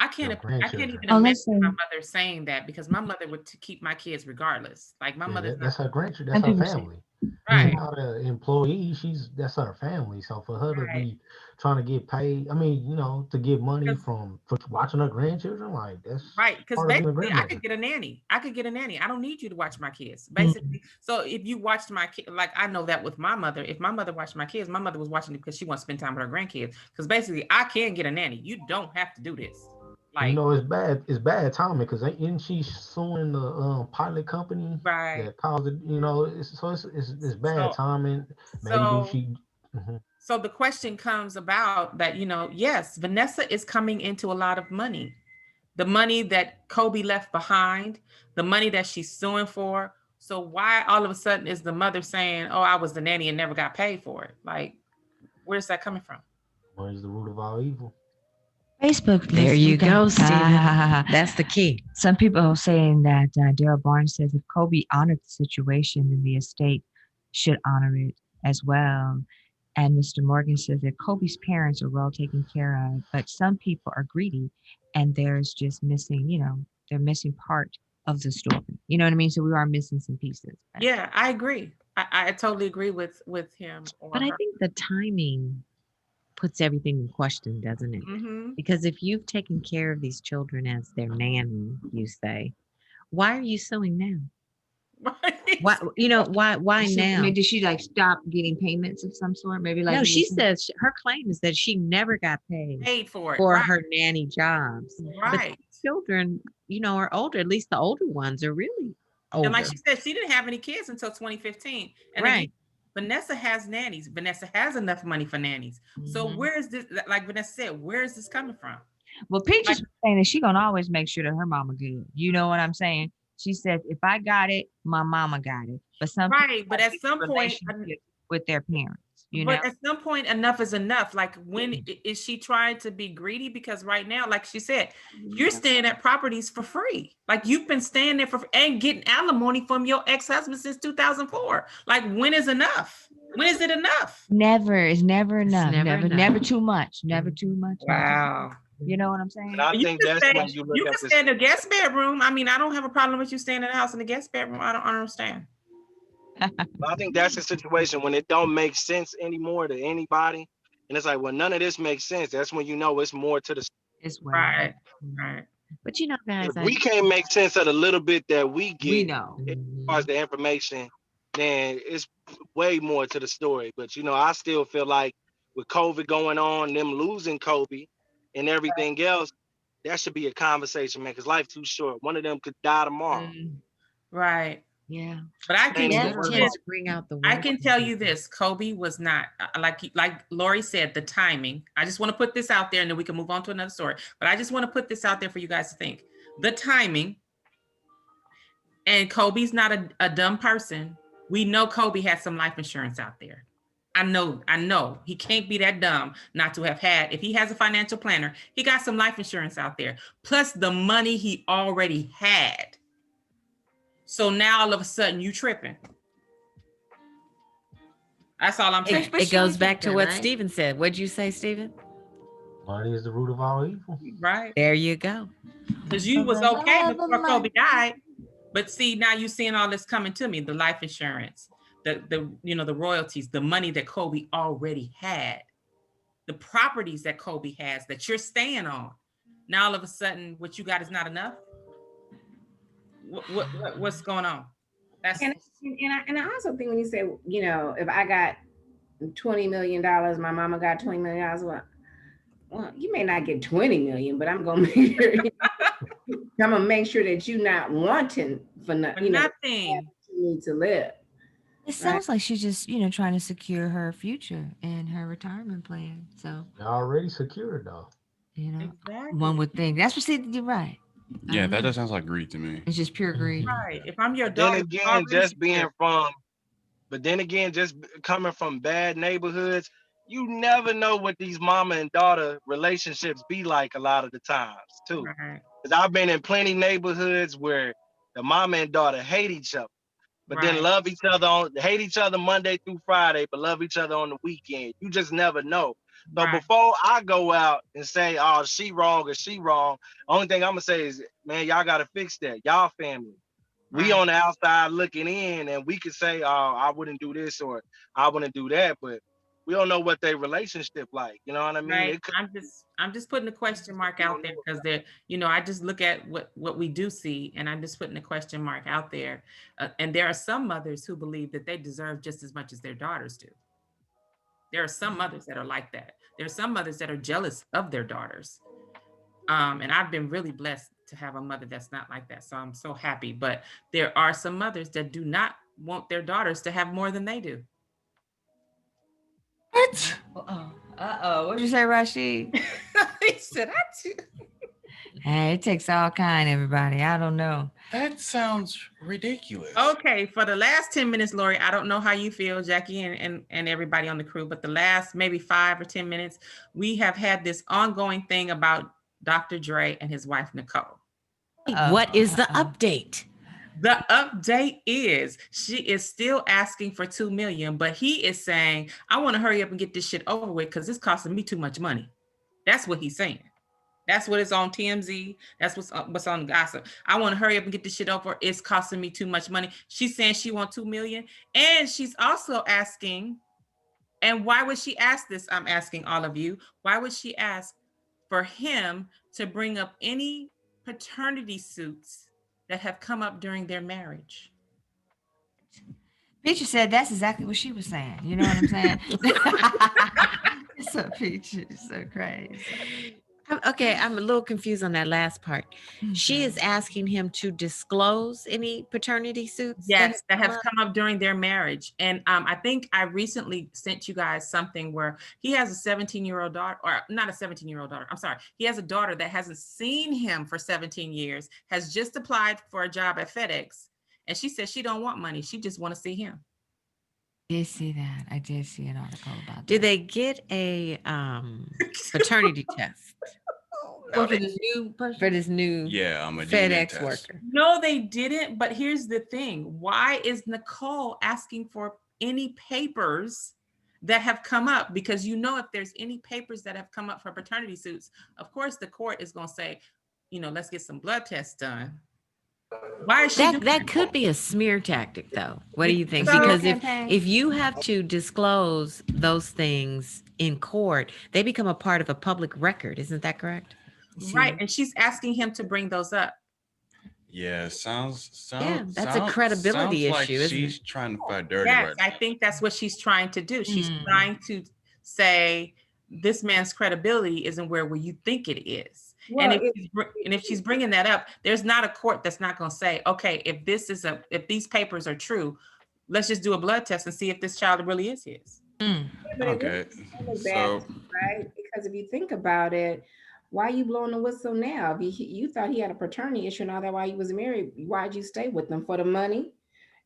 Your I can't grandchildren. even Oh, imagine my listen. mother saying that, because my mother would keep my kids regardless. Like my Yeah, mother's not that's her grandchildren. Some That's her people say, family. She's right, Mhm. not an employee. That's her family. So for her to right. be trying to get paid, I mean, to get money 'Cause for watching her grandchildren, like that's right, because part of being a basically I could grandmother. get a nanny. I could get a nanny. I don't need you to watch my kids. Mhm. Basically, so if you watched my kid, like I know that with my mother, if my mother watched my kids, my mother was watching it because she wants to spend time with her grandkids. Because basically, I can get a nanny. You don't have to do this. And you Like, know, it's bad timing because isn't she suing the pilot company right. that caused it? You know, it's bad So, timing. Maybe so, she. Mhm. so the question comes about that, yes, Vanessa is coming into a lot of money. The money that Kobe left behind, the money that she's suing for. So why all of a sudden is the mother saying, "Oh, I was the nanny and never got paid for it"? Like, where's that coming from? Money's the root of all evil. Facebook. There you go, Steven. Ah, That's the key. some people are saying that Daryl Barnes says if Kobe honored the situation, then the estate should honor it as well. And Mr. Morgan says that Kobe's parents are well taken care of, but some people are greedy and there's just missing, they're missing part of the story. You know what I mean? So we are missing some pieces. Yeah, I agree. I totally agree with him or But I her. think the timing puts everything in question, doesn't it? Mm-hmm. Because if you've taken care of these children as their nanny, you say, why are you suing now? Why why I now? mean, did she like stop getting payments of some sort? Maybe like No, she says her claim is that she never got Paid for it, for right? her nanny jobs. But Right. children, are older. At least the older ones are really older. And like she said, she didn't have any kids until 2015. And Right. again, Vanessa has nannies. Vanessa has enough money for nannies. So where is this? Like Vanessa said, where is this coming from? Well, Peach is saying that she gonna always make sure that her mama good. You know what I'm saying? She says, if I got it, my mama got it. But some people Right, but at some point, relationship with their parents, but at some point, enough is enough. Like, when is she trying to be greedy? Because right now, like she said, you're staying at properties for free. Like, you've been staying there and getting alimony from your ex-husband since 2004. Like, when is enough? When is it enough? Never is never enough. never Never, enough. never too much. Never too much. Wow. You know what I'm saying? And I You think can that's stay, when you look you at can this. stay in the guest bedroom. I mean, I don't have a problem with you staying in the house in the guest bedroom. I don't understand. I think that's the situation when it don't make sense anymore to anybody. And it's like, well, none of this makes sense. That's when you know it's more to the. It's Right. Right. But guys, If we can't make sense of the little bit that we get We know. as far as the information, then it's way more to the story. But I still feel like with COVID going on, them losing Kobe and everything else, that should be a conversation, man, because life too short. One of them could die tomorrow. Right. Yeah. But I can Ain't tell even you worth this. bring out the I worst. can tell you this: Kobe was not like Lori said. The timing. I just want to put this out there, and then we can move on to another story. But I just want to put this out there for you guys to think. The timing. And Kobe's not a dumb person. We know Kobe had some life insurance out there. I know. He can't be that dumb not to have had. If he has a financial planner, he got some life insurance out there. Plus the money he already had. So now all of a sudden you tripping. That's all I'm saying. It goes back to what Steven said. What'd you say, Steven? Money is the root of all evil. Right. There you go. Because you was okay before Kobe died. But see, now you're seeing all this coming to me, the life insurance, the royalties, the money that Kobe already had, the properties that Kobe has that you're staying on. Now all of a sudden, what you got is not enough. What's going on? And I also think when you say, if I got $20 million, my mama got $20 million, well, you may not get 20 million, but I'm gonna make sure I'm gonna make sure that you're not wanting for nothing. Nothing. You need to live. It sounds like she's just, trying to secure her future and her retirement plan. So They're already secured though. Exactly. One would think that's what you're right. Yeah, that just sounds like greed to me. It's just pure greed. Right. If I'm your But then daughter, again, just coming from bad neighborhoods, you never know what these mama and daughter relationships be like a lot of the times too. Right. Because I've been in plenty neighborhoods where the mama and daughter hate each other, but then love each other hate each other Monday through Friday, but love each other on the weekend. You just never know. So before I go out and say, oh, she wrong or she wrong, only thing I'm gonna say is, man, y'all gotta fix that. Y'all family. We on the outside looking in, and we could say, oh, I wouldn't do this or I wouldn't do that, but we don't know what their relationship like. You know what I mean? Right. I'm just putting a question mark out there because I just look at what we do see, and I'm just putting a question mark out there. And there are some mothers who believe that they deserve just as much as their daughters do. There are some mothers that are like that. There are some mothers that are jealous of their daughters. And I've been really blessed to have a mother that's not like that. So I'm so happy. But there are some mothers that do not want their daughters to have more than they do. What? What'd you say, Rashid? He said, Hey, it takes all kind, everybody. I don't know. That sounds ridiculous. Okay, for the last 10 minutes, Lori, I don't know how you feel, Jackie and everybody on the crew, but the last maybe 5 or 10 minutes, we have had this ongoing thing about Dr. Dre and his wife, Nicole. What is the update? The update is she is still asking for $2 million, but he is saying, I want to hurry up and get this shit over with because it's costing me too much money. That's what he's saying. That's what is on TMZ. That's what's on gossip. I want to hurry up and get this shit over. It's costing me too much money. She's saying she wants $2 million. And she's also asking, and why would she ask this? I'm asking all of you. Why would she ask for him to bring up any paternity suits that have come up during their marriage? Peachy said that's exactly what she was saying. You know what I'm saying? It's so Peachy. It's so crazy. Okay, I'm a little confused on that last part. She is asking him to disclose any paternity suits. Yes, that have come up during their marriage. And I think I recently sent you guys something where he has a 17-year-old daughter, or not a 17-year-old daughter. I'm sorry. He has a daughter that hasn't seen him for 17 years, has just applied for a job at FedEx. And she says she don't want money. She just want to see him. I did see that. I did see an article about that. Did they get a paternity test? For this new person? For this new I'm a DNA FedEx test. worker. No, they didn't. But here's the thing. Why is Nicole asking for any papers that have come up? Because you know, if there's any papers that have come up for paternity suits, of course, the court is going to say, you know, let's get some blood tests done. Why is she that could be a smear tactic, though. What do you think? Because if you have to disclose those things in court, they become a part of a public record. Isn't that correct? Right. And she's asking him to bring those up. Yeah, sounds that's a credibility like issue, isn't she's it? trying to fight dirty Yes, right I think that's what she's trying to do. She's trying to say this man's credibility isn't where you think it is. Well, and if she's bringing that up, there's not a court that's not going to say, okay, if these papers are true, let's just do a blood test and see if this child really is his. Okay, so right? Because if you think about it, why are you blowing the whistle now? If you thought he had a paternity issue and all that while he was married, why'd you stay with him? For the money?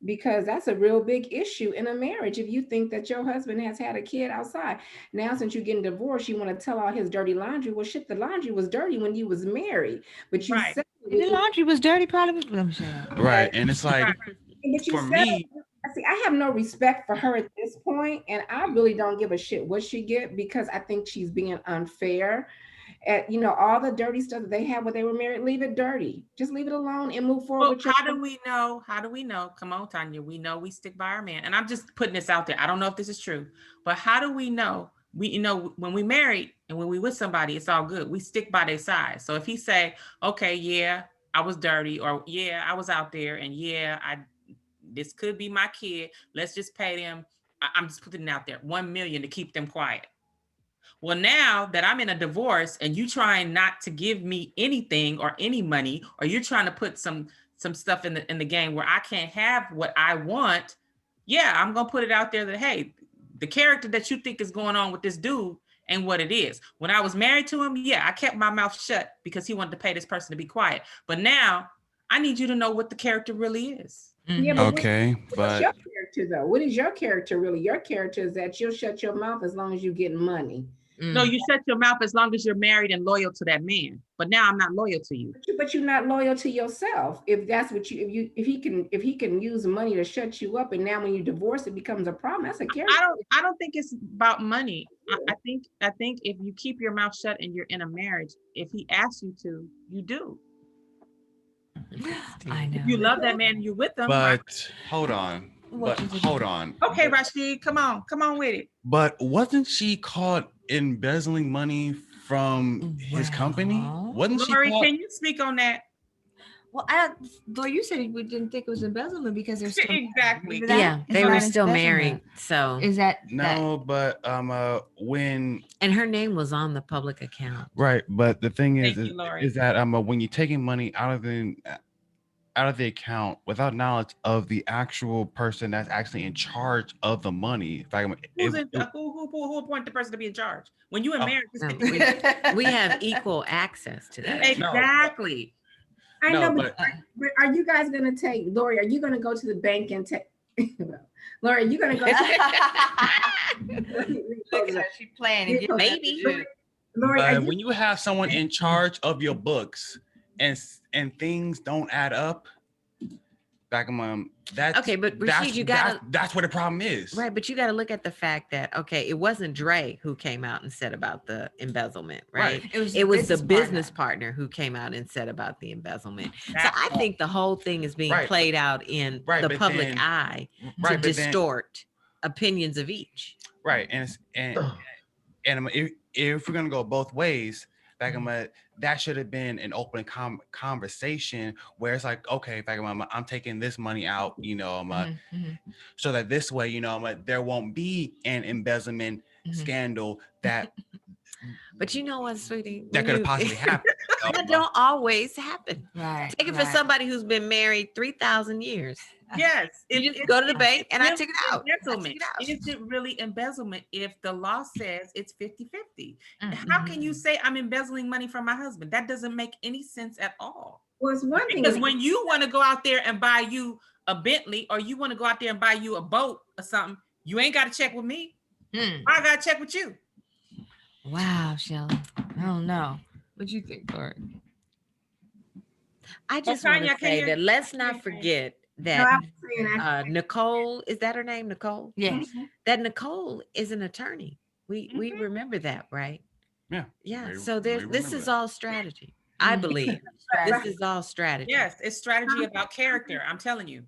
Because that's a real big issue in a marriage. If you think that your husband has had a kid outside, now since you're getting divorced, you want to tell all his dirty laundry. Well, shit, the laundry was dirty when you was married, but you said the laundry was dirty, probably. Right, and it's like for me. See, I have no respect for her at this point, and I really don't give a shit what she get because I think she's being unfair. At all the dirty stuff that they had when they were married, leave it dirty. Just leave it alone and move forward. Well, how do we know? Come on, Tanya. We know we stick by our man. And I'm just putting this out there. I don't know if this is true, but how do we know? When we married and when we with somebody, it's all good. We stick by their side. So if he say, okay, yeah, I was dirty, or yeah, I was out there, and yeah, this could be my kid. Let's just pay them. I'm just putting it out there, $1 million to keep them quiet. Well, now that I'm in a divorce and you trying not to give me anything or any money, or you're trying to put some stuff in the game where I can't have what I want. Yeah, I'm going to put it out there that, hey, the character that you think is going on with this dude ain't what it is. When I was married to him, yeah, I kept my mouth shut because he wanted to pay this person to be quiet. But now I need you to know what the character really is. Yeah, but what's but your character though? What is your character really? Your character is that you'll shut your mouth as long as you get money. No, you shut your mouth as long as you're married and loyal to that man. But now I'm not loyal to you. But you're not loyal to yourself. If that's what if he can use money to shut you up, and now when you divorce, it becomes a problem. That's a character. I don't think it's about money. I think if you keep your mouth shut and you're in a marriage, if he asks you to, you do. I know. If you love that man, you're with them. But hold on. Okay, Rashid, come on with it. But wasn't she caught embezzling money from his company? Wasn't Lori, she caught? can you speak on that? Well, though you said we didn't think it was embezzlement because they're still Exactly. Yeah, It's they not were still embezzlement. married. So Is that No, but when and her name was on the public account. right, but the thing Thank you, Lori. is that when you're taking money out of the account without knowledge of the actual person that's actually in charge of the money. Like, Who appointed the person to be in charge? When you in marriage, it's No, 50-50. we have equal access to that. Exactly. I No, know, but are you guys going to take, Lori, are you going to go to the bank and take, Lori, are you going to go to she playing again? Maybe. Lori, but when you have someone in charge of your books and things don't add up, back that's okay, but Rashid, that's where the problem is. Right, but you got to look at the fact that it wasn't Dre who came out and said about the embezzlement, right? It was the business partner who came out and said about the embezzlement. So I think the whole thing is being played out in the public eye to distort opinions of each. Right, and if we're gonna go both ways, that should have been an open conversation where it's like, okay, I'm taking this money out, so that this way, there won't be an embezzlement scandal that. But you know what, sweetie? That could have possibly happened. That don't always happen. Right. Take it for somebody who's been married 3,000 years. Yes. You just go to the bank and I took it out. Embezzlement. Is it really embezzlement if the law says it's 50-50? How can you say I'm embezzling money from my husband? That doesn't make any sense at all. Well, it's one thing because when you want to go out there and buy you a Bentley or you want to go out there and buy you a boat or something, you ain't got to check with me. I got to check with you. Wow, Shelly. I don't know. What you think, Lori? I just want to say that let's not forget that Nicole, is that her name, Nicole? Yes. That Nicole is an attorney. We remember that, right? Yeah. Yeah. So this is all strategy. I believe this is all strategy. Yes, it's strategy about character. I'm telling you.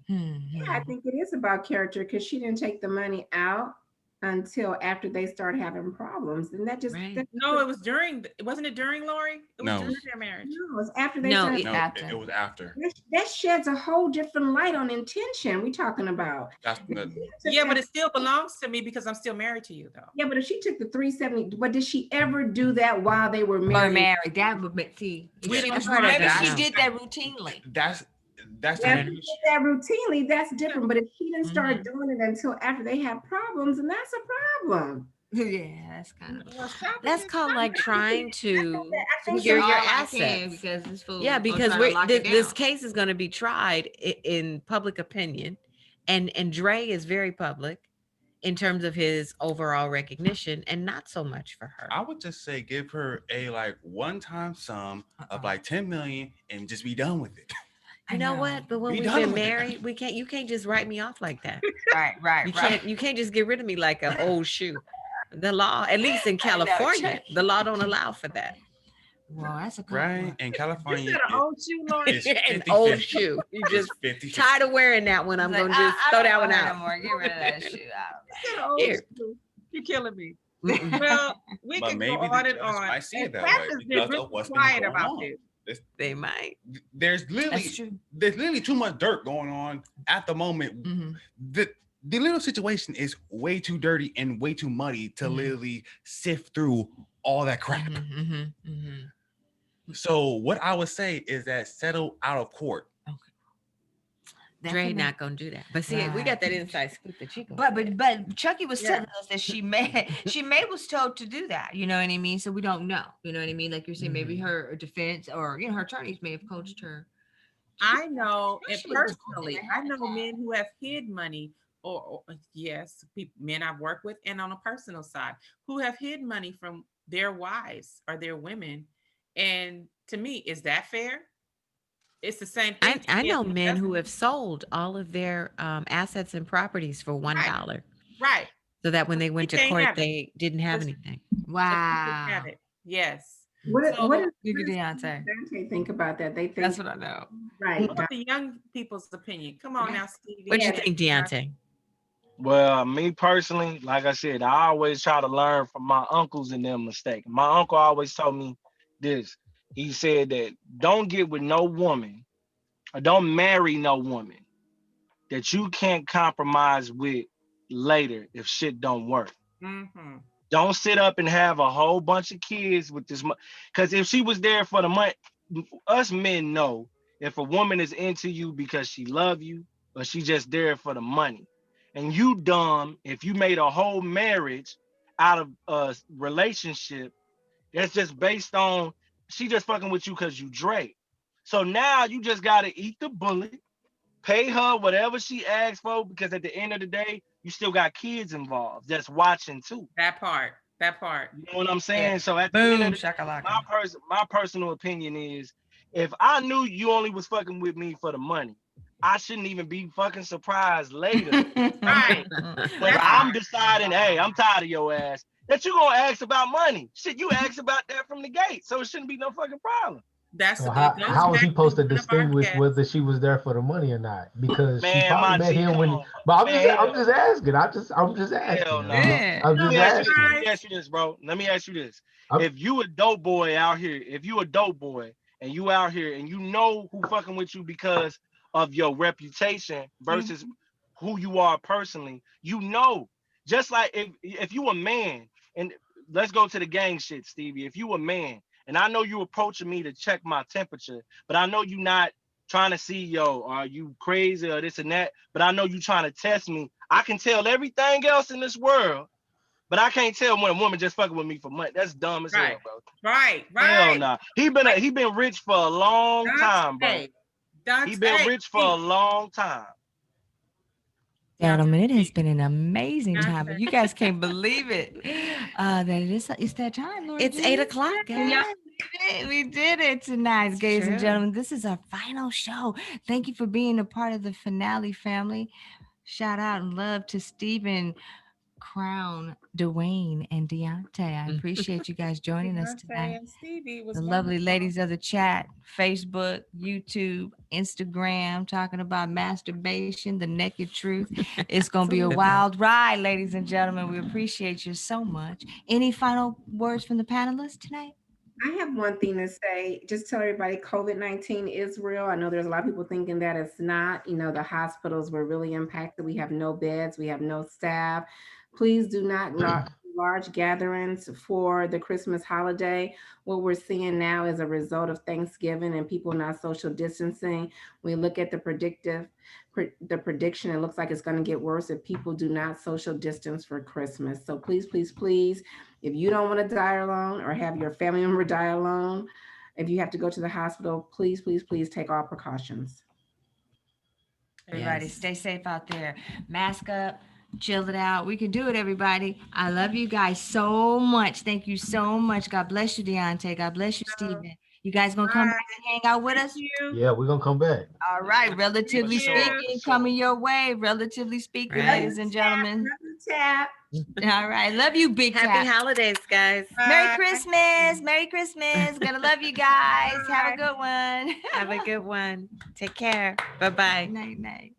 Yeah, I think it is about character because she didn't take the money out until after they started having problems. And that just no, it was during. Wasn't it during, Lori? It was during their marriage. No, it was after they started. It was after. That sheds a whole different light on intention we talking about. Yeah, but it still belongs to me because I'm still married to you, though. Yeah, but if she took the 370, but did she ever do that while they were married? That would make We maybe she did that routinely. That's if she did that routinely, that's different. But if she didn't start doing it until after they had problems, and that's a problem. Yeah, that's kind of that's called like trying to secure your assets because this fool. Yeah, because this case is going to be tried in public opinion, and Dre is very public in terms of his overall recognition, and not so much for her. I would just say give her a one-time sum of 10 million and just be done with it. You know what? But when we've been married, you can't just write me off like that. You can't just get rid of me like an old shoe. The law, at least in California, the law don't allow for that. Well, that's a good one. In California, an old shoe, Lori. An old shoe. You just tired of wearing that one. I'm gonna just throw that one out. Get rid of that shoe. Here. You're killing me. Well, we can go on and on. I see it that way because of what's been going on. They might. There's literally too much dirt going on at the moment. The little situation is way too dirty and way too muddy to literally sift through all that crap. So what I would say is that settle out of court. Dre not gonna do that. But see, we got that inside scoop that she But Chucky was telling us that she may was told to do that. You know what I mean? So we don't know. You know what I mean? Like you're saying, maybe her defense or her attorneys may have coached her. I know it personally. I know men who have hid money, or yes, men I've worked with, and on a personal side, who have hid money from their wives or their women. And to me, is that fair? It's the same thing. I know men who have sold all of their assets and properties for $1. Right. So that when they went to court, they didn't have anything. Wow. Yes. What does Deontay think about that? They think that's what I know. Right. What's the young people's opinion? Come on now, Stevie. What do you think, Deontay? Well, me personally, like I said, I always try to learn from my uncles and their mistakes. My uncle always told me this: He said that don't get with no woman or don't marry no woman that you can't compromise with later if shit don't work. Mm-hmm. Don't sit up and have a whole bunch of kids with this because if she was there for the money, us men know if a woman is into you because she love you or she just there for the money. And you dumb if you made a whole marriage out of a relationship that's just based on she just fucking with you because you Drake. So now you just gotta eat the bullet, pay her whatever she asks for, because at the end of the day, you still got kids involved that's watching too. That part. You know what I'm saying? Yeah. So at the end Boom, of the day, shakalaka. my personal opinion is if I knew you only was fucking with me for the money, I shouldn't even be fucking surprised later. Right. When I'm deciding, hey, I'm tired of your ass, that you gonna ask about money. Shit, you ask about that from the gate. So it shouldn't be no fucking problem. That's So it goes how was he back supposed to one of our distinguish guests. whether she was there for the money or not? Because she Man, probably my met G, him come when. on. But I'm Man, just asking. I'm just asking. hell no. Yeah. I'm Let just me ask you this. asking. Let me ask you this, bro. Let me ask you this. I'm- If you a dope boy out here, if you a dope boy and you out here and you know who fucking with you because of your reputation versus who you are personally, you know. Just like if you a man, and let's go to the gang shit, Stevie. If you a man, and I know you approaching me to check my temperature, but I know you not trying to see, yo, are you crazy or this and that, but I know you trying to test me. I can tell everything else in this world, but I can't tell when a woman just fucking with me for money. That's dumb as hell, bro. Right. Hell nah. He been rich for a long time, bro. He been rich for a long time. Gentlemen, it has been an amazing time. You guys can't believe it. That it's that time, Lord. It's 8 o'clock, guys. We did it tonight, It's ladies and true. gentlemen. This is our final show. Thank you for being a part of the finale family. Shout out and love to Stephen, Crown, Dwayne, and Deontay. I appreciate you guys joining us tonight. And Stevie was The lovely wonderful. ladies of the chat, Facebook, YouTube, Instagram, talking about masturbation, the naked truth. It's going to be a wild ride, ladies and gentlemen. We appreciate you so much. Any final words from the panelists tonight? I have one thing to say. Just tell everybody COVID-19 is real. I know there's a lot of people thinking that it's not. You know, the hospitals were really impacted. We have no beds, we have no staff. Please do not large gatherings for the Christmas holiday. What we're seeing now is a result of Thanksgiving and people not social distancing. We look at the prediction, it looks like it's going to get worse if people do not social distance for Christmas. So please, please, please, if you don't want to die alone or have your family member die alone, if you have to go to the hospital, please, please, please take all precautions. Everybody, stay safe out there. Mask up, chill it out. We can do it, everybody. I love you guys so much. Thank you so much. God bless you, Deontay. God bless you, Stephen. You guys gonna come back and hang out with us? Yeah, we're gonna come back. All right, relatively For sure, speaking, for sure. coming your way. Relatively speaking, ladies and gentlemen. Tap. All right, love you, Big Happy Tap. holidays, guys. Merry Christmas. Merry Christmas. Gonna love you guys. Have a good one. Have a good one. Take care. Bye-bye. Night, night.